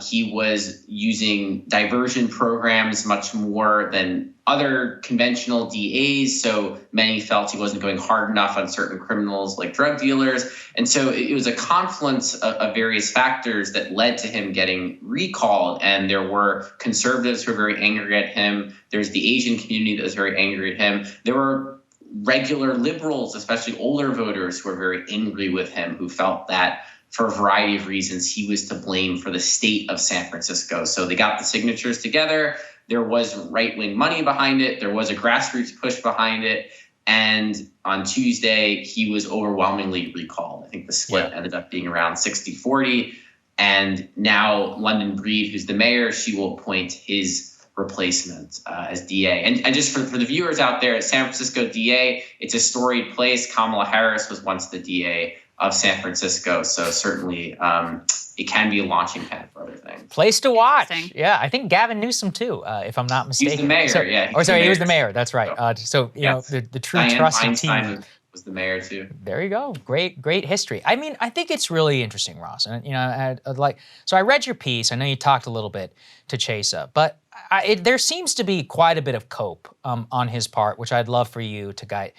He was using diversion programs much more than other conventional DAs. So many felt he wasn't going hard enough on certain criminals like drug dealers. And so it was a confluence of various factors that led to him getting recalled. And there were conservatives who were very angry at him. There's the Asian community that was very angry at him. There were regular liberals, especially older voters, who were very angry with him, who felt that for a variety of reasons, he was to blame for the state of San Francisco. So they got the signatures together. There was right-wing money behind it. There was a grassroots push behind it. And on Tuesday, he was overwhelmingly recalled. I think the split ended up being around 60-40. And now London Breed, who's the mayor, she will appoint his replacement as DA. And just for the viewers out there, San Francisco DA, it's a storied place. Kamala Harris was once the DA of San Francisco. So certainly it can be a launching pad for other things. Place to watch. Yeah, I think Gavin Newsom too, if I'm not mistaken. He's the mayor, He was the mayor. That's right. So you know, the true Dianne trusted Feinstein team was the mayor too. There you go. Great history. I mean, I think it's really interesting, Ross. And you know, so I read your piece. I know you talked a little bit to Chesa, but there seems to be quite a bit of cope on his part, which I'd love for you to guide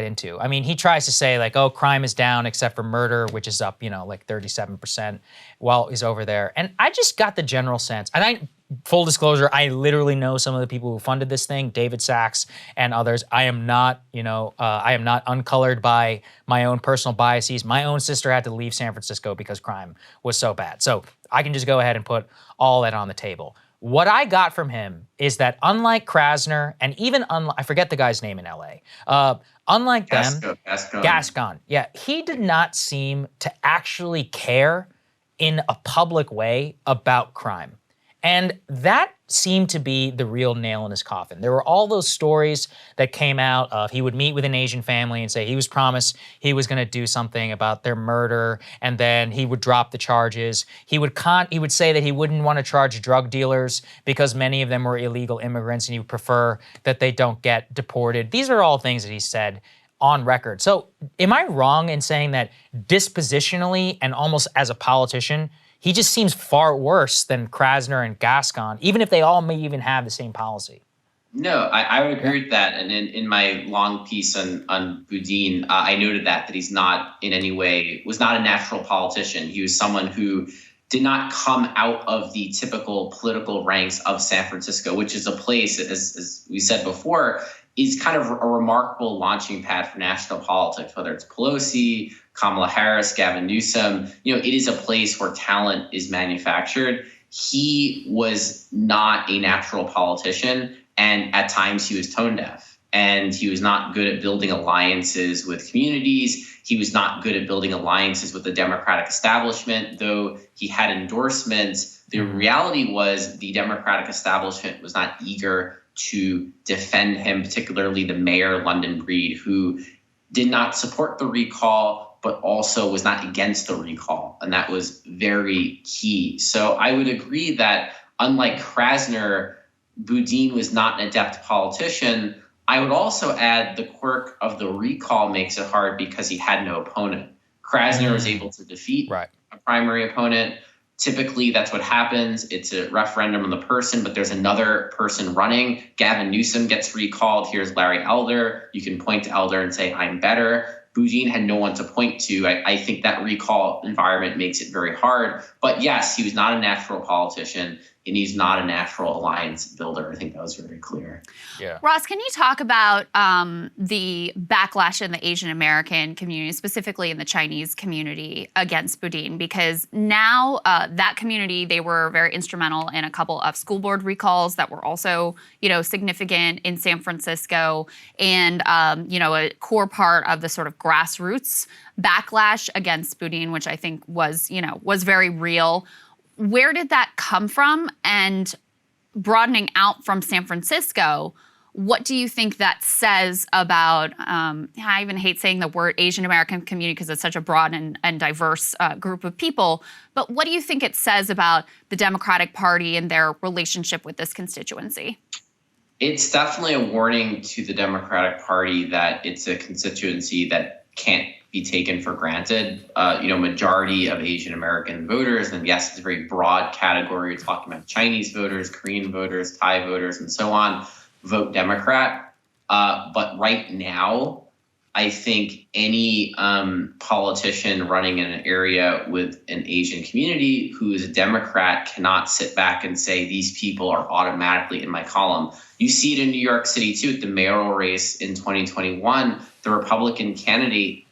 into. I mean, he tries to say like, oh, crime is down except for murder, which is up, like 37% while he's over there. And I just got the general sense, and full disclosure, I literally know some of the people who funded this thing, David Sachs and others. I am not, I am not uncolored by my own personal biases. My own sister had to leave San Francisco because crime was so bad. So I can just go ahead and put all that on the table. What I got from him is that unlike Krasner, and even I forget the guy's name in LA, unlike them, Gascon, yeah, he did not seem to actually care in a public way about crime. And that seemed to be the real nail in his coffin. There were all those stories that came out of he would meet with an Asian family and say he was promised he was going to do something about their murder, and then he would drop the charges. He would say that he wouldn't want to charge drug dealers because many of them were illegal immigrants and he would prefer that they don't get deported. These are all things that he said on record. So am I wrong in saying that dispositionally and almost as a politician, he just seems far worse than Krasner and Gascon, even if they all may even have the same policy? No, I would agree with that. And in my long piece on Boudin, I noted that he's not in any way, was not a natural politician. He was someone who did not come out of the typical political ranks of San Francisco, which is a place, as we said before, is kind of a remarkable launching pad for national politics, whether it's Pelosi, Kamala Harris, Gavin Newsom. It is a place where talent is manufactured. He was not a natural politician, and at times he was tone deaf. And he was not good at building alliances with communities. He was not good at building alliances with the Democratic establishment, though he had endorsements. The reality was the Democratic establishment was not eager to defend him, particularly the mayor, London Breed, who did not support the recall, but also was not against the recall. And that was very key. So I would agree that unlike Krasner, Boudin was not an adept politician. I would also add the quirk of the recall makes it hard because he had no opponent. Krasner was able to defeat a primary opponent. Typically, that's what happens. It's a referendum on the person, but there's another person running. Gavin Newsom gets recalled. Here's Larry Elder. You can point to Elder and say, I'm better. Boudin had no one to point to. I think that recall environment makes it very hard. But yes, he was not a natural politician, and he's not a natural alliance builder. I think that was very clear. Yeah. Ross, can you talk about the backlash in the Asian American community, specifically in the Chinese community, against Boudin? Because now that community, they were very instrumental in a couple of school board recalls that were also, significant in San Francisco, and a core part of the sort of grassroots backlash against Boudin, which I think was very real. Where did that come from? And broadening out from San Francisco, what do you think that says about, I even hate saying the word Asian American community because it's such a broad and diverse group of people, but what do you think it says about the Democratic Party and their relationship with this constituency? It's definitely a warning to the Democratic Party that it's a constituency that can't be taken for granted. Majority of Asian American voters, and yes, it's a very broad category. You're talking about Chinese voters, Korean voters, Thai voters, and so on, vote Democrat. But right now, I think any politician running in an area with an Asian community who is a Democrat cannot sit back and say these people are automatically in my column. You see it in New York City, too, at the mayoral race in 2021. The Republican candidate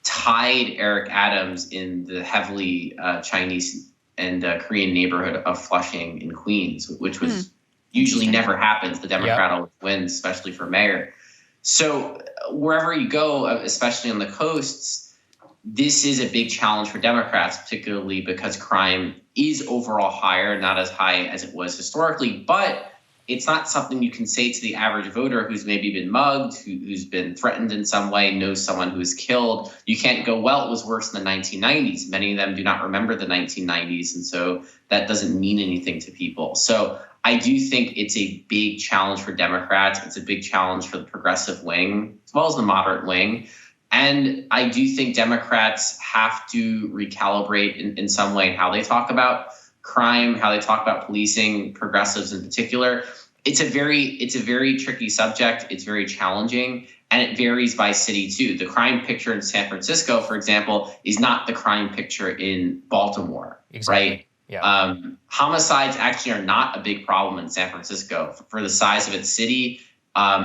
tied Eric Adams in the heavily Chinese and Korean neighborhood of Flushing in Queens, which was usually never happens. The Democrat always wins, especially for mayor. So wherever you go, especially on the coasts, this is a big challenge for Democrats, particularly because crime is overall higher, not as high as it was historically, but it's not something you can say to the average voter who's maybe been mugged, who's been threatened in some way, knows someone who was killed. You can't go, well, it was worse in the 1990s. Many of them do not remember the 1990s, and so that doesn't mean anything to people. So I do think it's a big challenge for Democrats. It's a big challenge for the progressive wing, as well as the moderate wing. And I do think Democrats have to recalibrate in some way how they talk about crime, how they talk about policing, progressives in particular. It's a very tricky subject. It's very challenging, and it varies by city too. The crime picture in San Francisco, for example, is not the crime picture in Baltimore, right? Yeah. Homicides actually are not a big problem in San Francisco. For the size of its city,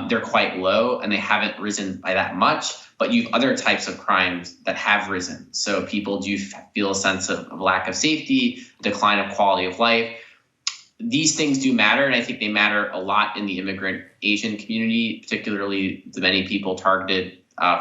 they're quite low, and they haven't risen by that much. But you have other types of crimes that have risen. So people do feel a sense of lack of safety, decline of quality of life. These things do matter, and I think they matter a lot in the immigrant Asian community, particularly the many people targeted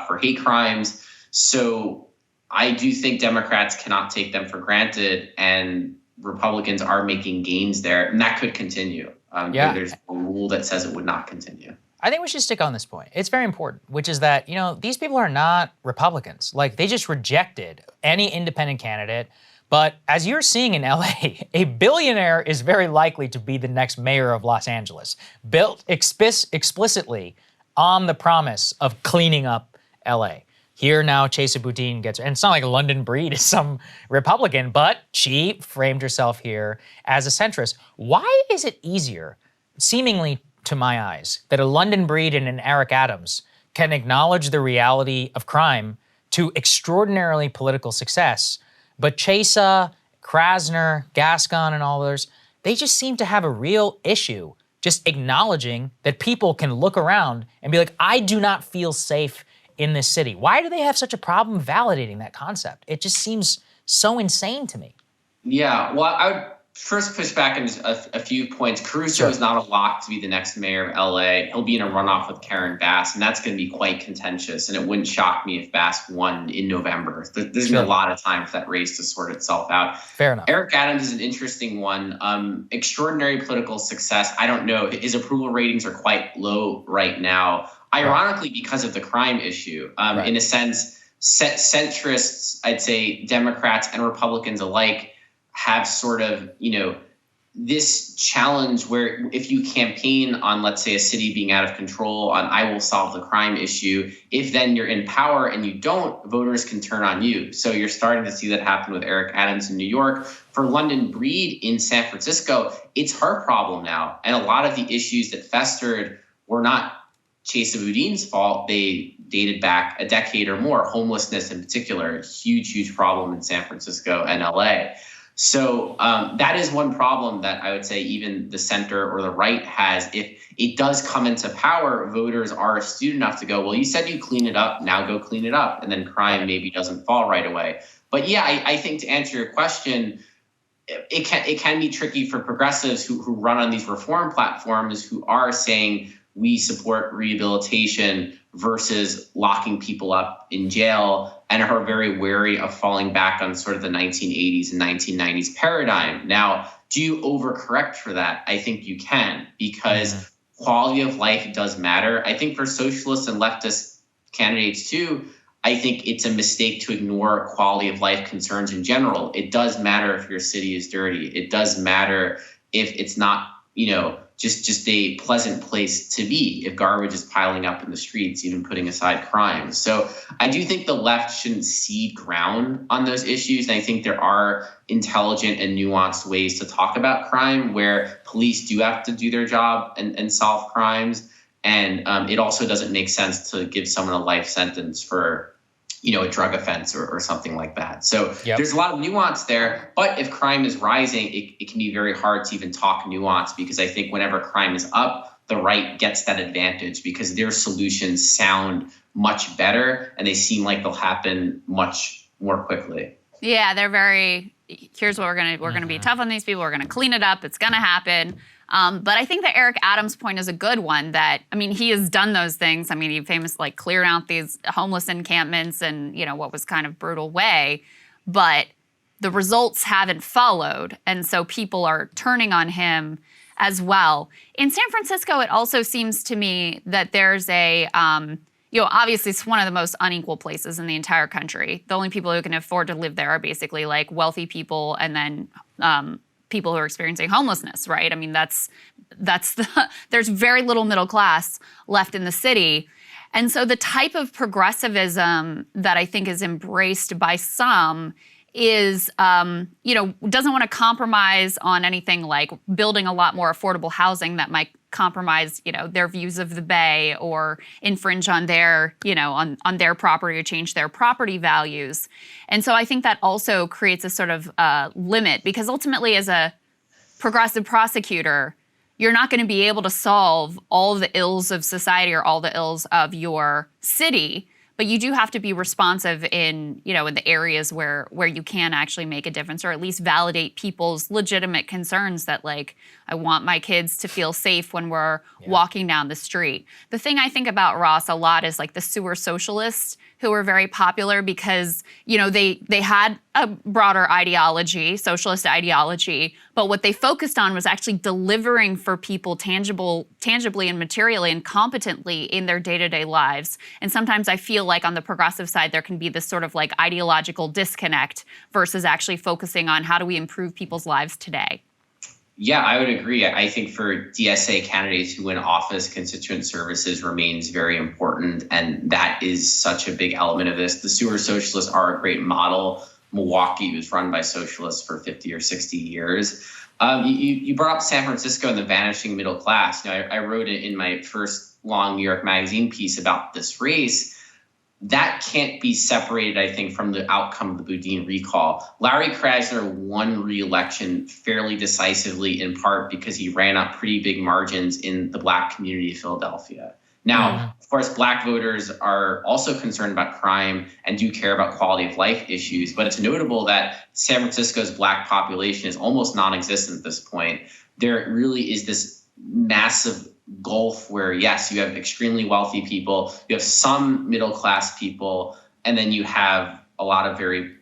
for hate crimes. So I do think Democrats cannot take them for granted, and Republicans are making gains there, and that could continue. There's a rule that says it would not continue. I think we should stick on this point. It's very important, which is that, these people are not Republicans. Like, they just rejected any independent candidate. But as you're seeing in LA, a billionaire is very likely to be the next mayor of Los Angeles, built explicitly on the promise of cleaning up LA. Here now, Chesa Boudin gets, and it's not like London Breed is some Republican, but she framed herself here as a centrist. Why is it easier, seemingly to my eyes, that a London Breed and an Eric Adams can acknowledge the reality of crime to extraordinarily political success, but Chesa, Krasner, Gascon, and all others, they just seem to have a real issue just acknowledging that people can look around and be like, I do not feel safe in this city. Why do they have such a problem validating that concept? It just seems so insane to me. Yeah, well, I would first push back on a few points. Caruso is not a lock to be the next mayor of LA. He'll be in a runoff with Karen Bass, and that's going to be quite contentious. And it wouldn't shock me if Bass won in November. There's going to be a lot of time for that race to sort itself out. Fair enough. Eric Adams is an interesting one. Extraordinary political success. I don't know. His approval ratings are quite low right now, ironically because of the crime issue. In a sense, centrists, I'd say Democrats and Republicans alike, have sort of, this challenge where if you campaign on, let's say, a city being out of control, on I will solve the crime issue, if then you're in power and you don't, voters can turn on you. So you're starting to see that happen with Eric Adams in New York. For London Breed in San Francisco, it's her problem now. And a lot of the issues that festered were not Chesa Boudin's fault. They dated back a decade or more. Homelessness in particular, a huge, huge problem in San Francisco and LA. So that is one problem that I would say even the center or the right has. If it does come into power, voters are astute enough to go, well, you said you clean it up, now go clean it up. And then crime maybe doesn't fall right away. But yeah, I think to answer your question, it can be tricky for progressives who run on these reform platforms, who are saying we support rehabilitation versus locking people up in jail, and are very wary of falling back on sort of the 1980s and 1990s paradigm. Now, do you overcorrect for that? I think you can, because quality of life does matter. I think for socialists and leftist candidates too, I think it's a mistake to ignore quality of life concerns in general. It does matter if your city is dirty. It does matter if it's not, just a pleasant place to be, if garbage is piling up in the streets, even putting aside crime. So I do think the left shouldn't cede ground on those issues. And I think there are intelligent and nuanced ways to talk about crime where police do have to do their job and solve crimes. And it also doesn't make sense to give someone a life sentence for a drug offense or something like that. So there's a lot of nuance there. But if crime is rising, it can be very hard to even talk nuance, because I think whenever crime is up, the right gets that advantage because their solutions sound much better and they seem like they'll happen much more quickly. Yeah, they're very, here's what we're gonna be tough on these people. We're gonna clean it up. It's gonna happen. But I think that Eric Adams' point is a good one, that, he has done those things. He famously cleared out these homeless encampments and, what was kind of brutal way, but the results haven't followed. And so people are turning on him as well. In San Francisco, it also seems to me that there's a, obviously it's one of the most unequal places in the entire country. The only people who can afford to live there are basically like wealthy people and then, people who are experiencing homelessness, right? There's very little middle class left in the city. And so the type of progressivism that I think is embraced by some is, doesn't want to compromise on anything like building a lot more affordable housing that might compromise, their views of the Bay or infringe on their, on their property or change their property values. And so I think that also creates a sort of limit, because ultimately as a progressive prosecutor, you're not going to be able to solve all the ills of society or all the ills of your city, but you do have to be responsive in, in the areas where you can actually make a difference, or at least validate people's legitimate concerns that, like, I want my kids to feel safe when we're walking down the street. The thing I think about, Ross, a lot is like the sewer socialists who were very popular because, you know, they had a broader ideology, socialist ideology, but what they focused on was actually delivering for people tangibly and materially and competently in their day-to-day lives. And sometimes I feel like on the progressive side, there can be this sort of like ideological disconnect versus actually focusing on how do we improve people's lives today. Yeah, I would agree. I think for DSA candidates who win office, constituent services remains very important. And that is such a big element of this. The sewer socialists are a great model. Milwaukee was run by socialists for 50 or 60 years. You brought up San Francisco and the vanishing middle class. You know, I wrote it in my first long New York Magazine piece about this race. That can't be separated, I think, from the outcome of the Boudin recall. Larry Krasner won re-election fairly decisively, in part because he ran up pretty big margins in the Black community of Philadelphia. Now, of course, Black voters are also concerned about crime and do care about quality of life issues, but it's notable that San Francisco's Black population is almost non-existent at this point. There really is this massive gulf where, yes, you have extremely wealthy people, you have some middle-class people, and then you have a lot of very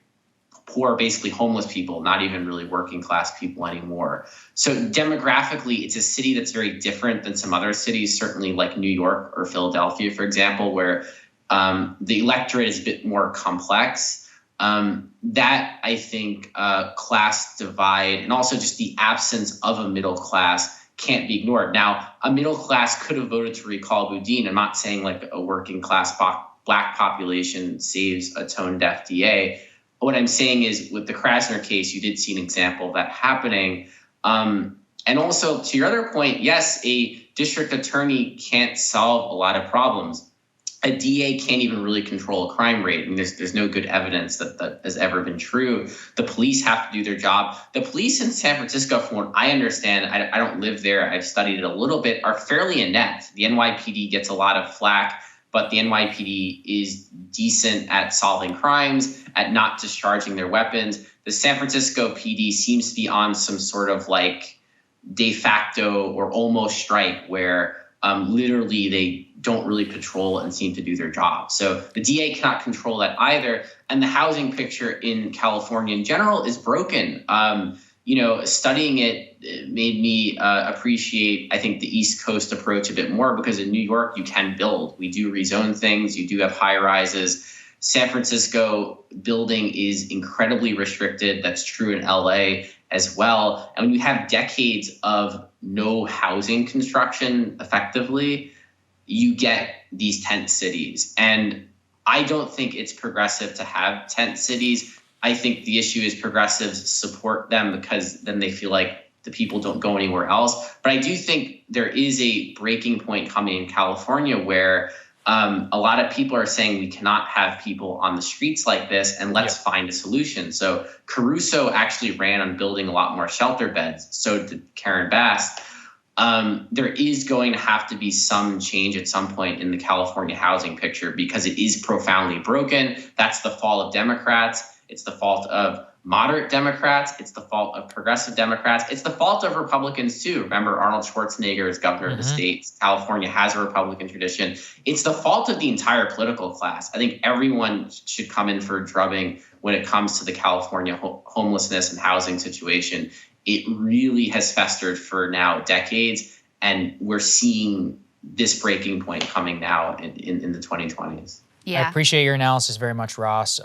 poor, basically homeless people, not even really working-class people anymore. So demographically, it's a city that's very different than some other cities, certainly like New York or Philadelphia, for example, where the electorate is a bit more complex. That, I think, class divide and also just the absence of a middle class can't be ignored. Now, a middle class could have voted to recall Boudin. I'm not saying like a working class Black population saves a tone-deaf DA. What I'm saying is with the Krasner case, you did see an example of that happening. And also to your other point, yes, a district attorney can't solve a lot of problems. A DA can't even really control a crime rate. I mean, there's no good evidence that that has ever been true. The police have to do their job. The police in San Francisco, from what I understand, I don't live there, I've studied it a little bit, are fairly inept. The NYPD gets a lot of flack, but the NYPD is decent at solving crimes, at not discharging their weapons. The San Francisco PD seems to be on some sort of like de facto or almost strike where literally they don't really patrol and seem to do their job. So the DA cannot control that either. And the housing picture in California in general is broken. You know, studying it made me appreciate, I think, the East Coast approach a bit more, because in New York, you can build. We do rezone things. You do have high rises. San Francisco building is incredibly restricted. That's true in LA as well. And when you have decades of no housing construction effectively, you get these tent cities. And I don't think it's progressive to have tent cities. I think the issue is progressives support them because then they feel like the people don't go anywhere else. But I do think there is a breaking point coming in California where a lot of people are saying we cannot have people on the streets like this, and let's find a solution. So Caruso actually ran on building a lot more shelter beds. So did Karen Bass. There is going to have to be some change at some point in the California housing picture because it is profoundly broken. That's the fault of Democrats. It's the fault of moderate Democrats. It's the fault of progressive Democrats. It's the fault of Republicans, too. Remember, Arnold Schwarzenegger is governor of the state. California has a Republican tradition. It's the fault of the entire political class. I think everyone should come in for a drubbing when it comes to the California homelessness and housing situation. It really has festered for now decades, and we're seeing this breaking point coming now in the 2020s. Yeah. I appreciate your analysis very much, Ross.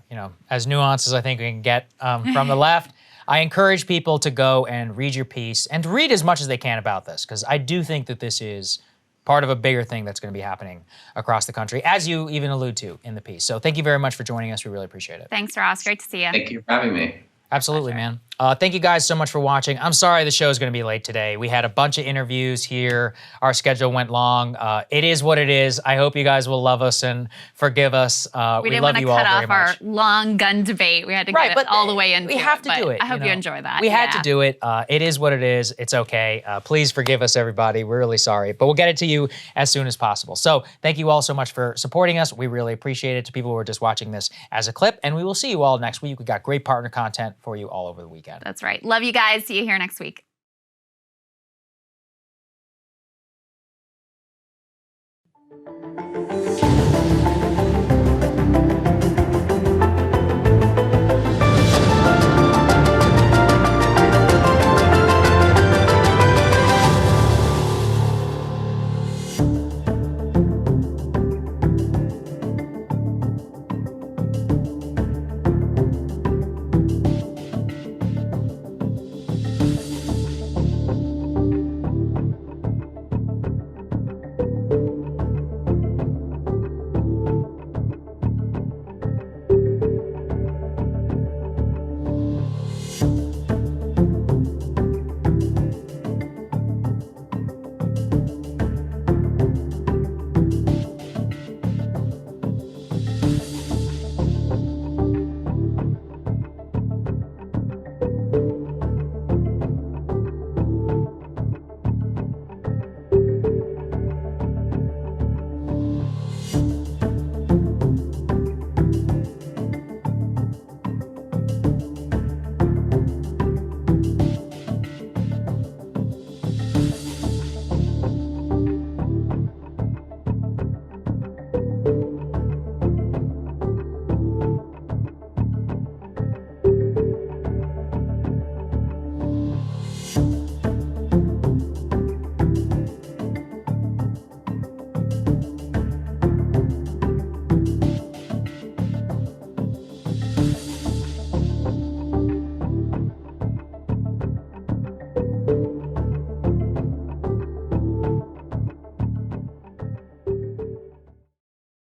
You know, as nuanced as I think we can get from the left, I encourage people to go and read your piece and to read as much as they can about this, because I do think that this is part of a bigger thing that's going to be happening across the country, as you even allude to in the piece. So thank you very much for joining us. We really appreciate it. Thanks, Ross. Great to see you. Thank you for having me. Absolutely, man. Thank you guys so much for watching. I'm sorry the show is going to be late today. We had a bunch of interviews here. Our schedule went long. It is what it is. I hope you guys will love us and forgive us. We didn't want to cut off our long gun debate. We had to get it all the way into it. We have to do it. I hope you enjoy that. We had to do it. It is what it is. It's okay. Please forgive us, everybody. We're really sorry. But we'll get it to you as soon as possible. So thank you all so much for supporting us. We really appreciate it. To people who are just watching this as a clip. And we will see you all next week. We've got great partner content for you all over the weekend. That's right. Love you guys. See you here next week.